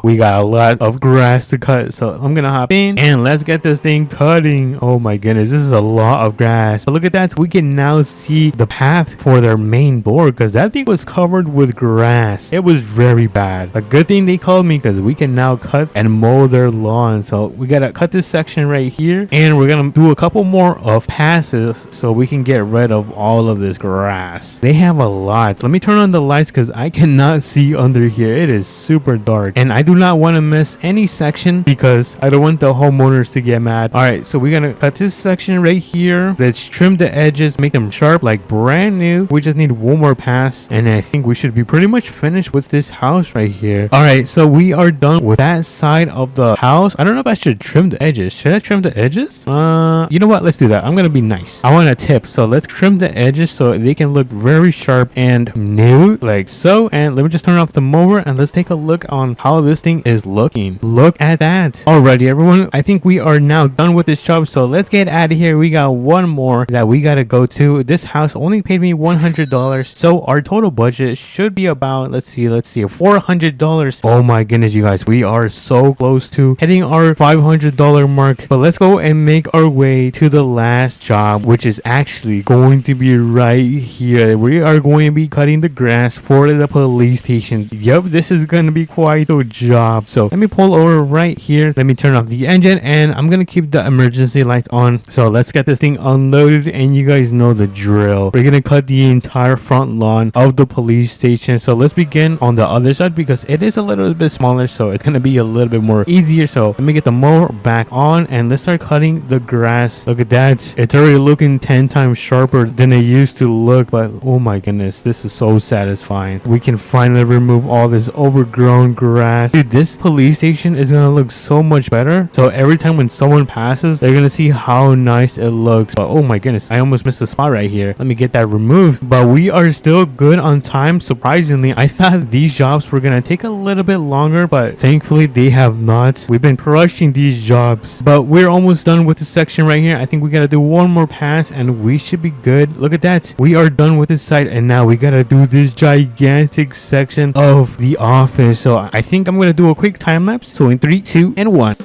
We got a lot of grass to cut. So I'm gonna hop in and let's get this thing cutting. Oh my goodness, this is a lot of grass. But look at that. We can now see the path for their main door because that thing was covered with grass. It was very bad. A good thing they called me because we can now cut and mow their lawn. So we gotta cut this section right here and we're gonna do a couple more of passes so we can get rid of all of this grass. They have a lot. Let me turn on the lights because I cannot see under here. It is super dark and I do not want to miss any section because I don't want the homeowners to get mad. All right, so we're gonna cut this section right here. Let's trim the edges, make them sharp like brand new. We just need one more pass and I think we should be pretty much finished with this house right here. All right, so we are done with that side of the house. I don't know if I should trim the edges. Should I trim the edges? You know what, let's do that. I'm gonna be nice. I want a tip, so let's trim the edges so they can look very sharp and new like so. And let me just turn off the mower and let's take a look on how this thing is looking. Look at that. Alrighty everyone, I think we are now done with this job, so let's get out of here. We got one more that we gotta go to. This house only paid me $100, so our total budget should be about, let's see, $400. Oh my goodness, you guys, we are so close to hitting our $500 mark. But let's go and make our way to the last job, which is actually going to be right here. We are going to be cutting the grass for the police station. Yep, this is going to be quite a job. So let me pull over right here. Let me turn off the engine and I'm going to keep the emergency lights on. So let's get this thing unloaded and you guys know the drill. We're going to cut the entire front lawn of the police station. So let's begin on the other side because it is a little bit smaller, so it's going to be a little bit more easier. So let me get the mower back on and let's start cutting the grass. Look at that. It's already looking 10 times sharper than it used to look, but oh my goodness, this is so satisfying. We can finally remove all this overgrown grass. Dude, this police station is gonna look so much better. So every time when someone passes, they're gonna see how nice it looks. But oh my goodness, I almost missed a spot right here. Let me get that removed. But we are still good on time. Surprisingly, I thought these jobs were gonna take a little bit longer, but thankfully they have not. We've been crushing these jobs, but we're almost done with this section right here. I think we gotta do one more pass and we should be good. Look at that. We are done with this side and now we gotta do this gigantic section of the office. So I think I'm gonna do a quick time lapse. So in 3, 2, and 1.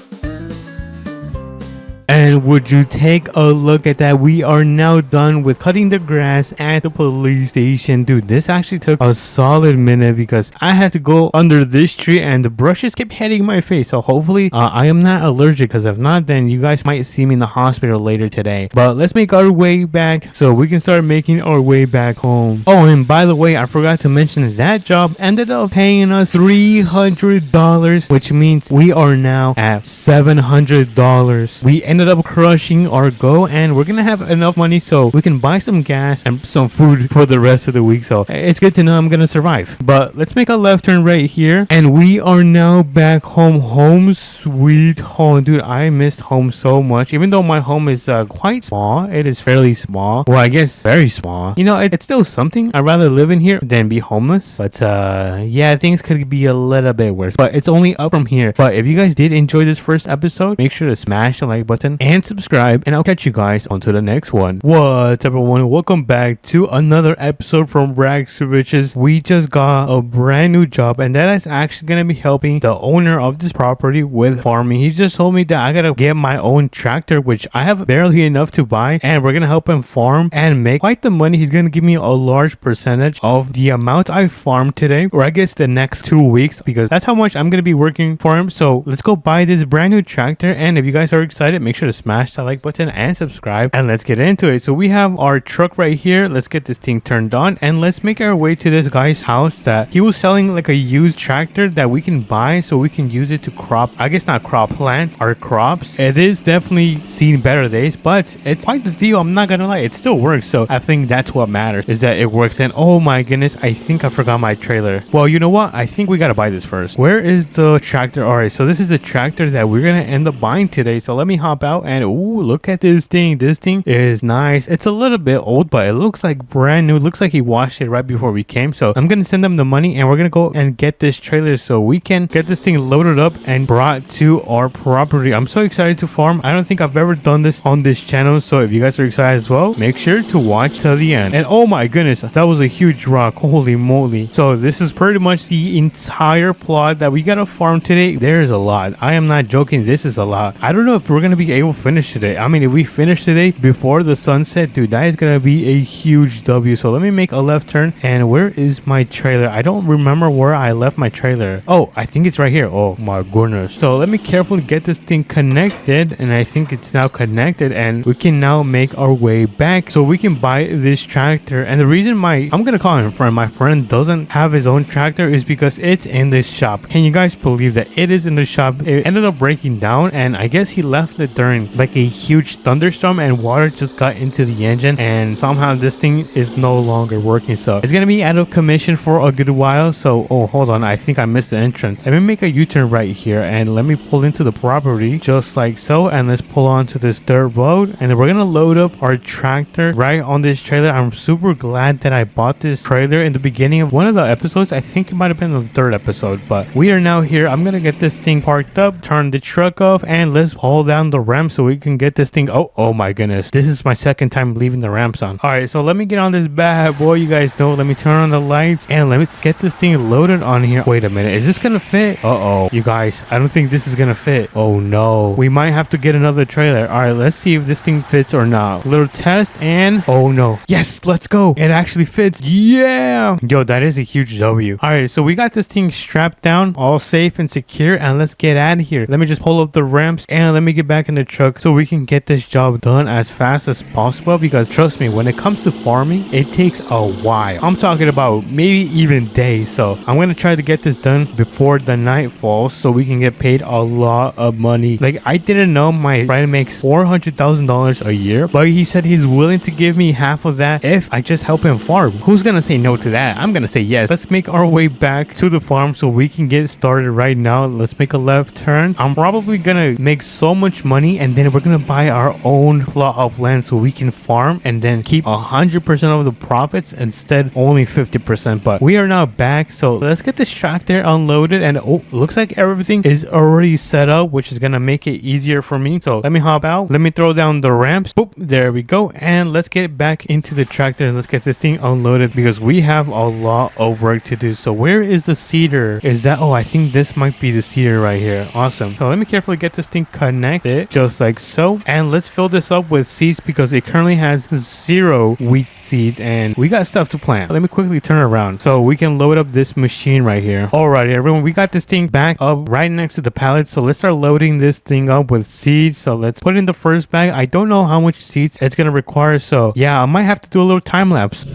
And would you take a look at that? We are now done with cutting the grass at the police station. Dude, this actually took a solid minute because I had to go under this tree and the brushes kept hitting my face. So hopefully I am not allergic, because if not, then you guys might see me in the hospital later today. But let's make our way back so we can start making our way back home. Oh, and by the way, I forgot to mention that job ended up paying us $300, which means we are now at $700. We ended up crushing our goal and we're gonna have enough money so we can buy some gas and some food for the rest of the week. So it's good to know I'm gonna survive. But let's make a left turn right here and we are now back home sweet home. Dude, I missed home so much. Even though my home is quite small, it is fairly small. Well, I guess very small. You know, it's still something. I'd rather live in here than be homeless. But yeah, things could be a little bit worse, but it's only up from here. But if you guys did enjoy this first episode, make sure to smash the like button and subscribe, and I'll catch you guys onto the next one. What's up everyone, welcome back to another episode from Rags to Riches. We just got a brand new job and that is actually gonna be helping the owner of this property with farming. He just told me that I gotta get my own tractor, which I have barely enough to buy, and we're gonna help him farm and make quite the money. He's gonna give me a large percentage of the amount I farmed today, or I guess the next 2 weeks, because that's how much I'm gonna be working for him. So let's go buy this brand new tractor, and if you guys are excited, make sure to smash that like button and subscribe, and let's get into it. So we have our truck right here. Let's get this thing turned on and let's make our way to this guy's house that he was selling like a used tractor that we can buy so we can use it to crop, I guess not crop, plant our crops. It is definitely seen better days, but it's quite the deal. I'm not gonna lie, it still works. So I think that's what matters, is that it works. And oh my goodness, I think I forgot my trailer. Well, you know what, I think we gotta buy this first. Where is the tractor? All right, so this is the tractor that we're gonna end up buying today. So let me hop out and ooh, look at this thing. This thing is nice. It's a little bit old, but it looks like brand new. It looks like he washed it right before we came. So I'm gonna send him the money and we're gonna go and get this trailer so we can get this thing loaded up and brought to our property. I'm so excited to farm. I don't think I've ever done this on this channel, so if you guys are excited as well, make sure to watch till the end. And oh my goodness, that was a huge rock. Holy moly. So this is pretty much the entire plot that we gotta farm today. There's a lot. I am not joking. This is a lot. I don't know if we're gonna be able to finish today. I mean, if we finish today before the sunset, dude, that is gonna be a huge W. So let me make a left turn. And where is my trailer? I don't remember where I left my trailer. Oh, I think it's right here. Oh my goodness. So let me carefully get this thing connected, and I think it's now connected, and we can now make our way back so we can buy this tractor. And the reason I'm gonna call him friend, my friend doesn't have his own tractor is because it's in this shop. Can you guys believe that it is in the shop? It ended up breaking down, and I guess he left it during like a huge thunderstorm and water just got into the engine, and somehow this thing is no longer working. So it's gonna be out of commission for a good while. So oh, hold on, I think I missed the entrance. Let me make a U-turn right here and let me pull into the property just like so, and let's pull onto this dirt road, and then we're gonna load up our tractor right on this trailer. I'm super glad that I bought this trailer in the beginning of one of the episodes. I think it might have been the third episode, but we are now here. I'm gonna get this thing parked up, turn the truck off, and let's haul down the ramp so we can get this thing. Oh my goodness, this is my second time leaving the ramps on. All right, so let me get on this bad boy. You guys know, let me turn on the lights and let me get this thing loaded on here. Wait a minute, is this gonna fit? Uh-oh, you guys, I don't think this is gonna fit. Oh no, we might have to get another trailer. All right, let's see if this thing fits or not. Little test, and oh no, yes, let's go. It actually fits. Yeah, yo, that is a huge W. All right, so we got this thing strapped down, all safe and secure, and let's get out of here. Let me just pull up the ramps and let me get back in the truck so we can get this job done as fast as possible, because trust me, when it comes to farming, it takes a while. I'm talking about maybe even days. So I'm gonna try to get this done before the night falls so we can get paid a lot of money. Like, I didn't know my friend makes $400,000 a year, but he said he's willing to give me half of that if I just help him farm. Who's gonna say no to that? I'm gonna say yes. Let's make our way back to the farm so we can get started right now. Let's make a left turn. I'm probably gonna make so much money, and then we're gonna buy our own plot of land so we can farm and then keep 100% of the profits instead only 50%. But we are now back, so let's get this tractor unloaded, and oh, looks like everything is already set up, which is gonna make it easier for me. So let me hop out, let me throw down the ramps. Boop, there we go, and let's get back into the tractor and let's get this thing unloaded because we have a lot of work to do. So where is the seeder? Is that, oh, I think this might be the seeder right here. Awesome. So let me carefully get this thing connected just like so, and let's fill this up with seeds because it currently has 0 wheat seeds and we got stuff to plant. Let me quickly turn around so we can load up this machine right here. Alrighty, everyone, we got this thing back up right next to the pallet, so let's start loading this thing up with seeds. So let's put in the first bag. I don't know how much seeds it's gonna require, so yeah, I might have to do a little time lapse.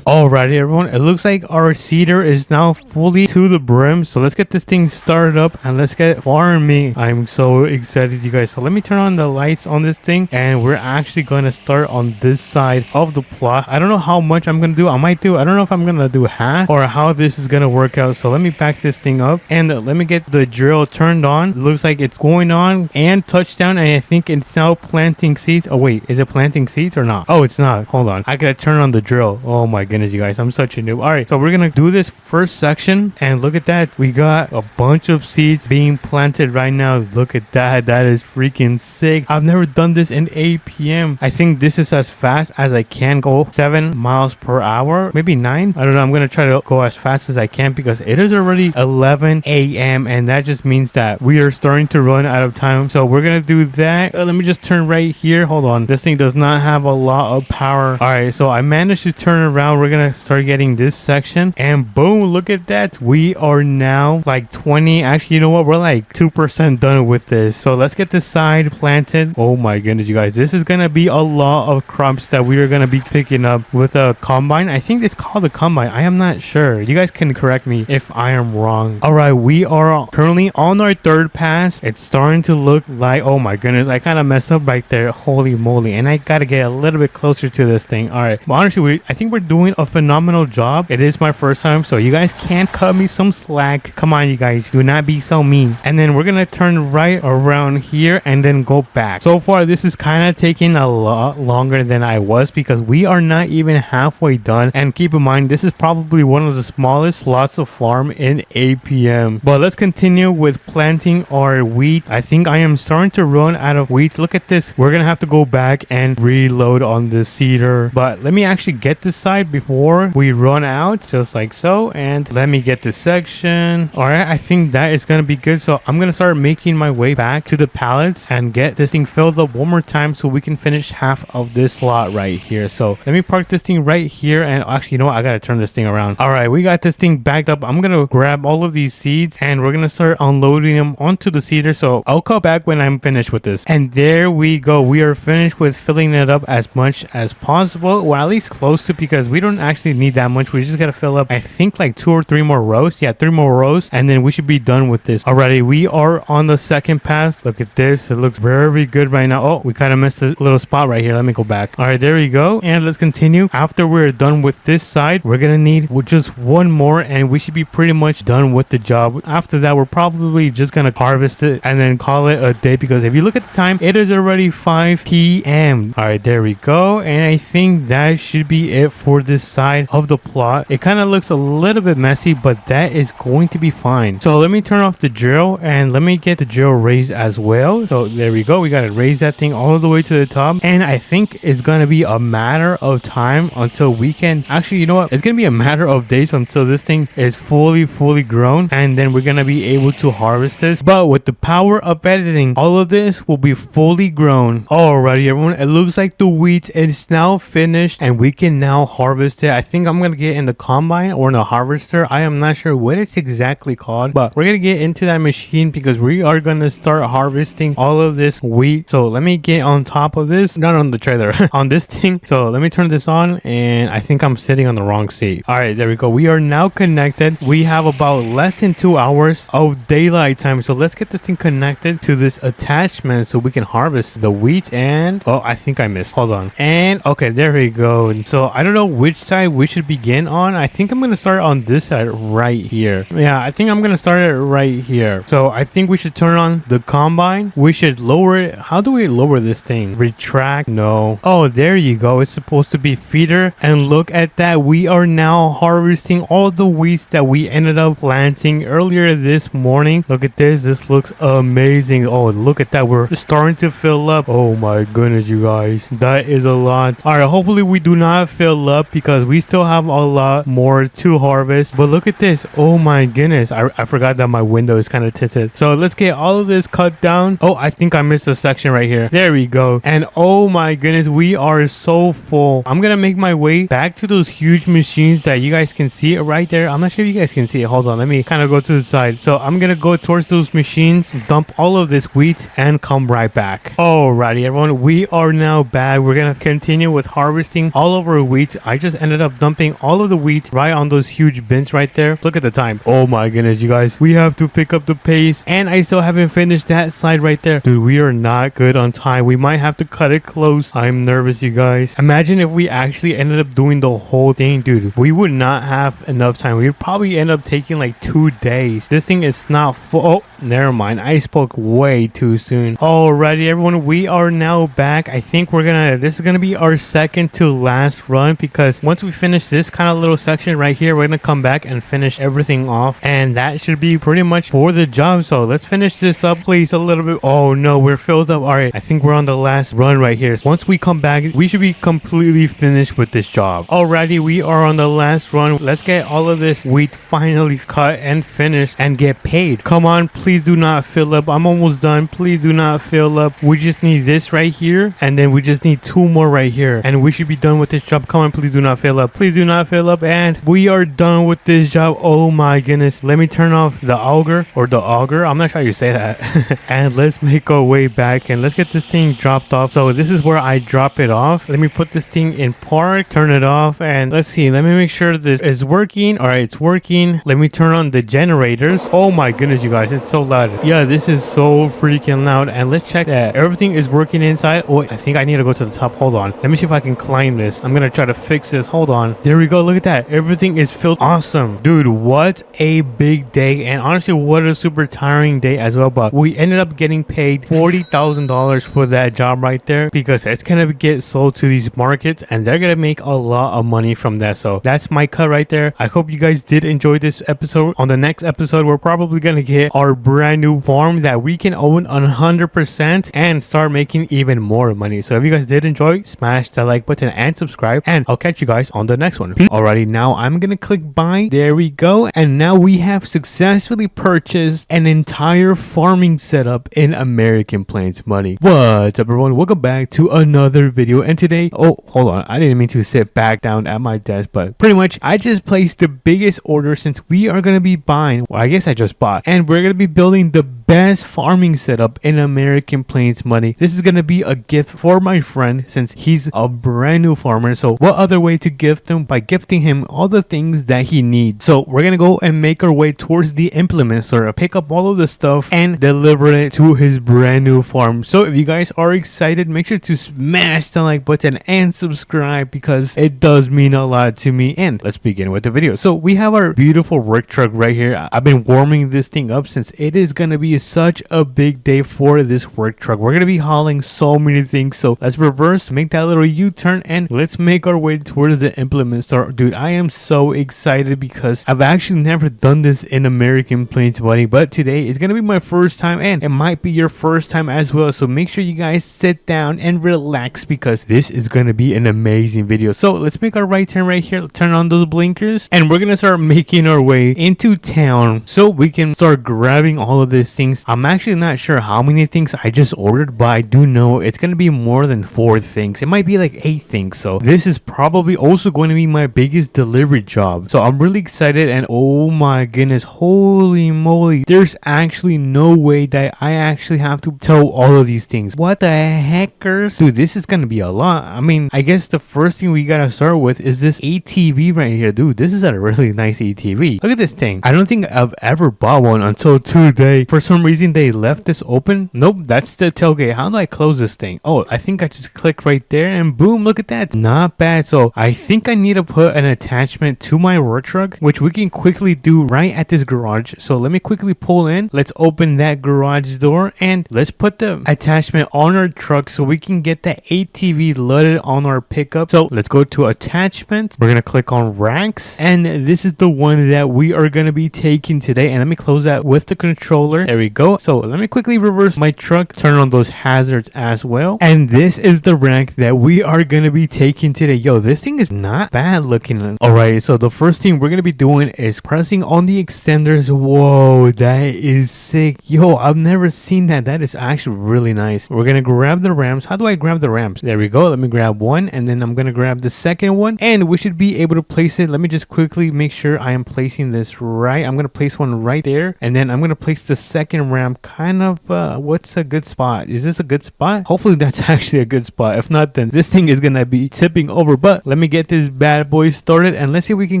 Alrighty, everyone, it looks like our seeder is now fully to the brim, so let's get this thing started up and let's get farming. I'm so excited, you guys. So let me turn on the lights on this thing, and we're actually going to start on this side of the plot. I don't know how much I'm gonna do. I don't know if I'm gonna do half or how this is gonna work out. So let me back this thing up and let me get the drill turned on. It looks like it's going on and touchdown, and I think it's now planting seeds. Oh wait, is it planting seeds or not? Oh, it's not. Hold on, I gotta turn on the drill. Oh my goodness, you guys, I'm such a noob. All right, so we're gonna do this first section, and look at that, we got a bunch of seeds being planted right now. Look at that, that is freaking sick. I've never done this in APM. I think this is as fast as I can go, 7 miles per hour, maybe 9. I don't know, I'm gonna try to go as fast as I can because it is already 11 a.m. and that just means that we are starting to run out of time. So we're gonna do that. Let me just turn right here. Hold on, this thing does not have a lot of power. All right, so I managed to turn around. We're gonna start getting this section, and boom, look at that, we are now like 20, actually, you know what, we're like 2% done with this. So let's get this side planted. Oh my goodness, you guys, this is gonna be a lot of crops that we are gonna be picking up with a combine. I think it's called a combine, I am not sure, you guys can correct me if I am wrong. All right, we are currently on our third pass. It's starting to look like, oh my goodness, I kind of messed up right there, holy moly, and I gotta get a little bit closer to this thing. All right, but honestly, I think we're doing a phenomenal job. It is my first time, so you guys can't cut me some slack. Come on, you guys, do not be so mean. And then we're gonna turn right around here and then go back. So far, this is kind of taking a lot longer than I was because we are not even halfway done. And keep in mind, this is probably one of the smallest plots of farm in APM. But let's continue with planting our wheat. I think I am starting to run out of wheat. Look at this. We're gonna have to go back and reload on the cedar. But let me actually get this side before we run out, just like so. And let me get this section. All right, I think that is gonna be good. So I'm gonna start making my way back to the pallets and get this thing filled up one more time so we can finish half of this slot right here. So let me park this thing right here. And actually, you know what? I gotta turn this thing around. All right, we got this thing backed up. I'm gonna grab all of these seeds and we're gonna start unloading them onto the cedar. So I'll come back when I'm finished with this. And there we go. We are finished with filling it up as much as possible, or at least close to, because we don't actually need that much. We just gotta fill up, I think, like 2 or 3 more rows. Yeah, 3 more rows, and then we should be done with this. Alrighty, we are on the second pass. Look at this. It looks very good right now. Oh, we kind of missed a little spot right here. Let me go back. All right, there we go. And let's continue. After we're done with this side, we're gonna need just one more, and we should be pretty much done with the job. After that, we're probably just gonna harvest it and then call it a day, because if you look at the time, it is already 5 p.m. All right, there we go. And I think that should be it for this side of the plot. It kind of looks a little bit messy, but that is going to be fine. So let me turn off the drill and let me get the drill raised as well. So there we go. We got to raise that thing all the way to the top. And I think it's going to be a matter of time until we can actually, you know what? It's going to be a matter of days until this thing is fully grown. And then we're going to be able to harvest this. But with the power of editing, all of this will be fully grown. Alrighty, everyone. It looks like the wheat is now finished and we can now harvest it. I think I'm going to get in the combine or in the harvester. I am not sure what it's exactly called, but we're going to get into that machine because we are going to start harvesting all of this wheat. So let me get on top of this, not on the trailer, on this thing. So let me turn this on, and I think I'm sitting on the wrong seat. All right, there we go. We are now connected. We have about less than 2 hours of daylight time. So let's get this thing connected to this attachment so we can harvest the wheat. And oh, I think I missed. Hold on. And okay, there we go. So I don't know which side we should begin on. I think I'm going to start on this side right here. Yeah, I think I'm going to start it right here. So I think we should turn on the combine. We should lower it. How do we lower this thing? Retract? No. Oh, there you go. It's supposed to be feeder. And look at that. We are now harvesting all the wheats that we ended up planting earlier this morning. Look at this. This looks amazing. Oh, look at that. We're starting to fill up. Oh my goodness, you guys. That is a lot. All right, hopefully we do not fill up because we still have a lot more to harvest. But look at this. Oh my goodness. I forgot that my window is kind of tinted. So let's get all of this cut down. Oh, I think I missed a section right here. There we go. And oh my goodness, we are so full. I'm gonna make my way back to those huge machines that you guys can see right there. I'm not sure if you guys can see it. Hold on, let me kind of go to the side. So I'm gonna go towards those machines, dump all of this wheat, and come right back. Alrighty, everyone, we are now back. We're gonna continue with harvesting all of our wheat. I just ended up dumping all of the wheat right on those huge bins right there. Look at the time. Oh my goodness, you guys, we have to pick up the pace, and I still haven't finished that side right there. Dude, we are not good on time. We might have to cut it close. I'm nervous, you guys. Imagine if we actually ended up doing the whole thing. Dude, we would not have enough time. We would probably end up taking like 2 days. This thing is not full. Oh, never mind. I spoke way too soon. Alrighty, everyone, we are now back. I think this is gonna be our second to last run, because once we finish this kind of little section right here, we're gonna come back and finish everything off, and that should be pretty much for the job. So let's finish this up, please, a little bit. Oh no, we're filled up. All right, I think we're on the last run right here. Once we come back, we should be completely finished with this job. Alrighty, we are on the last run. Let's get all of this wheat finally cut and finished and get paid. Come on, please do not fill up. I'm almost done. Please do not fill up. We just need this right here, and then we just need 2 more right here, and we should be done with this job. Come on, please do not fill up. Please do not fill up, and we are done with this job. Oh my goodness. Let me turn off the auger, or the auger. I'm not sure how you say that. And let's make our way back, and let's get this thing dropped off. So this is where I drop it off. Let me put this thing in park, turn it off, and let's see. Let me make sure this is working. All right, it's working. Let me turn on the generators. Oh my goodness, you guys, it's so loud. Yeah, this is so freaking loud. And let's check that everything is working inside. Oh, I think I need to go to the top. Hold on. Let me see if I can climb this. I'm gonna try to fix this. Hold on. There we go. Look at that. Everything is filled. Awesome. Dude, what a big day. And honestly, what a super tiring day as well. But we ended up getting paid $40,000 for that job right there, because it's gonna get sold to these markets and they're gonna make a lot of money from that. So that's my cut right there. I hope you guys did enjoy this episode. On the next episode, we're probably gonna get our brand new farm that we can own 100% and start making even more money. So if you guys did enjoy, smash that like button and subscribe, and I'll catch you guys on the next one. Alrighty, now I'm gonna click buy. There we go. And now we have successfully purchased an entire farming setup in American Plains Money. What's up, everyone? Welcome back to another video. And today, oh, hold on, I didn't mean to sit back down at my desk, but pretty much I just placed the biggest order since we are gonna be buying, well, I guess I just bought, and we're gonna be building the best farming setup in American Plains Money. This is gonna be a gift for my friend since he's a brand new farmer. So what other way to gift him by gifting him all the things that he needs? So we're gonna go and make our way towards the implement store, pick up all of the stuff and deliver it to his brand new farm. So if you guys are excited, make sure to smash the like button and subscribe because it does mean a lot to me. And let's begin with the video. So we have our beautiful work truck right here. I've been warming this thing up since it is gonna be such a big day for this work truck. We're gonna be hauling so many things. So let's reverse, make that little U-turn, and let's make our way towards the implement store. Dude, I am so excited because I've actually never done this in American Plains Money, but today is gonna be my first time and it might be your first time as well. So make sure you guys sit down and relax because this is gonna be an amazing video. So let's make our right turn right here, turn on those blinkers, and we're gonna start making our way into town so we can start grabbing all of these things. I'm actually not sure how many things I just ordered, but I do know it's gonna be more than 4 things. It might be like 8 things. So this is probably also going to be my biggest delivery job. So I'm really excited, and oh my goodness, holy moly, there's actually no way that I actually have to tow all of these things. What the heckers? Dude, this is gonna be a lot. I mean, I guess the first thing we gotta start with is this ATV right here. Dude, this is a really nice ATV. Look at this thing. I don't think I've ever bought one until today. For some reason they left this open. Nope, that's the tailgate. How do I close this thing? Oh, I think I just click right there and boom, look at that. Not bad. So I think I need to put an attachment to my work truck, which we can quickly do right at this garage. So let me quickly pull in. Let's open that garage door and let's put the attachment on our truck so we can get the ATV loaded on our pickup. So let's go to attachment. We're gonna click on racks, and this is the one that we are gonna be taking today. And let me close that with the controller. There we go. So let me quickly reverse my truck, turn on those hazards as well, and this is the rack that we are gonna be taking today. Yo, this thing is not bad looking. Alright, so the first thing we're gonna be doing is pressing on the extenders. Whoa, that is sick. Yo, I've never seen that. That is actually really nice. We're gonna grab the ramps. How do I grab the ramps? There we go. Let me grab one, and then I'm gonna grab the second one, and we should be able to place it. Let me just quickly make sure I am placing this right. I'm gonna place one right there, and then I'm gonna place the second ramp kind of what's a good spot? Is this a good spot? Hopefully that's actually a good spot. If not, then this thing is gonna be tipping over. But let me get this bad boy started, and let's see if we can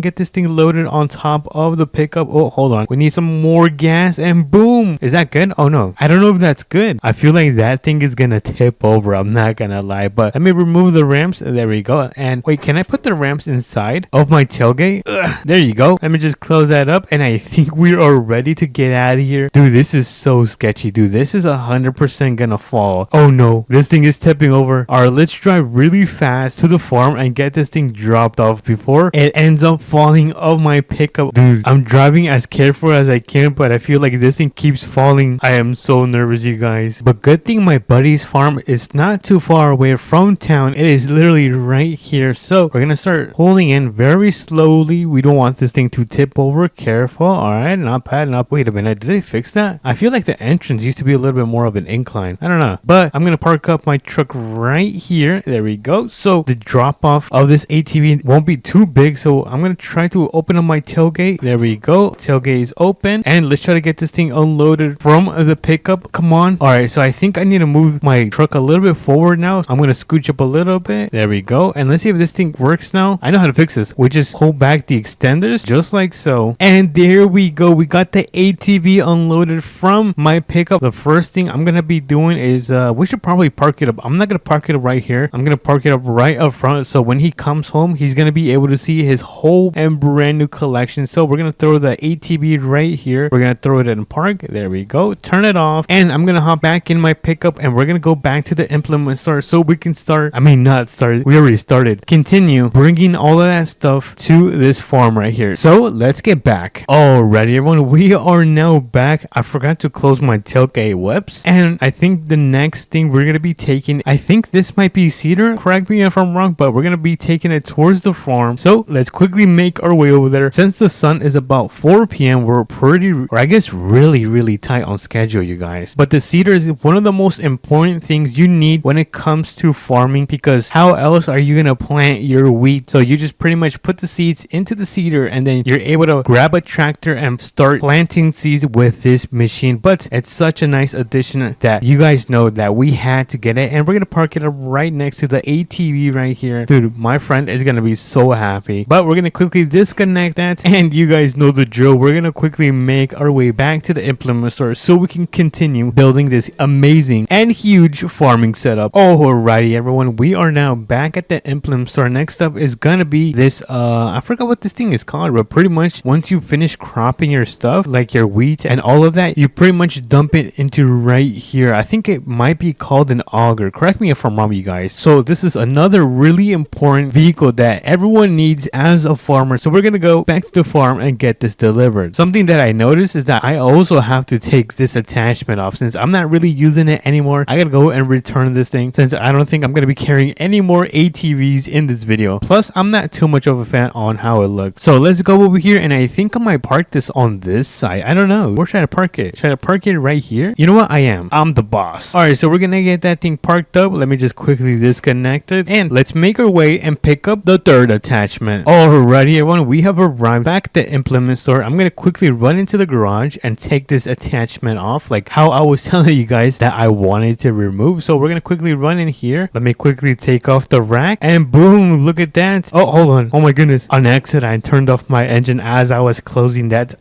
get this thing loaded on top of the pickup. Oh, hold on, we need some more gas, and boom. Is that good? Oh no, I don't know if that's good. I feel like that thing is gonna tip over, I'm not gonna lie. But let me remove the ramps. There we go. And wait, can I put the ramps inside of my tailgate? Ugh, there you go. Let me just close that up, and I think we are ready to get out of here. Dude, this is so sketchy. Dude, this is 100% gonna fall. Oh no, this thing is tipping over. Alright, let's drive really fast to the farm and get this thing dropped off before it ends up falling off my pickup. Dude, I'm driving as careful as I can, but I feel like this thing keeps falling. I am so nervous, you guys. But good thing my buddy's farm is not too far away from town. It is literally right here. So we're gonna start pulling in very slowly. We don't want this thing to tip over. Careful. Alright, not bad. Not. Wait a minute, did they fix that? I feel like the entrance used to be a little bit more of an incline. I don't know, but I'm gonna park up my truck right here. There we go. So the drop off of this ATV won't be too big, so I'm gonna try to open up my tailgate. There we go. Tailgate is open, and let's try to get this thing unloaded from the pickup. Come on. All right, so I think I need to move my truck a little bit forward now. I'm gonna scooch up a little bit. There we go. And let's see if this thing works now. I know how to fix this. We just pull back the extenders just like so, and there we go. We got the ATV unloaded from my pickup, the first thing I'm gonna be doing is we should probably park it up. I'm not gonna park it up right here. I'm gonna park it up right up front, so when he comes home, he's gonna be able to see his whole and brand new collection. So we're gonna throw the ATV right here. We're gonna throw it in park. There we go. Turn it off, and I'm gonna hop back in my pickup, and we're gonna go back to the implement store so we can start. I mean, not start. We already started. Continue bringing all of that stuff to this farm right here. So let's get back. Alrighty, everyone. We are now back. I forgot to close my tailgate whips, and I think the next thing we're gonna be taking, I think this might be cedar. Correct me if I'm wrong, but we're gonna be taking it towards the farm. So let's quickly make our way over there. Since the sun is about 4 p.m., we're pretty, or I guess really tight on schedule, you guys. But the cedar is one of the most important things you need when it comes to farming, because how else are you gonna plant your wheat? So you just pretty much put the seeds into the cedar, and then you're able to grab a tractor and start planting seeds with this machine. But it's such a nice addition that you guys know that we had to get it, and we're gonna park it up right next to the ATV right here. Dude, my friend is gonna be so happy. But we're gonna quickly disconnect that, and you guys know the drill. We're gonna quickly make our way back to the implement store so we can continue building this amazing and huge farming setup. Alrighty, everyone, we are now back at the implement store. Next up is gonna be this I forgot what this thing is called, but pretty much once you finish cropping your stuff, like your wheat and all of that, you pretty much dump it into right here. I think it might be called an auger. Correct me if I'm wrong, you guys. So this is another really important vehicle that everyone needs as a farmer. So we're gonna go back to the farm and get this delivered. Something that I noticed is that I also have to take this attachment off. Since I'm not really using it anymore, I gotta go and return this thing, since I don't think I'm gonna be carrying any more ATVs in this video. Plus, I'm not too much of a fan on how it looks. So let's go over here, and I think I might park this on this side. I don't know. Where should I park it? Should I park it right here? You know what? I'm the boss. Alright, so we're gonna get that thing parked up. Let me just quickly disconnect it, and let's make our way and pick up the third attachment. Alrighty, everyone, we have arrived back at the implement store. I'm gonna quickly run into the garage and take this attachment off, like how I was telling you guys that I wanted to remove. So we're gonna quickly run in here. Let me quickly take off the rack, and boom, look at that. Oh, hold on. Oh my goodness. On accident, I turned off my engine as I was closing that.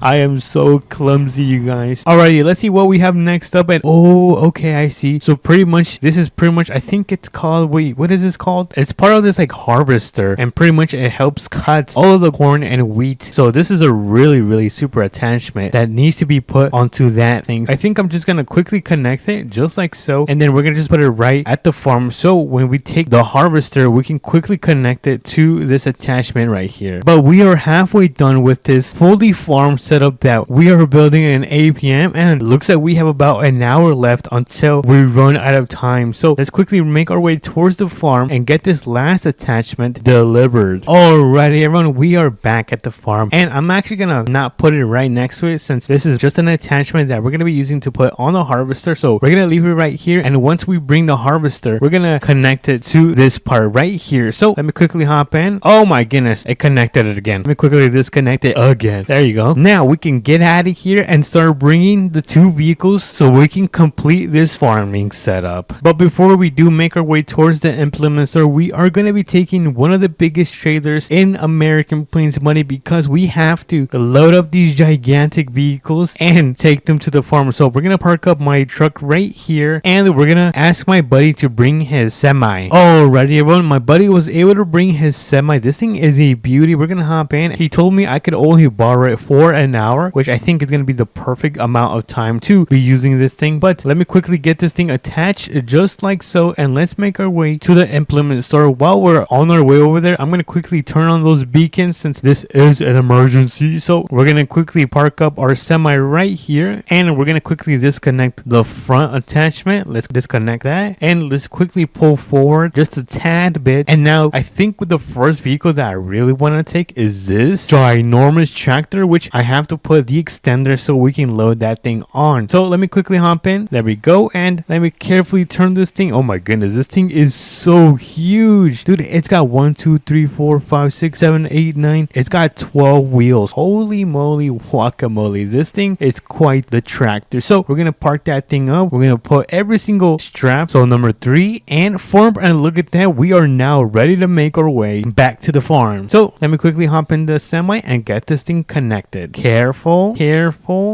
I am so clumsy, you guys. Alrighty, let's see what we have next up. And oh, okay, I see. So pretty much, this is pretty much, I think it's called, wait, what is this called? It's part of this like harvester, and pretty much it helps cut all of the corn and wheat. So this is a really super attachment that needs to be put onto that thing. I think I'm just gonna quickly connect it just like so, and then we're gonna just put it right at the farm. So when we take the harvester, we can quickly connect it to this attachment right here. But we are halfway done with this fully farm setup that we are building in APM, and it looks like we have about an hour left until we run out of time. So let's quickly make our way towards the farm and get this last attachment delivered. Alrighty, everyone, we are back at the farm, and I'm actually gonna not put it right next to it, since this is just an attachment that we're gonna be using to put on the harvester. So we're gonna leave it right here, and once we bring the harvester, we're gonna connect it to this part right here. So let me quickly hop in. Oh my goodness, it connected it again. Let me quickly disconnect it again. There you go. Now we can get out of here and start bringing the two vehicles so we can complete this farming setup. But before we do make our way towards the implement store, we are going to be taking one of the biggest trailers in American Plains Money, because we have to load up these gigantic vehicles and take them to the farm. So we're going to park up my truck right here, and we're going to ask my buddy to bring his semi. Alrighty, everyone, my buddy was able to bring his semi. This thing is a beauty. We're going to hop in. He told me I could only borrow it for an hour, which I think is going to be the perfect amount of time to be using this thing. But let me quickly get this thing attached just like so, and let's make our way to the implement store. While we're on our way over there, I'm going to quickly turn on those beacons since this is an emergency. So we're going to quickly park up our semi right here, and we're going to quickly disconnect the front attachment. Let's disconnect that, and let's quickly pull forward just a tad bit. And now I think with the first vehicle that I really want to take is this ginormous tractor, which I have to put the extender so we can load that thing on. So let me quickly hop in. There we go, and let me carefully turn this thing. Oh my goodness, this thing is so huge, dude. It's got 1 2 3 4 5 6 7 8 9. It's got 12 wheels. Holy moly guacamole, this thing is quite the tractor. So we're gonna park that thing up. We're gonna put every single strap, so number 3 and 4, and look at that, we are now ready to make our way back to the farm. So let me quickly hop in the semi and get this thing connected. Careful,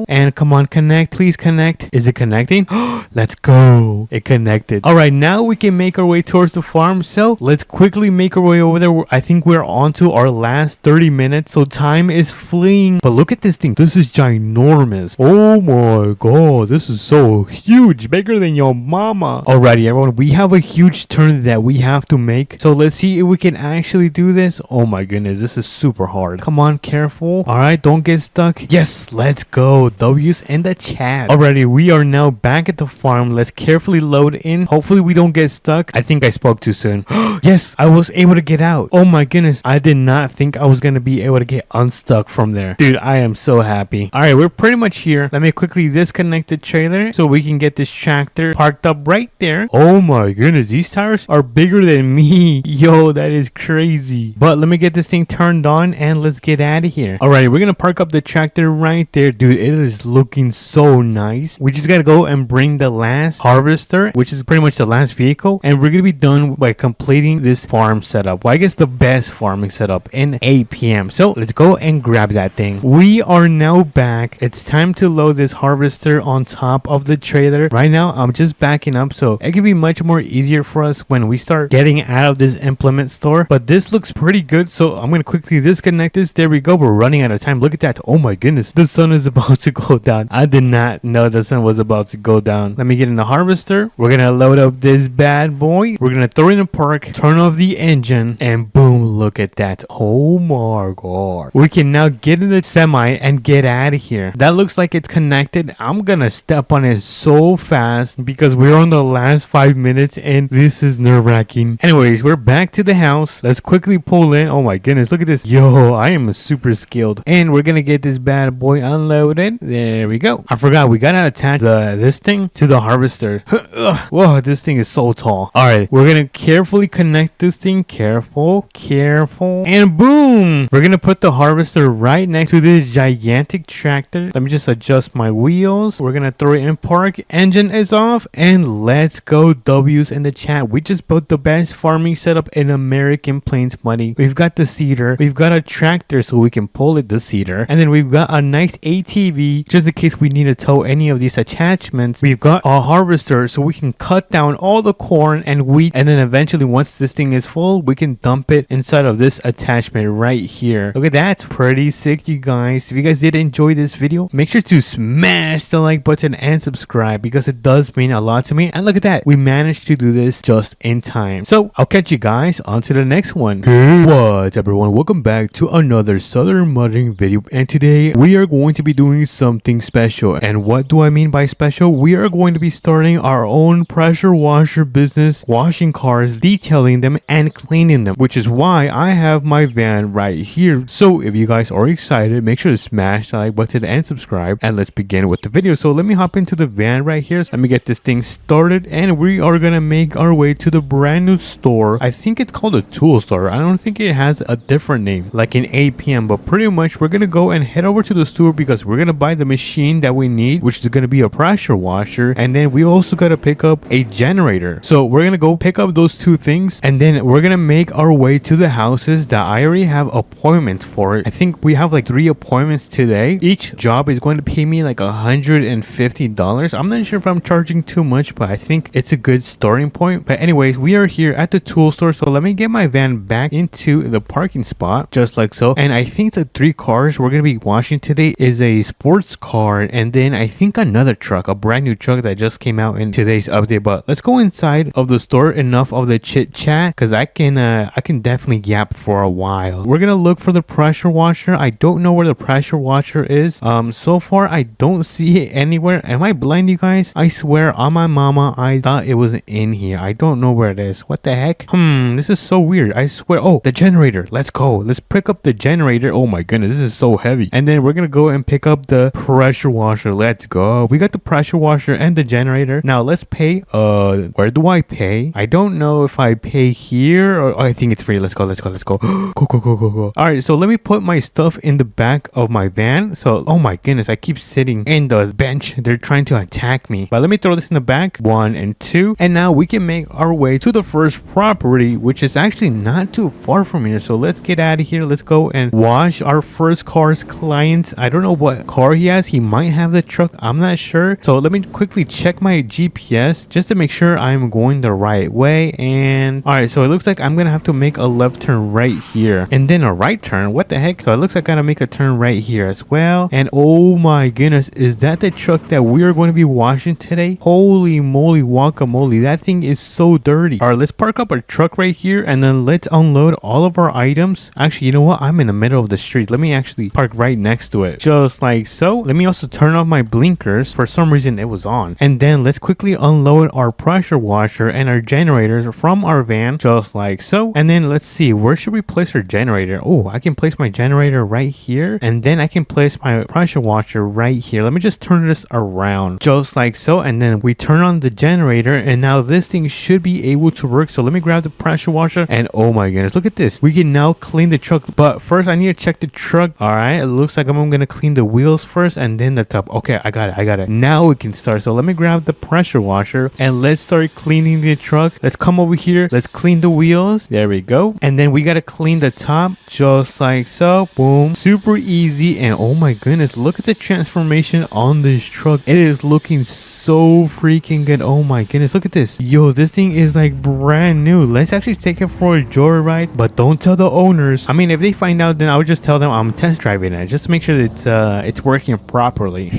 and And come on, connect. Please connect. Is it connecting? Let's go. It connected. All right, now we can make our way towards the farm. So let's quickly make our way over there. I think we're on to our last 30 minutes. So time is fleeing. But look at this thing. This is ginormous. Oh my god. This is so huge. Bigger than your mama. Alrighty, everyone. We have a huge turn that we have to make. So let's see if we can actually do this. Oh my goodness. This is super hard. Come on, careful. All right, don't get stuck. Yes, let's go. W's in the chat. Alrighty, we are now back at the farm. Let's carefully load in. Hopefully we don't get stuck. I think I spoke too soon. Yes, I was able to get out. Oh my goodness. I did not think I was going to be able to get unstuck from there. Dude, I am so happy. All right, we're pretty much here. Let me quickly disconnect the trailer so we can get this tractor parked up right there. Oh my goodness, these tires are bigger than me. Yo, that is crazy. But let me get this thing turned on and let's get out of here. All right, we're going to park up the tractor right there. Dude, it is looking so nice. We just got to go and bring the last harvester, which is pretty much the last vehicle. And we're going to be done by completing this farm setup. Well, I guess the best farming setup in APM. So let's go and grab that thing. We are now back. It's time to load this harvester on top of the trailer. Right now, I'm just backing up. So it can be much more easier for us when we start getting out of this implement store. But this looks pretty good. So I'm going to quickly disconnect this. There we go. We're running out of time. Look at that. Oh my goodness. The sun is about to go down. I did not know the sun was about to go down. Let me get in the harvester. We're going to load up this bad boy. We're going to throw it in the park, turn off the engine, and boom, look at that. Oh my god. We can now get in the semi and get out of here. That looks like it's connected. I'm going to step on it so fast because we're on the last 5 minutes and this is nerve-wracking. Anyways, we're back to the house. Let's quickly pull in. Oh my goodness, look at this. Yo, I am super skilled. And we're going to get this bad boy unloaded. There we go. I forgot we got to attach this thing to the harvester. Whoa, this thing is so tall. All right, we're going to carefully connect this thing. Careful, and boom, we're gonna put the harvester right next to this gigantic tractor. Let me just adjust my wheels. We're gonna throw it in park. Engine is off, and let's go. W's in the chat. We just built the best farming setup in American Plains money. We've got the seeder, we've got a tractor so we can pull it, the seeder, and then we've got a nice ATV just in case we need to tow any of these attachments. We've got a harvester so we can cut down all the corn and wheat, and then eventually once this thing is full, we can dump it inside of this attachment right here. Look at that. Pretty sick, you guys. If you guys did enjoy this video, make sure to smash the like button and subscribe because it does mean a lot to me. And look at that. We managed to do this just in time. So I'll catch you guys on to the next one. Hey, what's up, everyone? Welcome back to another Southern Modding video. And today we are going to be doing something special. And what do I mean by special? We are going to be starting our own pressure washer business, washing cars, detailing them, and cleaning them, which is why I have my van right here. So if you guys are excited, make sure to smash the like button and subscribe, and let's begin with the video. So let me hop into the van right here. So let me get this thing started, and we are gonna make our way to the brand new store. I think it's called a tool store. I don't think it has a different name like in APM, but pretty much we're gonna go and head over to the store because we're gonna buy the machine that we need, which is gonna be a pressure washer, and then we also gotta pick up a generator. So we're gonna go pick up those two things, and then we're gonna make our way to the houses that I already have appointments for. I think we have like 3 appointments today. Each job is going to pay me like $150. I'm not sure if I'm charging too much, but I think it's a good starting point. But anyways, we are here at the tool store. So let me get my van back into the parking spot just like so. And I think the 3 cars we're going to be washing today is a sports car, and then I think another truck, a brand new truck that just came out in today's update. But let's go inside of the store. Enough of the chit chat because I can definitely yap for a while. We're gonna look for the pressure washer. I don't know where the pressure washer is. So far I don't see it anywhere. Am I blind, you guys? I swear on my mama I thought it was in here. I don't know where it is. What the heck? This is so weird. I swear. Oh, the generator. Let's go. Let's pick up the generator. Oh my goodness, this is so heavy. And then we're gonna go and pick up the pressure washer. Let's go. We got the pressure washer and the generator. Now let's pay. Where do I pay? I don't know if I pay here or I think it's free. Let's go. let's go, let's go. Go. All right, so let me put my stuff in the back of my van. So, oh my goodness, I keep sitting in the bench. They're trying to attack me. But let me throw this in the back. 1 and 2. And now we can make our way to the first property, which is actually not too far from here. So let's get out of here. Let's go and wash our first car's client. I don't know what car he has. He might have the truck. I'm not sure. So let me quickly check my GPS just to make sure I'm going the right way. And all right, so it looks like I'm gonna have to make a left turn right here and then a right turn. What the heck? So it looks like I gotta make a turn right here as well. And oh my goodness, is that the truck that we are going to be washing today? Holy moly guacamole, that thing is so dirty. All right, let's park up our truck right here and then let's unload all of our items. Actually, you know what, I'm in the middle of the street. Let me actually park right next to it, just like so. Let me also turn off my blinkers. For some reason it was on. And then let's quickly unload our pressure washer and our generators from our van, just like so. And then let's see, where should we place our generator? Oh, I can place my generator right here, and then I can place my pressure washer right here. Let me just turn this around, just like so. And then we turn on the generator, and now this thing should be able to work. So let me grab the pressure washer, and oh my goodness, look at this. We can now clean the truck, but first I need to check the truck. All right, it looks like I'm gonna clean the wheels first and then the top. Okay, I got it. Now we can start. So let me grab the pressure washer and let's start cleaning the truck. Let's come over here. Let's clean the wheels. There we go. And then we gotta clean the top, just like so. Boom. Super easy. And oh my goodness, look at the transformation on this truck. It is looking so freaking good. Oh my goodness, look at this. Yo, this thing is like brand new. Let's actually take it for a joyride, but don't tell the owners. I mean, if they find out, then I would just tell them I'm test driving it, just to make sure that it's working properly.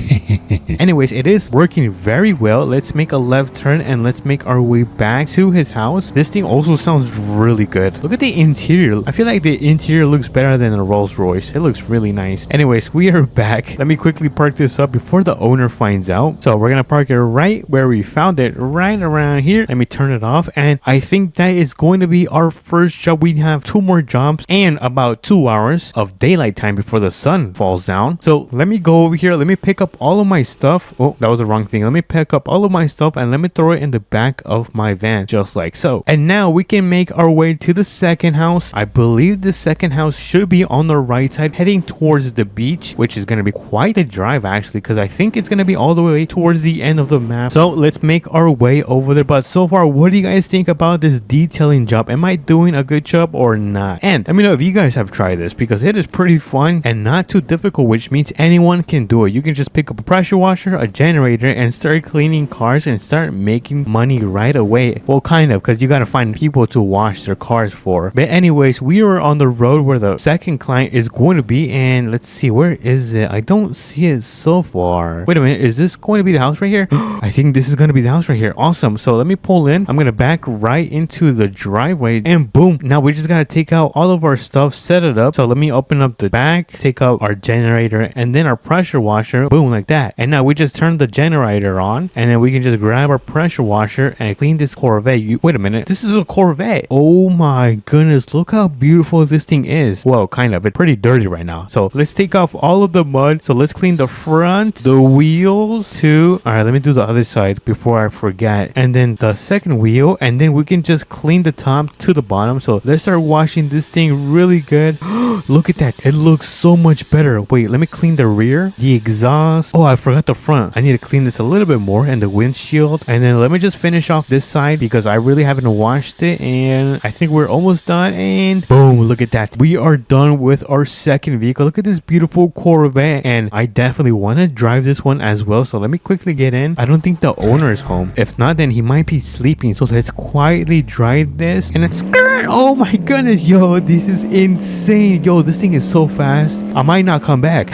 Anyways, it is working very well. Let's make a left turn and let's make our way back to his house. This thing also sounds really good. Look at the interior. I feel like the interior looks better than a Rolls Royce. It looks really nice. Anyways, we are back. Let me quickly park this up before the owner finds out. So we're gonna park it right where we found it, right around here. Let me turn it off, and I think that is going to be our first job. We have 2 more jobs and about 2 hours of daylight time before the sun falls down. So let me go over here. Let me pick up all of my stuff. Oh, that was the wrong thing. Let me pick up all of my stuff and let me throw it in the back of my van, just like so. And now we can make our way to the second house. I believe the second house should be on the right side, heading towards the beach, which is going to be quite a drive actually, because I think it's going to be all the way towards the end of the map. So let's make our way over there. But so far, what do you guys think about this detailing job? Am I doing a good job or not? And let me know if you guys have tried this, because it is pretty fun and not too difficult, which means anyone can do it. You can just pick up a pressure washer, a generator, and start cleaning cars and start making money right away. Well, kind of, because you got to find people to wash their cars for. But anyways, we are on the road where the second client is going to be, and let's see, where is it? I don't see it so far. Wait a minute, is this going to be the house right here? I think this is going to be the house right here. Awesome. So let me pull in. I'm going to back right into the driveway, and boom. Now we just got to take out all of our stuff, set it up. So let me open up the back, take out our generator and then our pressure washer. Boom, like that. And now we just turn the generator on, and then we can just grab our pressure washer and clean this Corvette. Wait a minute, this is a Corvette. Oh my goodness, look how beautiful this thing is. Well, kind of. It's pretty dirty right now. So let's take off all of the mud. So let's clean the front, the wheels too. All right, let me do the other side before I forget. And then the second wheel, and then we can just clean the top to the bottom. So let's start washing this thing really good. Look at that. It looks so much better. Wait, let me clean the rear, the exhaust. Oh, I forgot the front. I need to clean this a little bit more, and the windshield. And then let me just finish off this side because I really haven't washed it, and I think we're almost done. And boom, look at that. We are done with our second vehicle. Look at this beautiful Corvette, and I definitely want to drive this one as well. So let me quickly get in. I don't think the owner is home. If not, then he might be sleeping. So let's quietly drive this, and it's oh my goodness, yo, this is insane. Yo, this thing is so fast. I might not come back.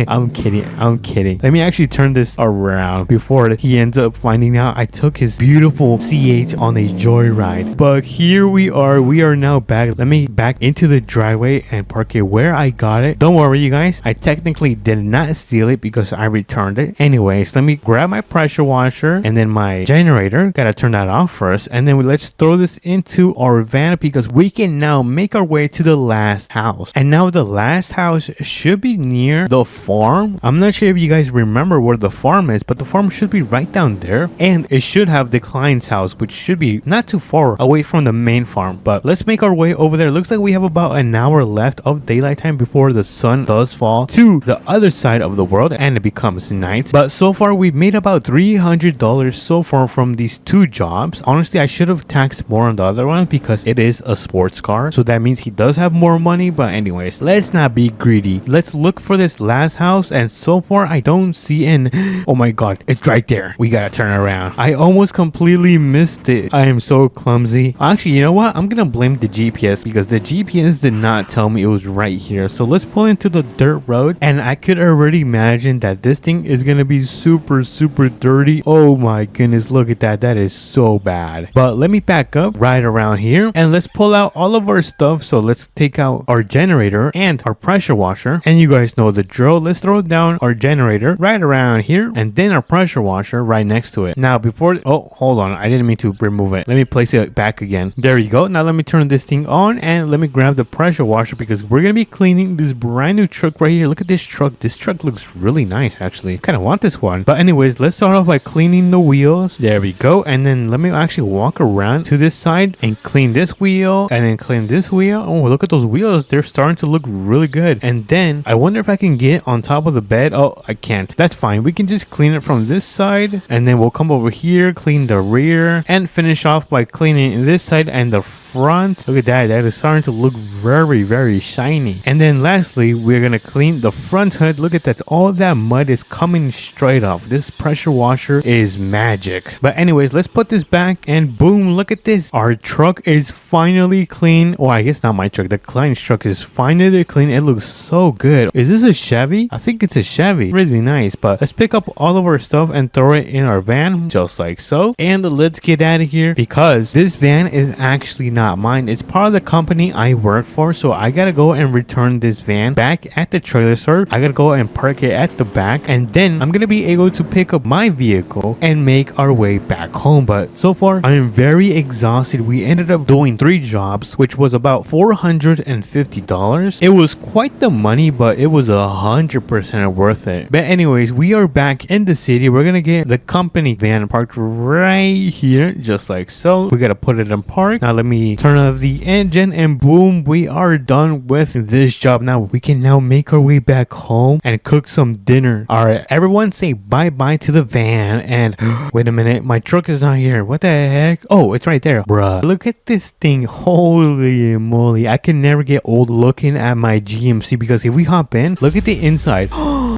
I'm kidding. Let me actually turn this around before he ends up finding out I took his beautiful C8 on a joyride. But here we are now back. Let me back into the driveway and park it where I got it. Don't worry, you guys, I technically did not steal it because I returned it. Anyways, let me grab my pressure washer and then my generator. Gotta turn that off first, and then let's throw this into our van because we can now make our way to the last house. house. And now the last house should be near the farm. I'm not sure if you guys remember where the farm is, but the farm should be right down there. And it should have the client's house, which should be not too far away from the main farm. But let's make our way over there. Looks like we have about an hour left of daylight time before the sun does fall to the other side of the world and it becomes night. But so far we've made about $300 so far from these two jobs. Honestly, I should have taxed more on the other one because it is a sports car, so that means he does have more money. But anyways, let's not be greedy. Let's look for this last house, and so far I don't see an oh my god, it's right there. We gotta turn around. I almost completely missed it. I am so clumsy. Actually, you know what, I'm gonna blame the GPS because the GPS did not tell me it was right here. So let's pull into the dirt road, and I could already imagine that this thing is gonna be super dirty. Oh my goodness, look at that. That is so bad. But let me back up right around here and let's pull out all of our stuff. So let's take out our generator and our pressure washer, and you guys know the drill. Let's throw down our generator right around here and then our pressure washer right next to it. Now before, oh hold on, I didn't mean to remove it. Let me place it back again. There you go. Now let me turn this thing on and let me grab the pressure washer because we're gonna be cleaning this brand new truck right here. Look at this truck. This truck looks really nice actually. Kind of want this one. But anyways, let's start off by cleaning the wheels. There we go. And then let me actually walk around to this side and clean this wheel and then clean this wheel. Oh, look at those wheels. They're starting to look really good. And then I wonder if I can get on top of the bed. Oh, I can't. That's fine. We can just clean it from this side and then we'll come over here, clean the rear and finish off by cleaning this side and the front. Look at that. That is starting to look very shiny. And then lastly, we're gonna clean the front hood. Look at that. All that mud is coming straight off. This pressure washer is magic. But anyways, let's put this back and boom, look at this. Our truck is finally clean. Oh, I guess not my truck. The client's truck is finally clean. It looks so good. Is this a Chevy? I think it's a Chevy. Really nice. But let's pick up all of our stuff and throw it in our van just like so. And let's get out of here because this van is actually not mine. It's part of the company I work for, so I gotta go and return this van back at the trailer store. I gotta go and park it at the back, and then I'm gonna be able to pick up my vehicle and make our way back home. But so far I am very exhausted. We ended up doing 3 jobs, which was about $450. It was quite the money, but it was 100% worth it. But anyways, we are back in the city. We're gonna get the company van parked right here just like so. We gotta put it in park. Now let me turn off the engine and boom, we are done with this job. Now we can now make our way back home and cook some dinner. All right, everyone say bye to the van. And wait a minute, my truck is not here. What the heck? Oh, it's right there. Bruh, look at this thing. Holy moly, I can never get old looking at my GMC because if we hop in, look at the inside.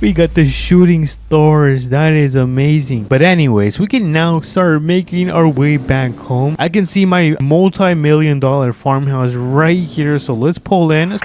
We got the shooting stars. That is amazing. But anyways, we can now start making our way back home. I can see my multi-million-dollar farmhouse right here, so let's pull in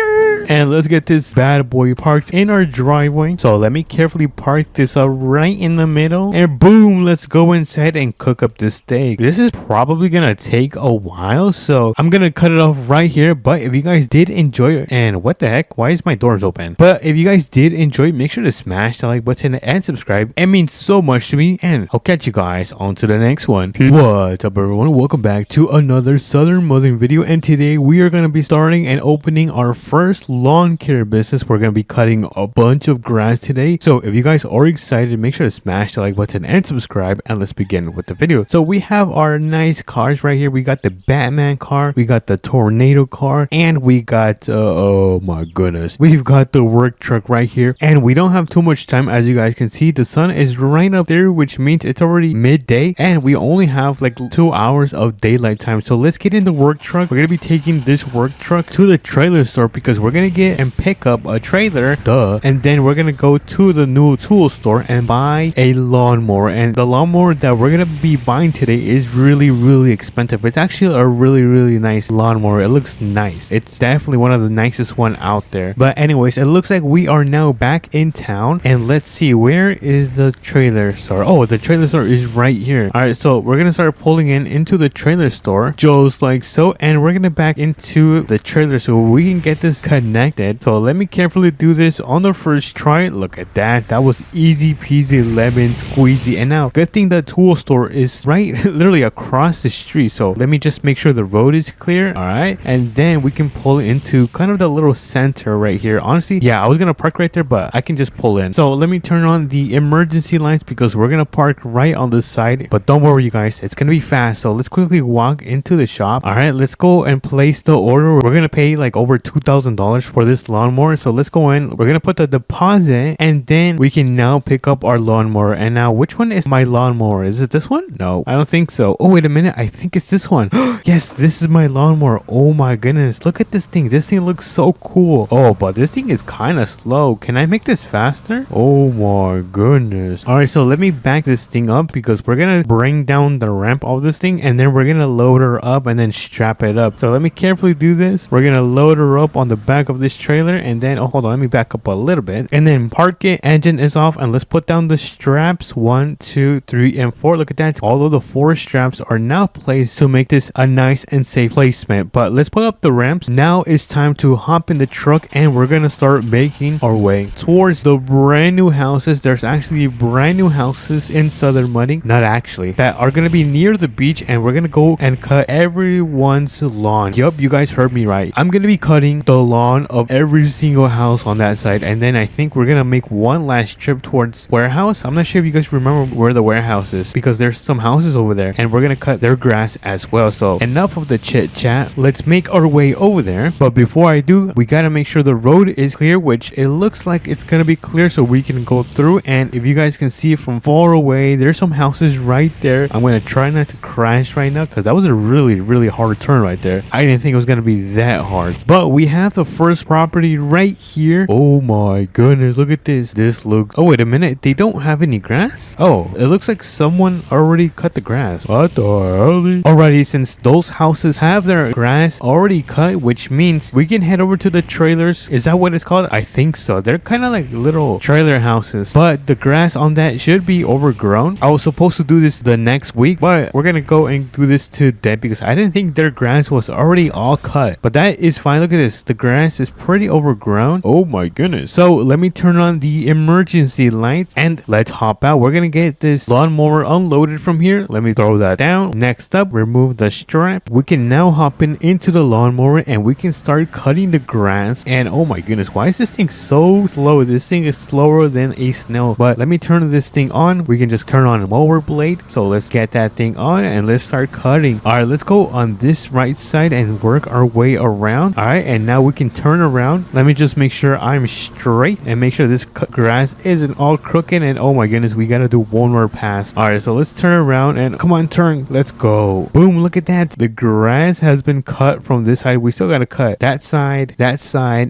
and let's get this bad boy parked in our driveway. So let me carefully park this up right in the middle, and boom, let's go inside and cook up the steak. This is probably gonna take a while, so I'm gonna cut it off right here. But if you guys did enjoy it, and what the heck, why is my doors open? But if you guys did enjoy it, make sure to smash the like button and subscribe. It means so much to me, and I'll catch you guys on to the next one. What's up everyone, welcome back to another Southern Mothering video, and today we are gonna be starting and opening our first lawn care business. We're gonna be cutting a bunch of grass today, so if you guys are excited, make sure to smash the like button and subscribe, and let's begin with the video. So we have our nice cars right here. We got the Batman car, we got the tornado car, and we got oh my goodness, we've got the work truck right here. And we don't have too much time. As you guys can see, the sun is right up there, which means it's already midday and we only have like 2 hours of daylight time. So let's get in the work truck. We're gonna be taking this work truck to the trailer store because we're gonna get and pick up a trailer, and then we're gonna go to the new tool store and buy a lawnmower. And the lawnmower that we're gonna be buying today is really expensive. It's actually a really nice lawnmower. It looks nice. It's definitely one of the nicest one out there. But anyways, it looks like we are now back in town. down and let's see, where is the trailer store? Oh, the trailer store is right here. All right, so we're gonna start pulling into the trailer store just like so, and we're gonna back into the trailer so we can get this connected. So let me carefully do this on the first try. Look at that. That was easy peasy lemon squeezy. And now good thing the tool store is right literally across the street, so let me just make sure the road is clear. All right, and then we can pull into kind of the little center right here. Honestly, yeah, I was gonna park right there, but I can just pull in. So let me turn on the emergency lights because we're gonna park right on the side. But don't worry you guys, it's gonna be fast. So let's quickly walk into the shop. All right, let's go and place the order. We're gonna pay like over $2,000 for this lawnmower, so let's go in. We're gonna put the deposit and then we can now pick up our lawnmower. And now which one is my lawnmower? Is it this one? No, I don't think so. Oh wait a minute, I think it's this one. Yes, this is my lawnmower. Oh my goodness, look at this thing. This thing looks so cool. Oh, but this thing is kind of slow. Can I make this faster? Oh my goodness. All right, so let me back this thing up because we're gonna bring down the ramp of this thing and then we're gonna load her up and then strap it up. So let me carefully do this. We're gonna load her up on the back of this trailer and then, oh, hold on, let me back up a little bit and then park it. Engine is off and let's put down the straps. 1, 2, 3, and 4. Look at that. All of the 4 straps are now placed to make this a nice and safe placement. But let's put up the ramps. Now it's time to hop in the truck and we're gonna start making our way towards the brand new houses. There's actually brand new houses in Southern Mudding, not actually, that are gonna be near the beach, and we're gonna go and cut everyone's lawn. Yup, you guys heard me right. I'm gonna be cutting the lawn of every single house on that side, and then I think we're gonna make one last trip towards warehouse. I'm not sure if you guys remember where the warehouse is because there's some houses over there, and we're gonna cut their grass as well. So enough of the chit chat, let's make our way over there. But before I do, we gotta make sure the road is clear, which it looks like it's gonna be clear so we can go through. And if you guys can see it from far away, there's some houses right there. I'm gonna try not to crash right now because that was a really hard turn right there. I didn't think it was gonna be that hard, but we have the first property right here. Oh my goodness, look at this. This looks, oh wait a minute, they don't have any grass. Oh, it looks like someone already cut the grass. What the hell? Alrighty, since those houses have their grass already cut, which means we can head over to the trailers. Is that what it's called? I think so. They're kind of like little trailer houses, but the grass on that should be overgrown. I was supposed to do this the next week, but we're gonna go and do this today because I didn't think their grass was already all cut. But that is fine. Look at this. The grass is pretty overgrown. Oh my goodness. So let me turn on the emergency lights and let's hop out. We're gonna get this lawnmower unloaded from here. Let me throw that down. Next up, remove the strap. We can now hop into the lawnmower and we can start cutting the grass. And oh my goodness, why is this thing so slow? This thing is slower than a snail. But let me turn this thing on. We can just turn on a mower blade. So let's get that thing on and let's start cutting. All right, let's go on this right side and work our way around. All right, and now we can turn around. Let me just make sure I'm straight and make sure this grass isn't all crooked. And oh my goodness, we gotta do one more pass. All right, so let's turn around and come on, turn. Let's go. Boom, look at that. The grass has been cut from this side. We still gotta cut that side,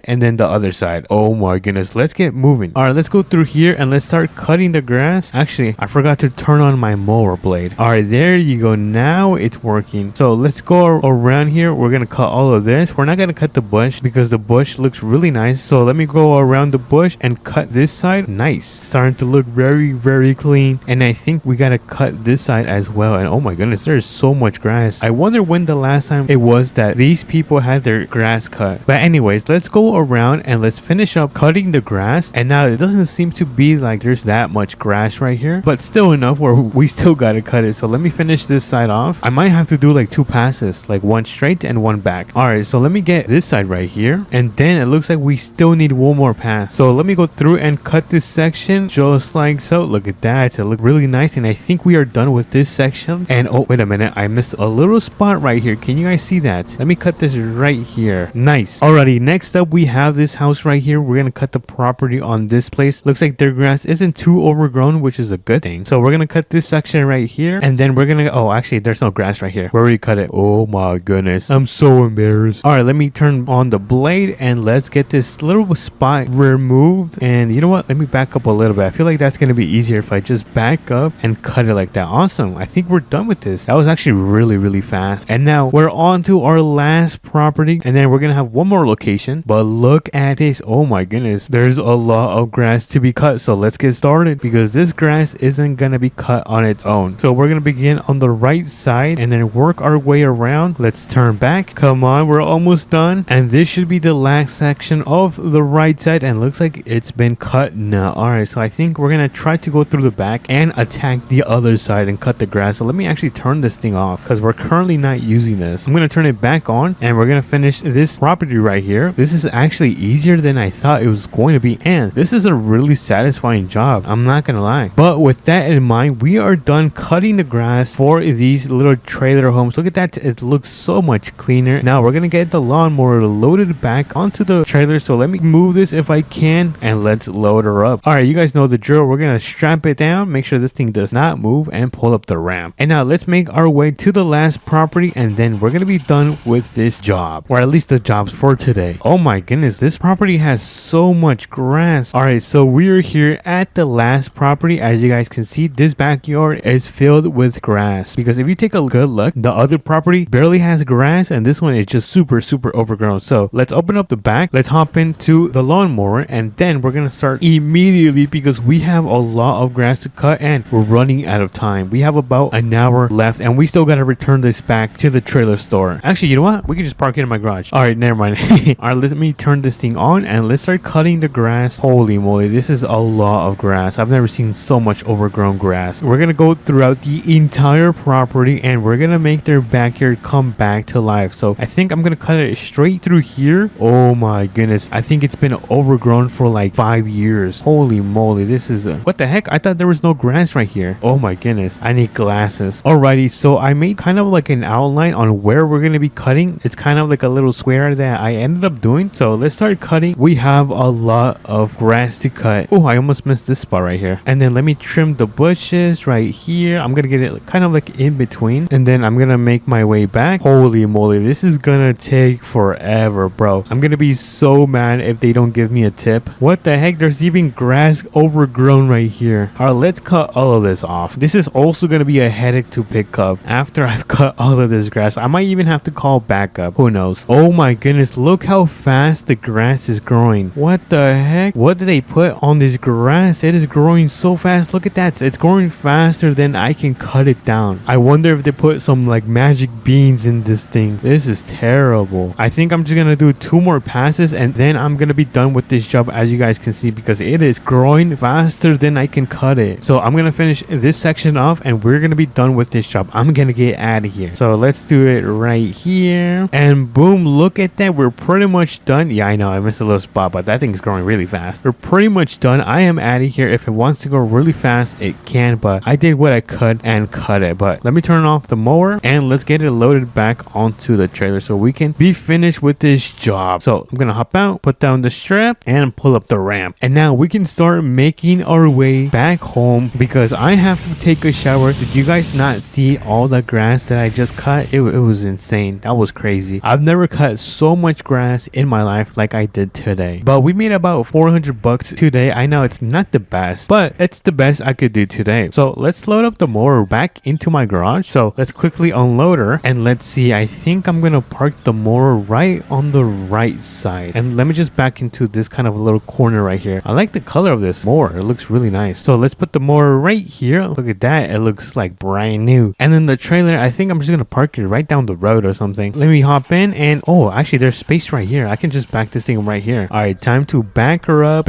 and then the other side. Oh my goodness, let's get moving. All right, let's go through here and let's start cutting the grass. Actually, I forgot to turn on my mower blade. All right, there you go. Now it's working. So let's go around here. We're gonna cut all of this. We're not gonna cut the bush because the bush looks really nice. So let me go around the bush and cut this side. Nice, starting to look very clean. And I think we gotta cut this side as well. And oh my goodness, there's so much grass. I wonder when the last time it was that these people had their grass cut. But anyways, let's go around and let's finish up cutting the grass. And now it doesn't seem to be like there's that much grass right here, but still enough where we still gotta cut it. So let me finish this side off. I might have to do like 2 passes, like one straight and one back. All right, so let me get this side right here, and then it looks like we still need one more pass. So let me go through and cut this section just like so. Look at that, it looked really nice, and I think we are done with this section. And oh wait a minute, I missed a little spot right here. Can you guys see that? Let me cut this right here. Nice. Alrighty, next up we have this house right here. We're gonna cut the property on this place. Looks like their grass isn't too overgrown, which is a good thing. So we're gonna cut this section right here, and then we're gonna, oh actually there's no grass right here where we cut it. Oh my goodness, I'm so embarrassed. All right, let me turn on the blade and let's get this little spot removed. And you know what, let me back up a little bit. I feel like that's gonna be easier if I just back up and cut it like that. Awesome, I think we're done with this. That was actually really fast. And now we're on to our last property, and then we're gonna have one more location. But look at this. Oh my goodness, there's a lot of grass to be cut. So let's get started, because this grass isn't gonna be cut on its own. So we're gonna begin on the right side and then work our way around. Let's turn back. Come on, we're almost done. And this should be the last section of the right side, and looks like it's been cut now. All right, so I think we're gonna try to go through the back and attack the other side and cut the grass. So let me actually turn this thing off, because we're currently not using this. I'm gonna turn it back on, and we're gonna finish this property right here. This is actually easier than I thought it was going to be, and this is a really satisfying job, I'm not gonna lie. But with that in mind, we are done cutting the grass for these little trailer homes. Look at that, it looks so much cleaner. Now we're gonna get the lawnmower loaded back onto the trailer. So let me move this if I can, and let's load her up. All right, you guys know the drill. We're gonna strap it down, make sure this thing does not move, and pull up the ramp. And now let's make our way to the last property, and then we're gonna be done with this job, or at least the jobs for today. Oh my goodness, this property has so much grass. All right, so we are here at the last property. As you guys can see, this backyard is filled with grass, because if you take a good look, the other property barely has grass, and this one is just super overgrown. So let's open up the back, let's hop into the lawnmower, and then we're gonna start immediately, because we have a lot of grass to cut and we're running out of time. We have about an hour left, and we still gotta return this back to the trailer store. Actually, you know what, we can just park it in my garage. All right, never mind. All right, let me turn this thing on and let's start cutting the grass. Holy moly, this is a lot of grass. I've never seen so much overgrown grass. We're gonna go throughout the entire property, and we're gonna make their backyard come back to life. So I think I'm gonna cut it straight through here. Oh my goodness, I think it's been overgrown for like 5 years. Holy moly, this is what the heck, I thought there was no grass right here. Oh my goodness, I need glasses. Alrighty, so I made kind of like an outline on where we're gonna be cutting. It's kind of like a little square that I ended up doing. So let's start cutting. We have a lot of grass to cut. Oh, I almost missed this spot right here. And then let me trim the bushes right here. I'm gonna get it kind of like in between, and then I'm gonna make my way back. Holy moly, this is gonna take forever, bro. I'm gonna be so mad if they don't give me a tip. What the heck, there's even grass overgrown right here. All right, let's cut all of this off. This is also gonna be a headache to pick up after I've cut all of this grass. I might even have to call backup, who knows. Oh my goodness, look how fast the grass is growing. What the heck, what did they put on this grass? It is growing so fast. Look at that, it's growing faster than I can cut it down. I wonder if they put some like magic beans in this thing. This is terrible. I think I'm just gonna do 2 more passes, and then I'm gonna be done with this job, as you guys can see, because it is growing faster than I can cut it. So I'm gonna finish this section off, and we're gonna be done with this job. I'm gonna get out of here. So let's do it right here, and boom, look at that, we're pretty much done. Yeah, I know I missed a little spot, but that thing's growing really fast. We're pretty much done. I am out of here. If it wants to go really fast, it can, but I did what I could and cut it. But let me turn off the mower, and let's get it loaded back onto the trailer so we can be finished with this job. So I'm gonna hop out, put down the strap, and pull up the ramp, and now we can start making our way back home, because I have to take a shower. Did you guys not see all the grass that I just cut? It was insane. That was crazy. I've never cut so much grass in my life like I did today. But we made about 400 bucks today. I know it's not the best, but it's the best I could do today. So let's load up the mower back into my garage. So let's quickly unload her, and let's see, I think I'm gonna park the mower right on the right side, and let me just back into this kind of a little corner right here. I like the color of this mower, it looks really nice. So let's put the mower right here. Look at that, it looks like brand new. And then the trailer, I think I'm just gonna park it right down the road or something. Let me hop in, and oh, actually there's space right here. I can just back this thing right here. All right, time to back her up,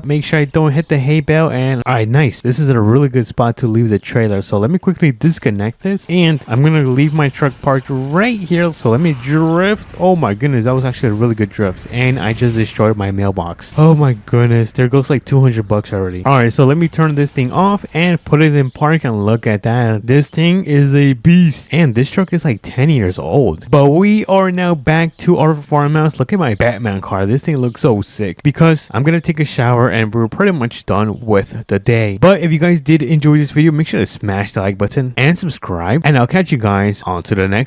make sure I don't hit the hay bale. And all right, nice, this is a really good spot to leave the trailer. So let me quickly disconnect this, and I'm gonna leave my truck parked right here. So let me drift. Oh my goodness, that was actually a really good drift, and I just destroyed my mailbox. Oh my goodness, there goes like 200 bucks already. All right, so let me turn this thing off and put it in park, and look at that, this thing is a beast, and this truck is like 10 years old. But we are now back to our farmhouse. Look at my Batman car, this thing looks so sick, because I'm gonna take a shower and we're pretty much done with the day. But if you guys did enjoy this video, make sure to smash the like button and subscribe, and I'll catch you guys on to the next